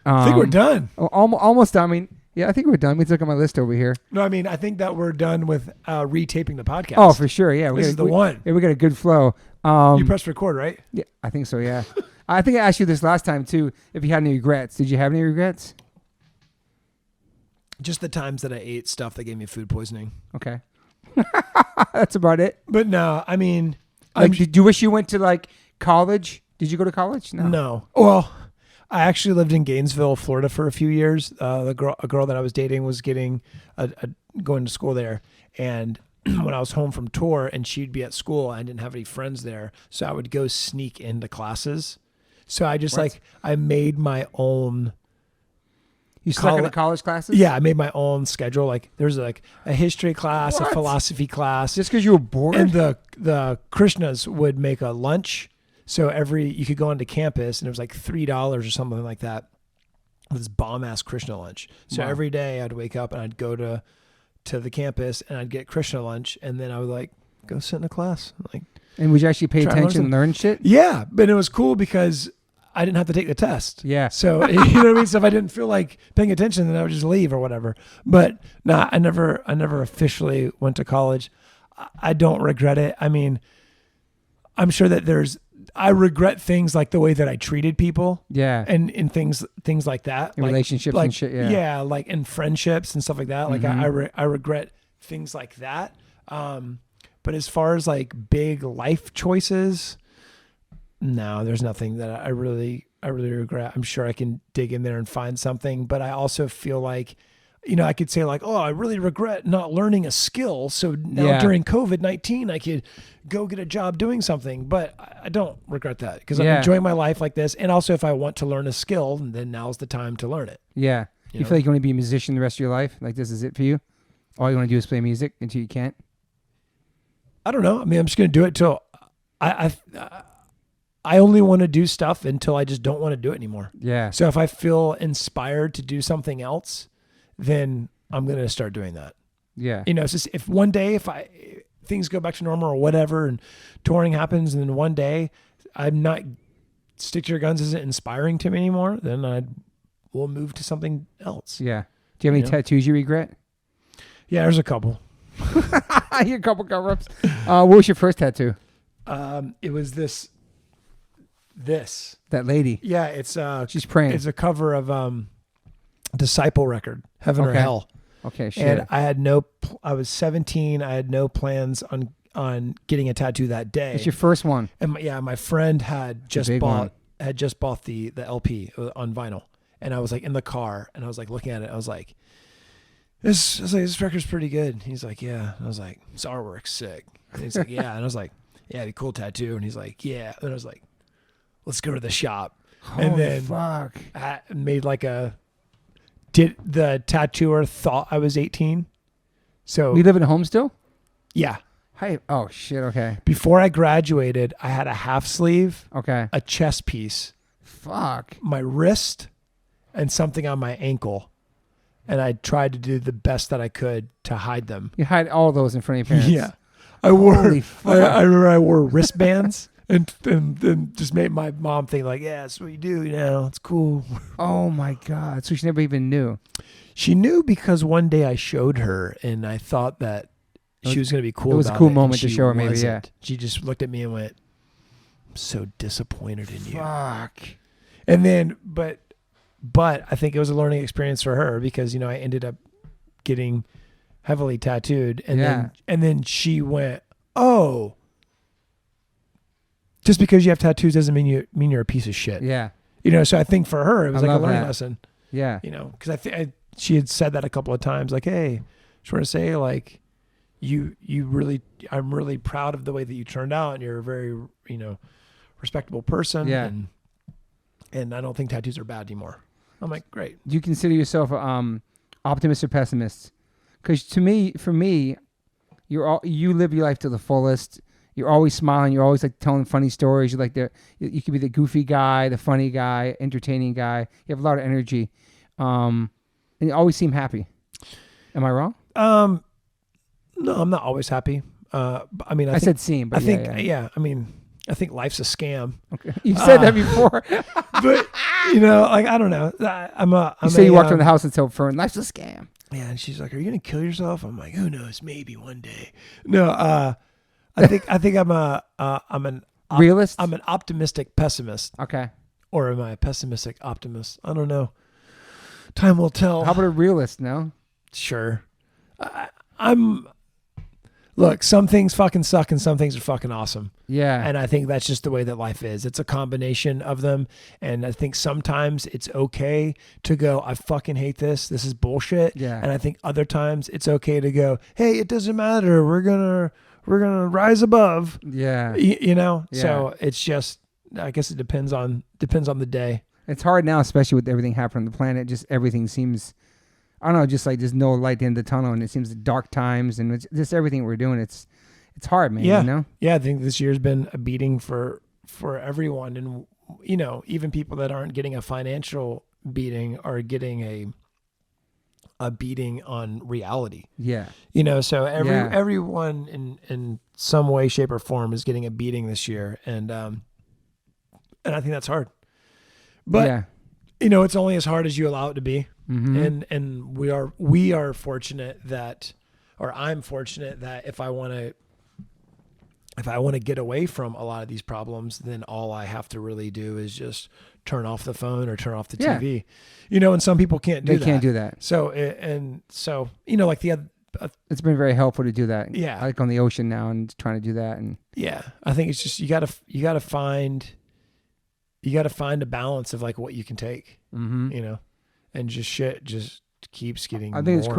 I think we're done. Almost done. I mean, yeah, I think we're done. Let me look at my list over here. No, I mean, I think that we're done with retaping the podcast. Oh, for sure. Yeah, This is the one. Yeah, we got a good flow. You pressed record, right? Yeah, I think so. Yeah, I think I asked you this last time too. If you had any regrets, did you have any regrets? Just the times that I ate stuff that gave me food poisoning. Okay, that's about it. But no, I mean, Like, did you wish you went to like college? Did you go to college? No. Well, I actually lived in Gainesville, Florida for a few years. A girl that I was dating was getting going to school there. And when I was home from tour and she'd be at school, I didn't have any friends there. So I would go sneak into classes. So I just I made my own. You stuck in the college classes? Yeah, I made my own schedule. Like there's like a history class, a philosophy class. Just because you were bored? And the Krishnas would make a lunch. So you could go onto campus and it was like $3 or something like that. This bomb ass Krishna lunch. So every day I'd wake up and I'd go to the campus and I'd get Krishna lunch, and then I would like go sit in a class. Like, and would you actually pay attention and learn shit? Yeah, but it was cool because I didn't have to take the test. Yeah. So you know what I mean? So if I didn't feel like paying attention, then I would just leave or whatever. But no, I never officially went to college. I don't regret it. I mean, I'm sure that I regret things like the way that I treated people. Yeah. And things like that. In relationships and shit, yeah. Yeah, like in friendships and stuff like that. Like I regret things like that. But as far as like big life choices, no, there's nothing that I really regret. I'm sure I can dig in there and find something, but I also feel like, you know, I could say like, oh, I really regret not learning a skill. So now during COVID-19, I could go get a job doing something, but I don't regret that because I'm enjoying my life like this. And also if I want to learn a skill, then now's the time to learn it. Yeah. You feel like you want to be a musician the rest of your life? Like this is it for you? All you want to do is play music until you can't? I don't know. I mean, I'm just going to do it till I only want to do stuff until I just don't want to do it anymore. Yeah. So if I feel inspired to do something else, then I'm going to start doing that. Yeah. You know, it's just if one day, if things go back to normal or whatever and touring happens, and then one day I'm not, stick to your guns isn't inspiring to me anymore, then we'll move to something else. Yeah. Do you have any tattoos you regret? Yeah, there's a couple. I hear a couple cover-ups. What was your first tattoo? It was this. That lady. Yeah, it's she's praying. It's a cover of Disciple record, Heaven or Hell. Okay, shit. And I was 17. I had no plans on getting a tattoo that day. It's your first one. And my friend had just bought the LP on vinyl, and I was like in the car, and I was like looking at it. I was like, this record's pretty good. He's like, yeah. And I was like, this artwork's sick. And he's like, yeah. And I was like, yeah, it'd be a cool tattoo. And he's like, yeah. And I was like, let's go to the shop. And then fuck. I made the tattooer thought I was 18. So we live in a home still? Yeah. Hi. Oh shit. Okay. Before I graduated, I had a half sleeve, okay, a chest piece, fuck, my wrist, and something on my ankle. And I tried to do the best that I could to hide them. You hide all those in front of your parents? Yeah. I remember I wore wristbands and just made my mom think like, yeah, that's what you do, it's cool. Oh my God. So she never even knew. She knew because one day I showed her and I thought that she was going to be cool. It was about a cool it, moment to show her, maybe. wasn't. Yeah. She just looked at me and went, I'm so disappointed in you. Fuck. And then, but I think it was a learning experience for her because, I ended up getting heavily tattooed and then she went, oh, just because you have tattoos doesn't mean you're a piece of shit. Yeah. So I think for her, it was like a learning lesson. Yeah. Because she had said that a couple of times, like, hey, just want to say, like, I'm really proud of the way that you turned out, and you're a very, respectable person. Yeah. And I don't think tattoos are bad anymore. I'm like, great. Do you consider yourself optimist or pessimist? Because for me, you live your life to the fullest. You're always smiling. You're always like telling funny stories. You could be the goofy guy, the funny guy, entertaining guy. You have a lot of energy, and you always seem happy. Am I wrong? No, I'm not always happy. I said seem, but I think life's a scam. Okay. You've said that before. But, I don't know. You say you walked around the house and told Fern, life's a scam. Yeah, and she's like, are you going to kill yourself? I'm like, who knows? Maybe one day. No, I think I'm an realist. I'm an optimistic pessimist. Okay. Or am I a pessimistic optimist? I don't know. Time will tell. How about a realist? No? Sure. Look, some things fucking suck and some things are fucking awesome. Yeah. And I think that's just the way that life is. It's a combination of them. And I think sometimes it's okay to go, I fucking hate this. This is bullshit. Yeah. And I think other times it's okay to go, hey, it doesn't matter. We're going to rise above. Yeah. Yeah. So it's just, I guess it depends on the day. It's hard now, especially with everything happening on the planet. Just everything seems, I don't know, just like there's no light at the end of the tunnel, and it seems dark times, and it's just everything we're doing. It's hard, man. Yeah. Yeah. I think this year's been a beating for everyone. And, even people that aren't getting a financial beating are getting a beating on reality. Yeah. So everyone in some way, shape or form is getting a beating this year. And I think that's hard, but it's only as hard as you allow it to be. Mm-hmm. And we are fortunate that, or I'm fortunate that if I want to get away from a lot of these problems, then all I have to really do is just turn off the phone or turn off the TV, and some people can't do that. They can't do that. So, like the other, it's been very helpful to do that. Yeah. Like on the ocean now and trying to do that. And yeah, I think it's just, you gotta find a balance of like what you can take, and just shit just keeps getting. I think it's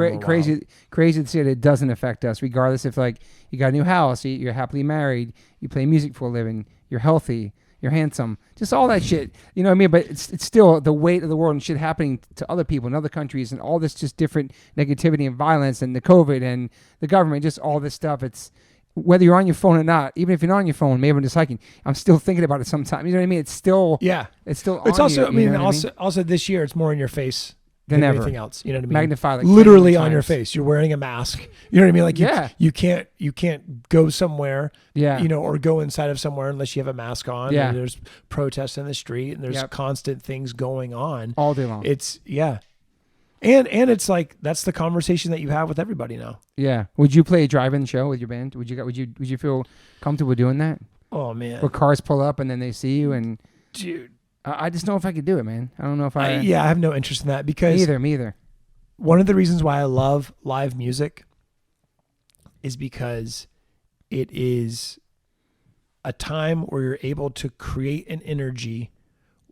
crazy to see that it doesn't affect us, regardless if like you got a new house, you're happily married, you play music for a living, you're healthy, you're handsome, just all that shit. You know what I mean? But it's still the weight of the world and shit happening to other people in other countries and all this just different negativity and violence and the COVID and the government, just all this stuff. It's whether you're on your phone or not, even if you're not on your phone, maybe I'm just hiking, I'm still thinking about it sometimes. You know what I mean? It's still, yeah. It's still, it's on also, you, also this year, it's more in your face. than ever. Anything else. You know what I mean? Magnify like literally 10 on your times. face. You're wearing a mask. You know what I mean? Like you can't go somewhere, Yeah. you know, or go inside of somewhere unless you have a mask on. Yeah. And there's protests in the street and there's constant things going on all day long. It's And it's like that's the conversation that you have with everybody now. Yeah. Would you play a drive-in show with your band? Would you feel comfortable doing that? Oh man. Where cars pull up and then they see you and Dude. I just know if I could do it, man. I don't know if I have no interest in that because me either. One of the reasons why I love live music is because it is a time where you're able to create an energy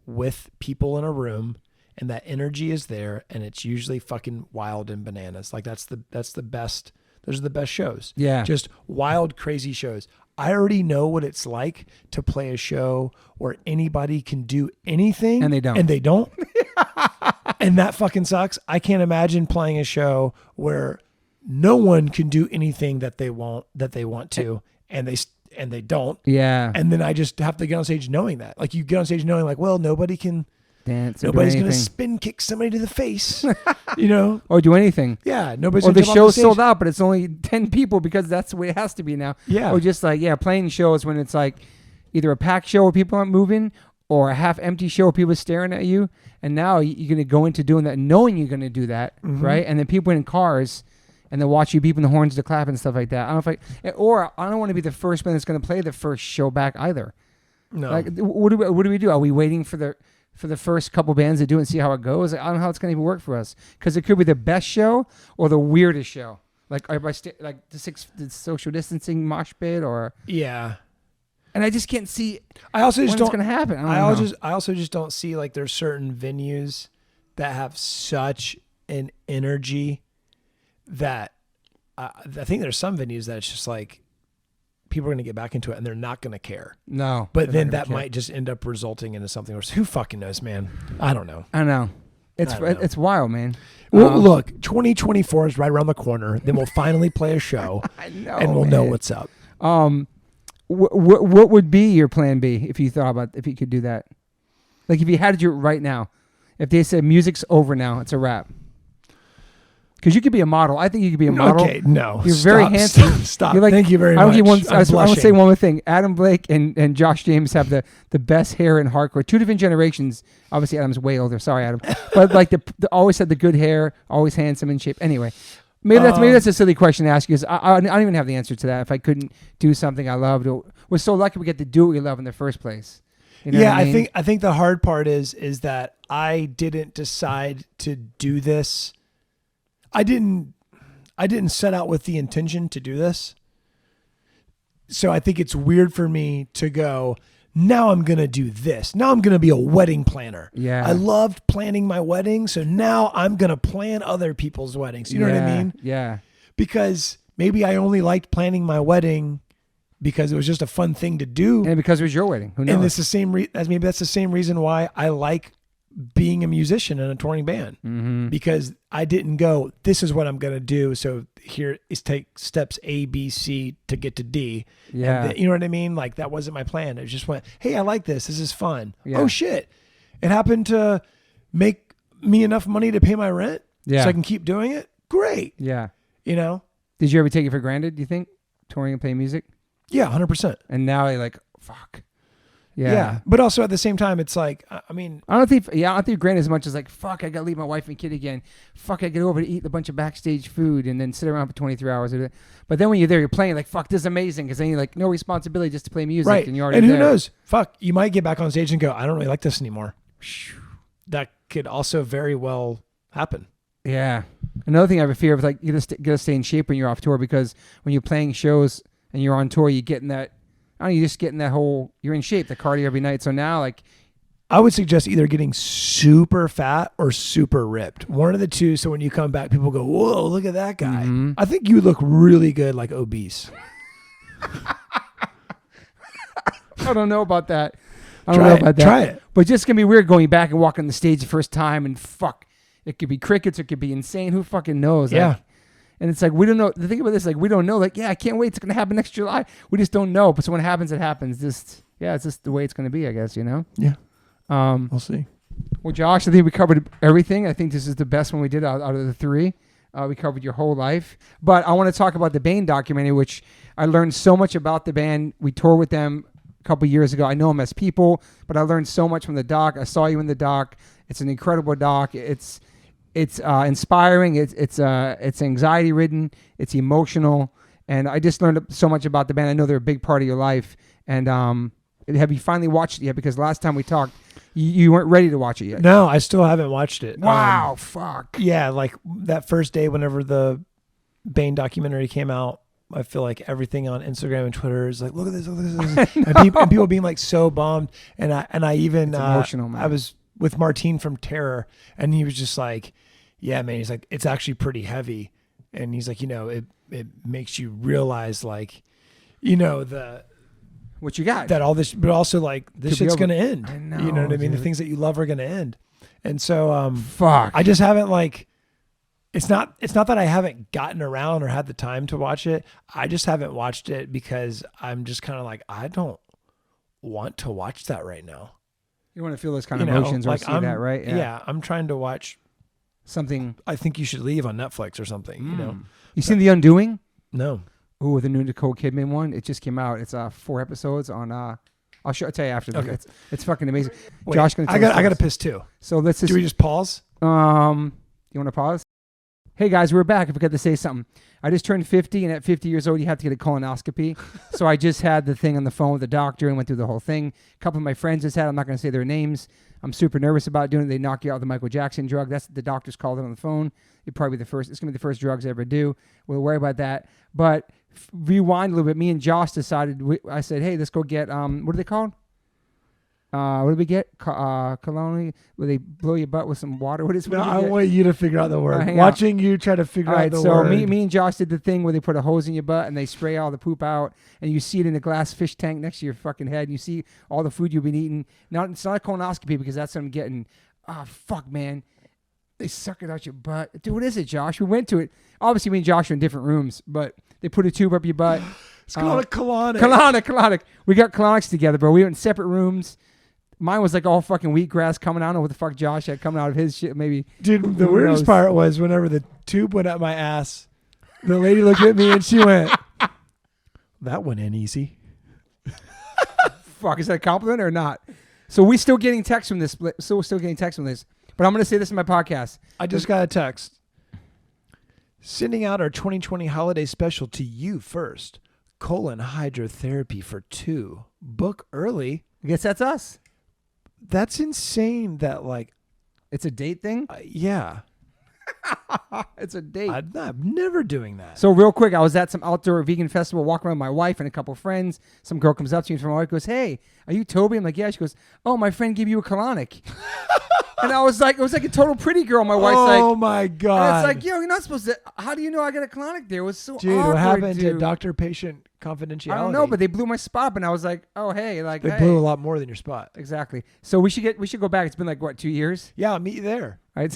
with people in a room, and that energy is there, and it's usually fucking wild and bananas. Like that's the best. Those are the best shows. Yeah. Just wild, crazy shows. I already know what it's like to play a show where anybody can do anything and they don't. And that fucking sucks. I can't imagine playing a show where no one can do anything that they want to, and they don't. Yeah. And then I just have to get on stage knowing that. Like you get on stage knowing like, well, nobody can dance. Nobody's going to spin kick somebody to the face, you know? Or do anything. Yeah. Nobody's Or going to the show's sold out, but it's only 10 people because that's the way it has to be now. Yeah. Or just like, playing shows when it's like either a packed show where people aren't moving or a half empty show where people are staring at you. And now you're going to go into doing that knowing you're going to do that, right? And then people in cars and they'll watch you beeping the horns to clap and stuff like that. I don't know if I don't want to be the first band that's going to play the first show back either. No. Like, what do we do? Are we waiting for the first couple bands to do it and see how it goes? Like, I don't know how it's going to even work for us because it could be the best show or the weirdest show. Like, like the social distancing mosh pit or and I just can't see. I also just when don't. it's going to happen. I also just don't see like there's certain venues that have such an energy that I think there's some venues that it's just like people are going to get back into it and they're not going to care. No, but then that might just end up resulting into something worse. Who fucking knows, man? I don't know. I know. It's wild, man. Well, look, 2024 is right around the corner. Then we'll finally play a show. I know, and we'll know what's up. What would be your plan B if you could do that? Like if you had to do it right now, if they said music's over now, it's a wrap. Because you could be a model. I think you could be a model. Okay, no. You're very handsome. Stop. You're like, thank you very much. I want to say one more thing. Adam Blake and Josh James have the best hair in hardcore. Two different generations. Obviously, Adam's way older. Sorry, Adam. But like the always had the good hair, always handsome in shape. Anyway, maybe that's a silly question to ask you. Because I don't even have the answer to that. If I couldn't do something I loved, we're so lucky we get to do what we love in the first place. You know what I mean? I think the hard part is that I didn't decide to do this. I didn't set out with the intention to do this. So I think it's weird for me to go, now I'm going to do this. Now I'm going to be a wedding planner. Yeah. I loved planning my wedding. So now I'm going to plan other people's weddings. You know what I mean? Yeah. Because maybe I only liked planning my wedding because it was just a fun thing to do. And because it was your wedding. Who knows? And it's the same maybe that's the same reason why I like being a musician in a touring band, because I didn't go, this is what I'm going to do. So here is take steps A, B, C to get to D. Yeah. You know what I mean? Like that wasn't my plan. It just went, hey, I like this. This is fun. Yeah. Oh shit. It happened to make me enough money to pay my rent. Yeah. So I can keep doing it. Great. Yeah. You know? Did you ever take it for granted, do you think? Touring and playing music? Yeah, 100%. And now you're like, fuck. Yeah. But also at the same time, it's like, I mean, I don't think granted as much as like, fuck, I got to leave my wife and kid again. Fuck, I get over to eat a bunch of backstage food and then sit around for 23 hours. But then when you're there, you're playing like, fuck, this is amazing. Because then you're like, no responsibility just to play music. Right. And you're already and who there. knows? Fuck, you might get back on stage and go, I don't really like this anymore. That could also very well happen. Yeah. Another thing I have a fear of, like, you gotta stay in shape when you're off tour, because when you're playing shows and you're on tour, you get in that, you just get in that whole, you're in shape, the cardio every night. So now, like, I would suggest either getting super fat or super ripped. One of the two. So when you come back, people go, whoa, look at that guy. Mm-hmm. I think you look really good, like obese. I don't know about that. Try it. But just gonna be weird going back and walking the stage the first time and fuck. It could be crickets, it could be insane. Who fucking knows? Yeah. Like, and it's like, we don't know. The thing about this, like, we don't know. Like, yeah, I can't wait. It's going to happen next July. We just don't know. But so when it happens, it happens. It's just the way it's going to be, I guess, you know? Yeah. We'll see. Well, Josh, I think we covered everything. I think this is the best one we did out of the three. We covered your whole life. But I want to talk about the Bane documentary, which I learned so much about the band. We toured with them a couple years ago. I know them as people, but I learned so much from the doc. I saw you in the doc. It's an incredible doc. It's inspiring. It's anxiety ridden. It's emotional, and I just learned so much about the band. I know they're a big part of your life. And have you finally watched it yet? Because last time we talked, you weren't ready to watch it yet. No, I still haven't watched it. Wow, fuck. Yeah, like that first day whenever the Bane documentary came out, I feel like everything on Instagram and Twitter is like, look at this, and people being like so bummed. And I even it's emotional, man. I was with Martine from Terror, and he was just like, yeah, man. He's like, it's actually pretty heavy, and he's like, it makes you realize like, what you got, that all this, but also like this shit's gonna end. I know, you know what I mean? dude. The things that you love are gonna end, and so fuck. I just haven't like. It's not that I haven't gotten around or had the time to watch it. I just haven't watched it because I'm just kind of like, I don't want to watch that right now. You want to feel those kind of emotions or like see that, right? Yeah, I'm trying to watch something. I Think You Should Leave on Netflix or something, You seen The Undoing? No. Oh, the new Nicole Kidman one. It just came out. It's 4 episodes on. I'll tell you after. Okay. It's fucking amazing. Wait, Josh, I got to piss too. So let's just. Do we just pause? You want to pause? Hey guys, we're back. I forgot to say something. I just turned 50, and at 50 years old, you have to get a colonoscopy. So I just had the thing on the phone with the doctor and went through the whole thing. A couple of my friends just had. I'm not going to say their names. I'm super nervous about doing it. They knock you out with the Michael Jackson drug. That's the doctors called it on the phone. It'd probably be the first. It's going to be the first drugs I ever do. We'll worry about that. But rewind a little bit. Me and Josh decided. I said, hey, let's go get what are they called? What did we get? Cologne, where they blow your butt with some water. What is? No, I want you to figure out the word. Hang Watching you try to figure out the word. So me and Josh did the thing where they put a hose in your butt and they spray all the poop out, and you see it in a glass fish tank next to your fucking head, and you see all the food you've been eating. Now it's not a colonoscopy because that's what I'm getting. Oh fuck, man. They suck it out your butt. Dude, what is it, Josh? We went to it. Obviously, me and Josh are in different rooms, but they put a tube up your butt. It's called a colonic. Colonic. We got colonics together, bro. We went in separate rooms. Mine was like all fucking wheatgrass coming out. I don't know what the fuck Josh had coming out of his shit. Maybe. Dude, the weirdest part was whenever the tube went up my ass, the lady looked at me and she went, that went in easy. Fuck, is that a compliment or not? So we still getting texts from this. So we're still getting texts from this. But I'm going to say this in my podcast. I just got a text. Sending out our 2020 holiday special to you first. Colon hydrotherapy for 2. Book early. I guess that's us. That's insane that like. It's a date thing? Yeah. It's a date. I'm never doing that. So real quick, I was at some outdoor vegan festival, walking around with my wife and a couple of friends. Some girl comes up to me from my wife, goes, hey, are you Toby? I'm like, yeah. She goes, oh, my friend gave you a colonic. And I was like, it was like a total pretty girl. My wife's like, oh my God. And it's like, yo, you're not supposed to, how do you know I got a colonic there? It was so dude, awkward, what happened dude. to doctor-patient confidentiality? I don't know, but they blew my spot, and I was like, oh, hey. Like, they hey. blew a lot more than your spot. Exactly. So we should go back. It's been like, what, 2 years? Yeah, I'll meet you there. Right?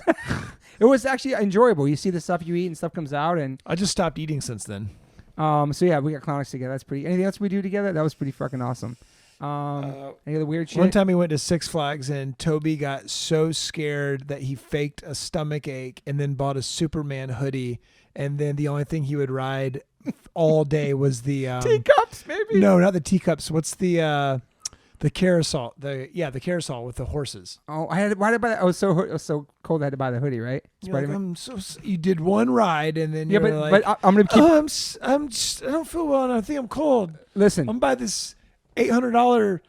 It was actually enjoyable. You see the stuff you eat and stuff comes out. And I just stopped eating since then. So yeah, we got colonics together. That's pretty. Anything else we do together? That was pretty fucking awesome. Any other weird shit? One time we went to Six Flags and Toby got so scared that he faked a stomach ache and then bought a Superman hoodie. And then the only thing he would ride all day was the teacups, maybe? No, not the teacups. What's the carousel? The carousel with the horses. Oh, why did I buy that? I was so cold I had to buy the hoodie, right? Like, you did one ride and then but I'm gonna keep. I don't feel well and I think I'm cold. Listen, I'm buying this $800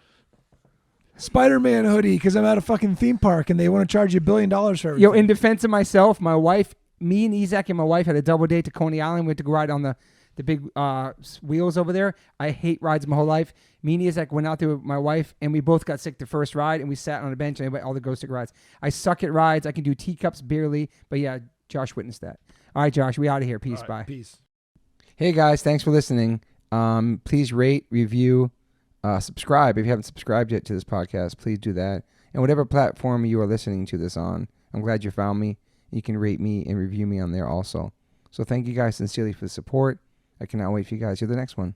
Spider-Man hoodie because I'm at a fucking theme park and they want to charge you $1 billion for everything. Yo, in defense of myself, my wife, me and Isaac and my wife had a double date to Coney Island. We had to go ride on the big wheels over there. I hate rides my whole life. Me and Isaac went out there with my wife, and we both got sick the first ride, and we sat on a bench and all the ghost stick rides. I suck at rides. I can do teacups barely, but yeah, Josh witnessed that. All right, Josh, we out of here. Peace. Right, bye. Peace. Hey guys, thanks for listening. Please rate, review, subscribe. If you haven't subscribed yet to this podcast, please do that. And whatever platform you are listening to this on, I'm glad you found me. You can rate me and review me on there also. So thank you guys sincerely for the support. I cannot wait for you guys to hear the next one.